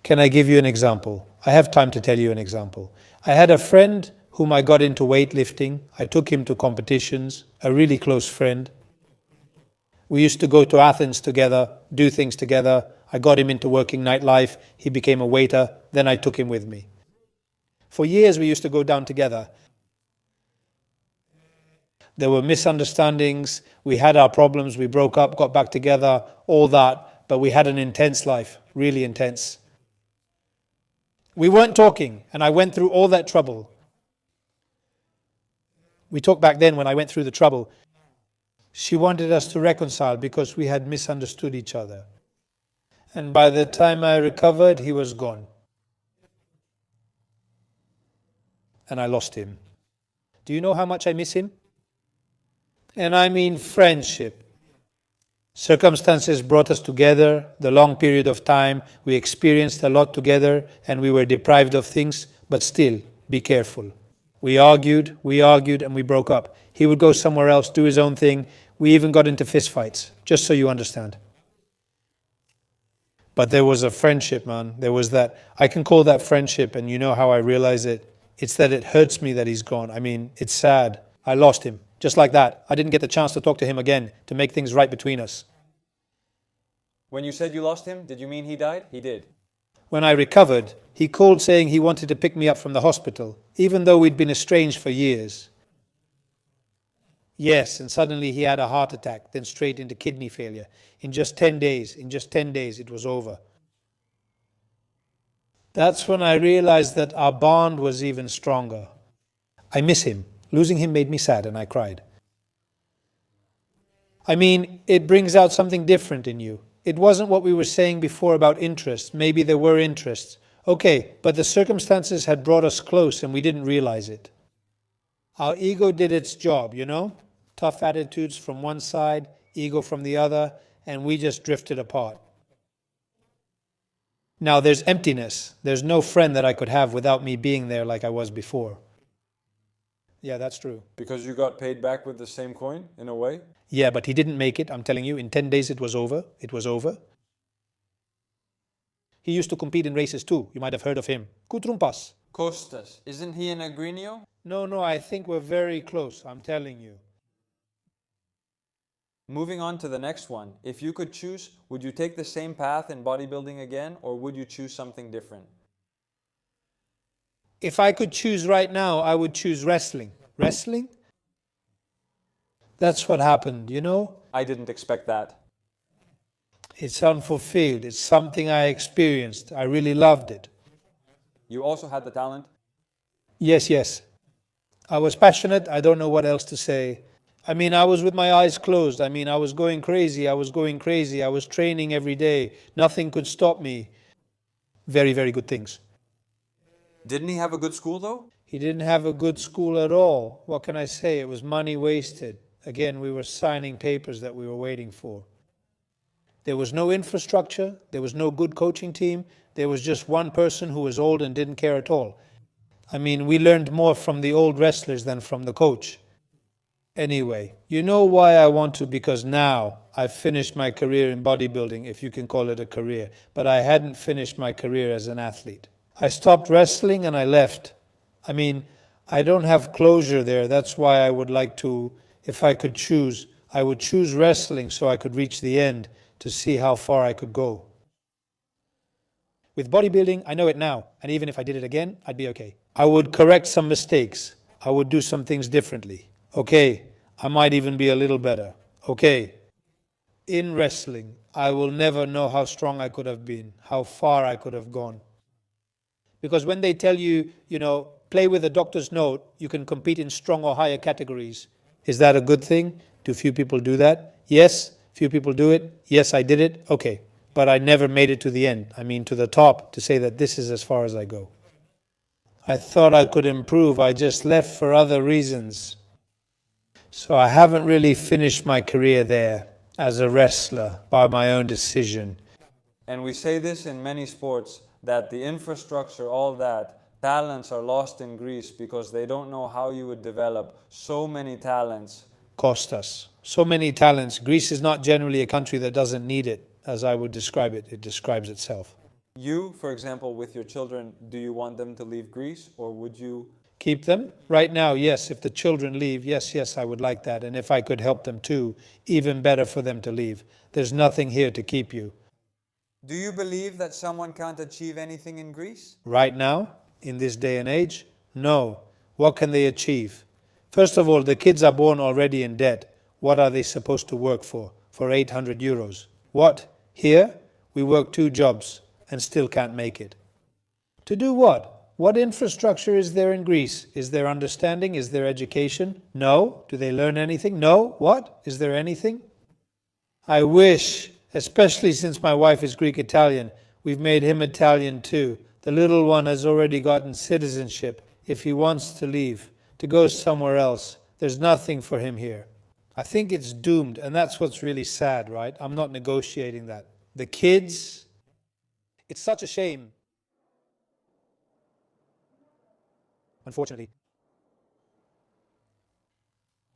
Can I give you an example? I have time to tell you an example. I had a friend whom I got into weightlifting. I took him to competitions, a really close friend. We used to go to Athens together, do things together. I got him into working nightlife. He became a waiter. Then I took him with me. For years we used to go down together. There were misunderstandings. We had our problems. We broke up, got back together, all that. But we had an intense life, really intense. We weren't talking, and I went through all that trouble. We talked back then when I went through the trouble. She wanted us to reconcile because we had misunderstood each other. And by the time I recovered, he was gone. And I lost him. Do you know how much I miss him? And I mean friendship. Circumstances brought us together, the long period of time. We experienced a lot together and we were deprived of things, but still, be careful. We argued, and we broke up. He would go somewhere else, do his own thing. We even got into fistfights, just so you understand. But there was a friendship, man. There was that. I can call that friendship, and you know how I realize it. It's that it hurts me that he's gone. I mean, it's sad. I lost him. Just like that. I didn't get the chance to talk to him again, to make things right between us. When you said you lost him, did you mean he died? He did. When I recovered, he called saying he wanted to pick me up from the hospital, even though we'd been estranged for years. Yes, and suddenly he had a heart attack, then straight into kidney failure. In just 10 days, it was over. That's when I realized that our bond was even stronger. I miss him. Losing him made me sad and I cried. I mean, it brings out something different in you. It wasn't what we were saying before about interests. Maybe there were interests. Okay, but the circumstances had brought us close and we didn't realize it. Our ego did its job, you know? Tough attitudes from one side, ego from the other, and we just drifted apart. Now there's emptiness. There's no friend that I could have without me being there like I was before. Yeah, that's true. Because you got paid back with the same coin, in a way? Yeah, but he didn't make it, I'm telling you. In 10 days it was over. It was over. He used to compete in races too. You might have heard of him. Kutrumpas. Kostas, isn't he an Agrinio? No, I think we're very close, I'm telling you. Moving on to the next one. If you could choose, would you take the same path in bodybuilding again, or would you choose something different? If I could choose right now, I would choose wrestling. Wrestling? That's what happened, you know? I didn't expect that. It's unfulfilled. It's something I experienced. I really loved it. You also had the talent? Yes. I was passionate. I don't know what else to say. I mean, I was with my eyes closed. I mean, I was going crazy. I was going crazy. I was training every day. Nothing could stop me. Very, very good things. Didn't he have a good school though? He didn't have a good school at all. What can I say? It was money wasted. Again, we were signing papers that we were waiting for. There was no infrastructure. There was no good coaching team. There was just one person who was old and didn't care at all. I mean, we learned more from the old wrestlers than from the coach. Anyway, you know why I want to? Because now I've finished my career in bodybuilding, if you can call it a career. But I hadn't finished my career as an athlete. I stopped wrestling and I left. I mean, I don't have closure there. That's why I would like to, if I could choose, I would choose wrestling so I could reach the end to see how far I could go. With bodybuilding, I know it now. And even if I did it again, I'd be okay. I would correct some mistakes. I would do some things differently. Okay, I might even be a little better. Okay, in wrestling, I will never know how strong I could have been, how far I could have gone. Because when they tell you, play with a doctor's note, you can compete in strong or higher categories. Is that a good thing? Do few people do that? Yes, few people do it. Yes, I did it. Okay, but I never made it to the end. I mean, to the top, to say that this is as far as I go. I thought I could improve. I just left for other reasons. So I haven't really finished my career there as a wrestler by my own decision. And we say this in many sports, that the infrastructure, all that, talents are lost in Greece because they don't know how you would develop so many talents. Cost us. So many talents. Greece is not generally a country that doesn't need it, as I would describe it. It describes itself. You, for example, with your children, do you want them to leave Greece, or would you keep them? Right now, yes. If the children leave, yes, I would like that. And if I could help them too, even better for them to leave. There's nothing here to keep you. Do you believe that someone can't achieve anything in Greece? Right now, in this day and age, no. What can they achieve? First of all, the kids are born already in debt. What are they supposed to work for? For 800 euros. What? Here, we work 2 jobs and still can't make it. To do what? What infrastructure is there in Greece? Is there understanding? Is there education? No. Do they learn anything? No. What? Is there anything? I wish, especially since my wife is Greek-Italian, we've made him Italian too. The little one has already gotten citizenship. If he wants to leave, to go somewhere else, there's nothing for him here. I think it's doomed, and that's what's really sad, right? I'm not negotiating that. The kids, it's such a shame. Unfortunately.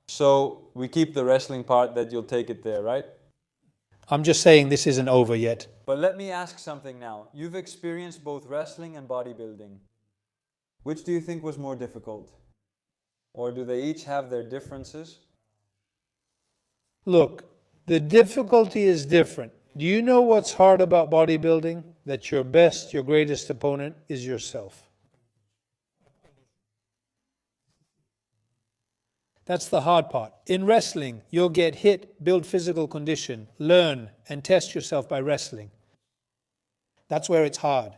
So we keep the wrestling part, that you'll take it there, right? I'm just saying this isn't over yet. But let me ask something now. You've experienced both wrestling and bodybuilding. Which do you think was more difficult? Or do they each have their differences? Look, the difficulty is different. Do you know what's hard about bodybuilding? That your best, your greatest opponent is yourself. That's the hard part. In wrestling, you'll get hit, build physical condition, learn, and test yourself by wrestling. That's where it's hard.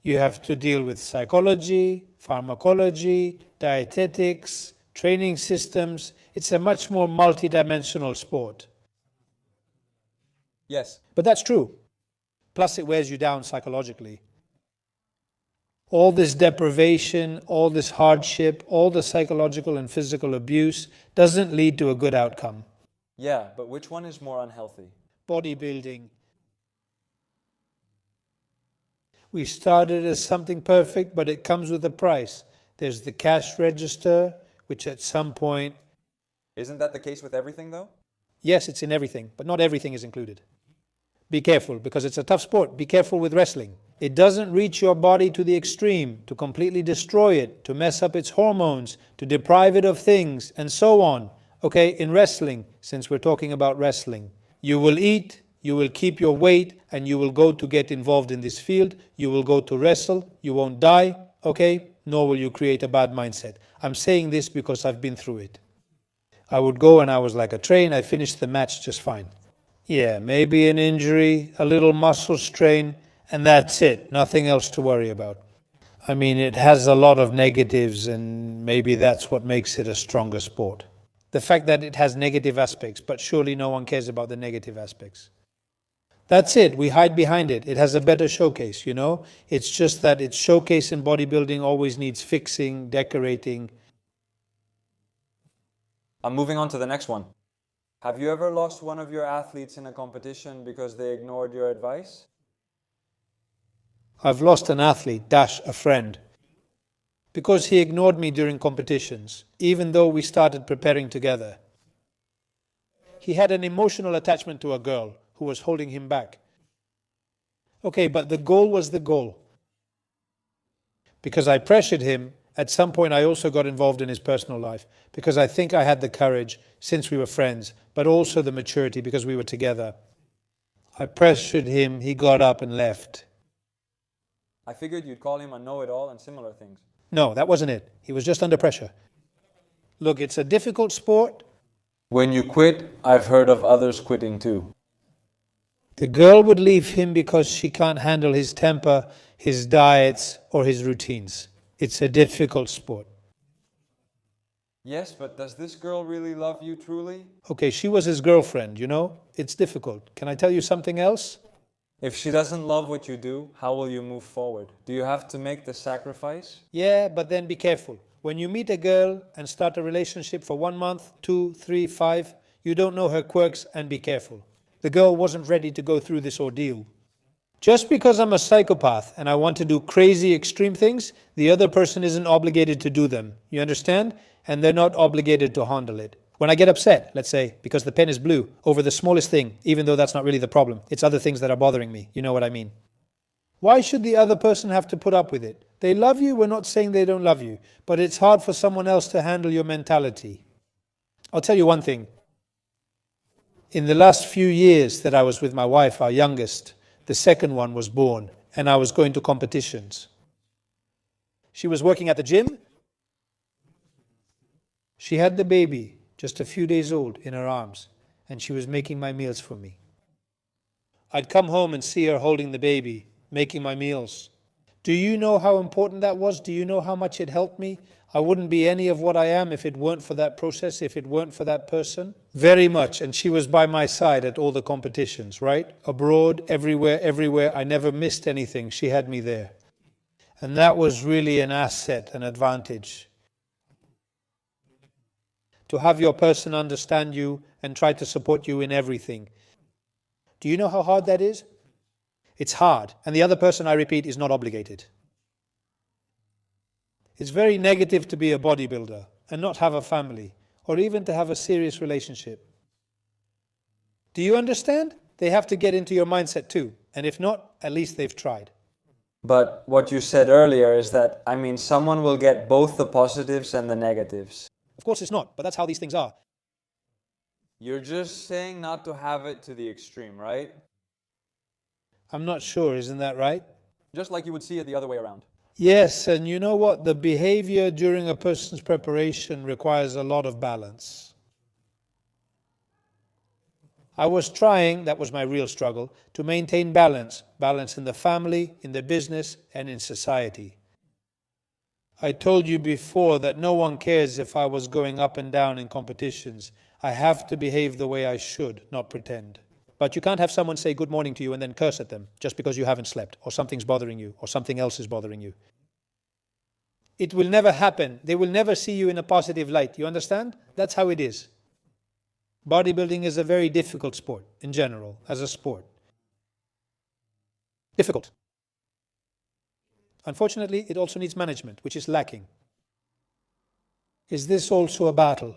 You have to deal with psychology, pharmacology, dietetics, training systems. It's a much more multidimensional sport. Yes. But that's true. Plus it wears you down psychologically. All this deprivation, all this hardship, all the psychological and physical abuse doesn't lead to a good outcome. Yeah, but which one is more unhealthy? Bodybuilding. We started as something perfect, but it comes with a price. There's the cash register, which at some point... Isn't that the case with everything, though? Yes, it's in everything, but not everything is included. Be careful, because it's a tough sport. Be careful with wrestling. It doesn't reach your body to the extreme, to completely destroy it, to mess up its hormones, to deprive it of things, and so on. Okay, in wrestling, since we're talking about wrestling, you will eat, you will keep your weight, and you will go to get involved in this field. You will go to wrestle. You won't die, okay? Nor will you create a bad mindset. I'm saying this because I've been through it. I would go and I was like a train. I finished the match just fine. Yeah, maybe an injury, a little muscle strain, and that's it. Nothing else to worry about. I mean, it has a lot of negatives, and maybe that's what makes it a stronger sport. The fact that it has negative aspects, but surely no one cares about the negative aspects. That's it. We hide behind it. It has a better showcase, you know? It's just that its showcase in bodybuilding always needs fixing, decorating. I'm moving on to the next one. Have you ever lost one of your athletes in a competition because they ignored your advice? I've lost an athlete, a friend, because he ignored me during competitions, even though we started preparing together. He had an emotional attachment to a girl who was holding him back. Okay, but the goal was the goal. Because I pressured him, at some point I also got involved in his personal life, because I think I had the courage, since we were friends, but also the maturity because we were together. I pressured him, he got up and left. I figured you'd call him a know-it-all and similar things. No, that wasn't it. He was just under pressure. Look, it's a difficult sport. When you quit, I've heard of others quitting too. The girl would leave him because she can't handle his temper, his diets, or his routines. It's a difficult sport. Yes, but does this girl really love you truly? Okay, she was his girlfriend, you know? It's difficult. Can I tell you something else? If she doesn't love what you do, how will you move forward? Do you have to make the sacrifice? Yeah, but then be careful. When you meet a girl and start a relationship for 1 month, 2, 3, 5, you don't know her quirks, and be careful. The girl wasn't ready to go through this ordeal. Just because I'm a psychopath and I want to do crazy extreme things, the other person isn't obligated to do them. You understand? And they're not obligated to handle it. When I get upset, let's say, because the pen is blue, over the smallest thing, even though that's not really the problem, it's other things that are bothering me. You know what I mean? Why should the other person have to put up with it? They love you, we're not saying they don't love you, but it's hard for someone else to handle your mentality. I'll tell you one thing. In the last few years that I was with my wife, our youngest, the second one was born, and I was going to competitions. She was working at the gym. She had the baby, just a few days old, in her arms, and she was making my meals for me. I'd come home and see her holding the baby, making my meals. Do you know how important that was? Do you know how much it helped me? I wouldn't be any of what I am if it weren't for that process, if it weren't for that person. Very much. And she was by my side at all the competitions, right? Abroad, everywhere. I never missed anything. She had me there. And that was really an asset, an advantage. To have your person understand you and try to support you in everything. Do you know how hard that is? It's hard. And the other person, I repeat, is not obligated. It's very negative to be a bodybuilder and not have a family, or even to have a serious relationship. Do you understand? They have to get into your mindset too. And if not, at least they've tried. But what you said earlier is that, someone will get both the positives and the negatives. Of course it's not, but that's how these things are. You're just saying not to have it to the extreme, right? I'm not sure, isn't that right? Just like you would see it the other way around. Yes, and you know what? The behavior during a person's preparation requires a lot of balance. I was trying, that was my real struggle, to maintain balance. Balance in the family, in the business, and in society. I told you before that no one cares if I was going up and down in competitions. I have to behave the way I should, not pretend. But you can't have someone say good morning to you and then curse at them just because you haven't slept, or something's bothering you, or something else is bothering you. It will never happen. They will never see you in a positive light. You understand? That's how it is. Bodybuilding is a very difficult sport, in general, as a sport. Difficult. Unfortunately, it also needs management, which is lacking. Is this also a battle?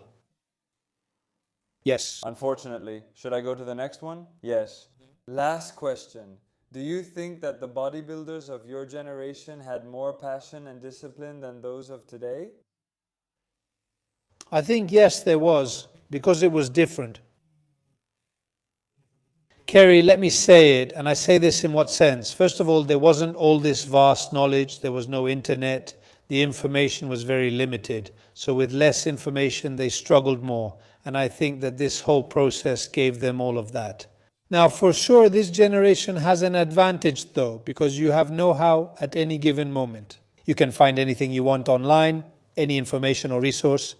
Yes. Unfortunately. Should I go to the next one? Yes. Last question. Do you think that the bodybuilders of your generation had more passion and discipline than those of today? I think yes, there was, because it was different. Kerry, let me say it, and I say this in what sense? First of all, there wasn't all this vast knowledge, there was no internet, the information was very limited. So with less information, they struggled more. And I think that this whole process gave them all of that. Now, for sure, this generation has an advantage, though, because you have know-how at any given moment. You can find anything you want online, any information or resource.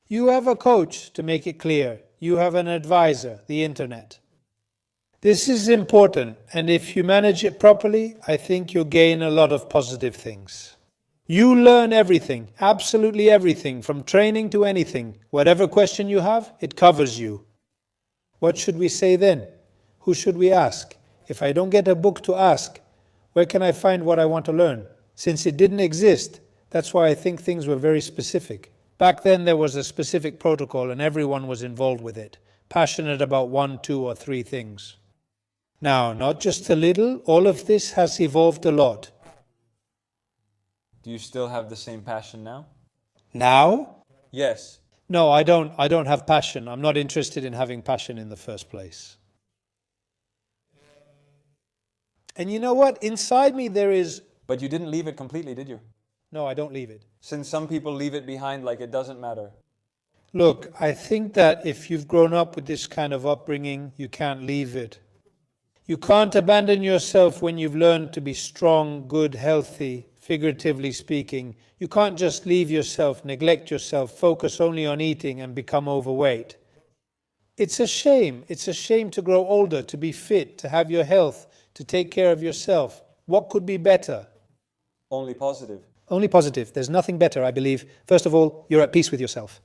You have a coach, to make it clear. You have an advisor, the internet. This is important, and if you manage it properly, I think you'll gain a lot of positive things. You learn everything, absolutely everything, from training to anything. Whatever question you have, it covers you. What should we say then? Who should we ask? If I don't get a book to ask, where can I find what I want to learn? Since it didn't exist, that's why I think things were very specific. Back then there was a specific protocol and everyone was involved with it, passionate about 1, 2, or 3 things. Now, not just a little, all of this has evolved a lot. Do you still have the same passion now? Now? Yes. No, I don't have passion. I'm not interested in having passion in the first place. And you know what? Inside me there is... But you didn't leave it completely, did you? No, I don't leave it. Since some people leave it behind like it doesn't matter. Look, I think that if you've grown up with this kind of upbringing, you can't leave it. You can't abandon yourself when you've learned to be strong, good, healthy, figuratively speaking. You can't just leave yourself, neglect yourself, focus only on eating and become overweight. It's a shame. It's a shame to grow older, to be fit, to have your health, to take care of yourself. What could be better? Only positive. Only positive. There's nothing better, I believe. First of all, you're at peace with yourself.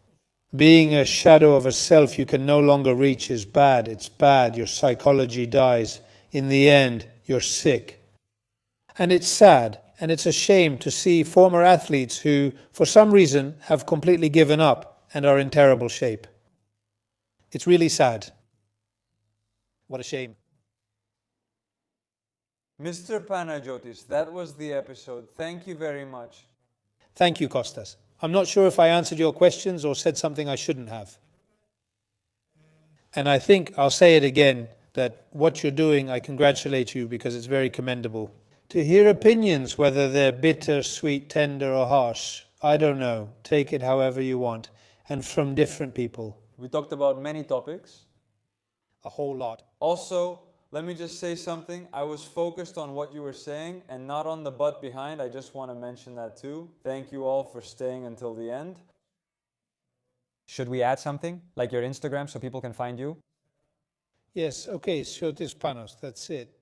Being a shadow of a self you can no longer reach is bad. It's bad. Your psychology dies. In the end, you're sick. And it's sad, and it's a shame to see former athletes who, for some reason, have completely given up and are in terrible shape. It's really sad. What a shame. Mr. Panagiotis, that was the episode. Thank you very much. Thank you, Kostas. I'm not sure if I answered your questions or said something I shouldn't have. And I think I'll say it again, that what you're doing, I congratulate you because it's very commendable. To hear opinions, whether they're bitter, sweet, tender, or harsh, I don't know. Take it however you want, and from different people. We talked about many topics. A whole lot. Also, let me just say something. I was focused on what you were saying and not on the butt behind. I just want to mention that too. Thank you all for staying until the end. Should we add something, like your Instagram, so people can find you? Yes, okay, Siotis Panos, that's it.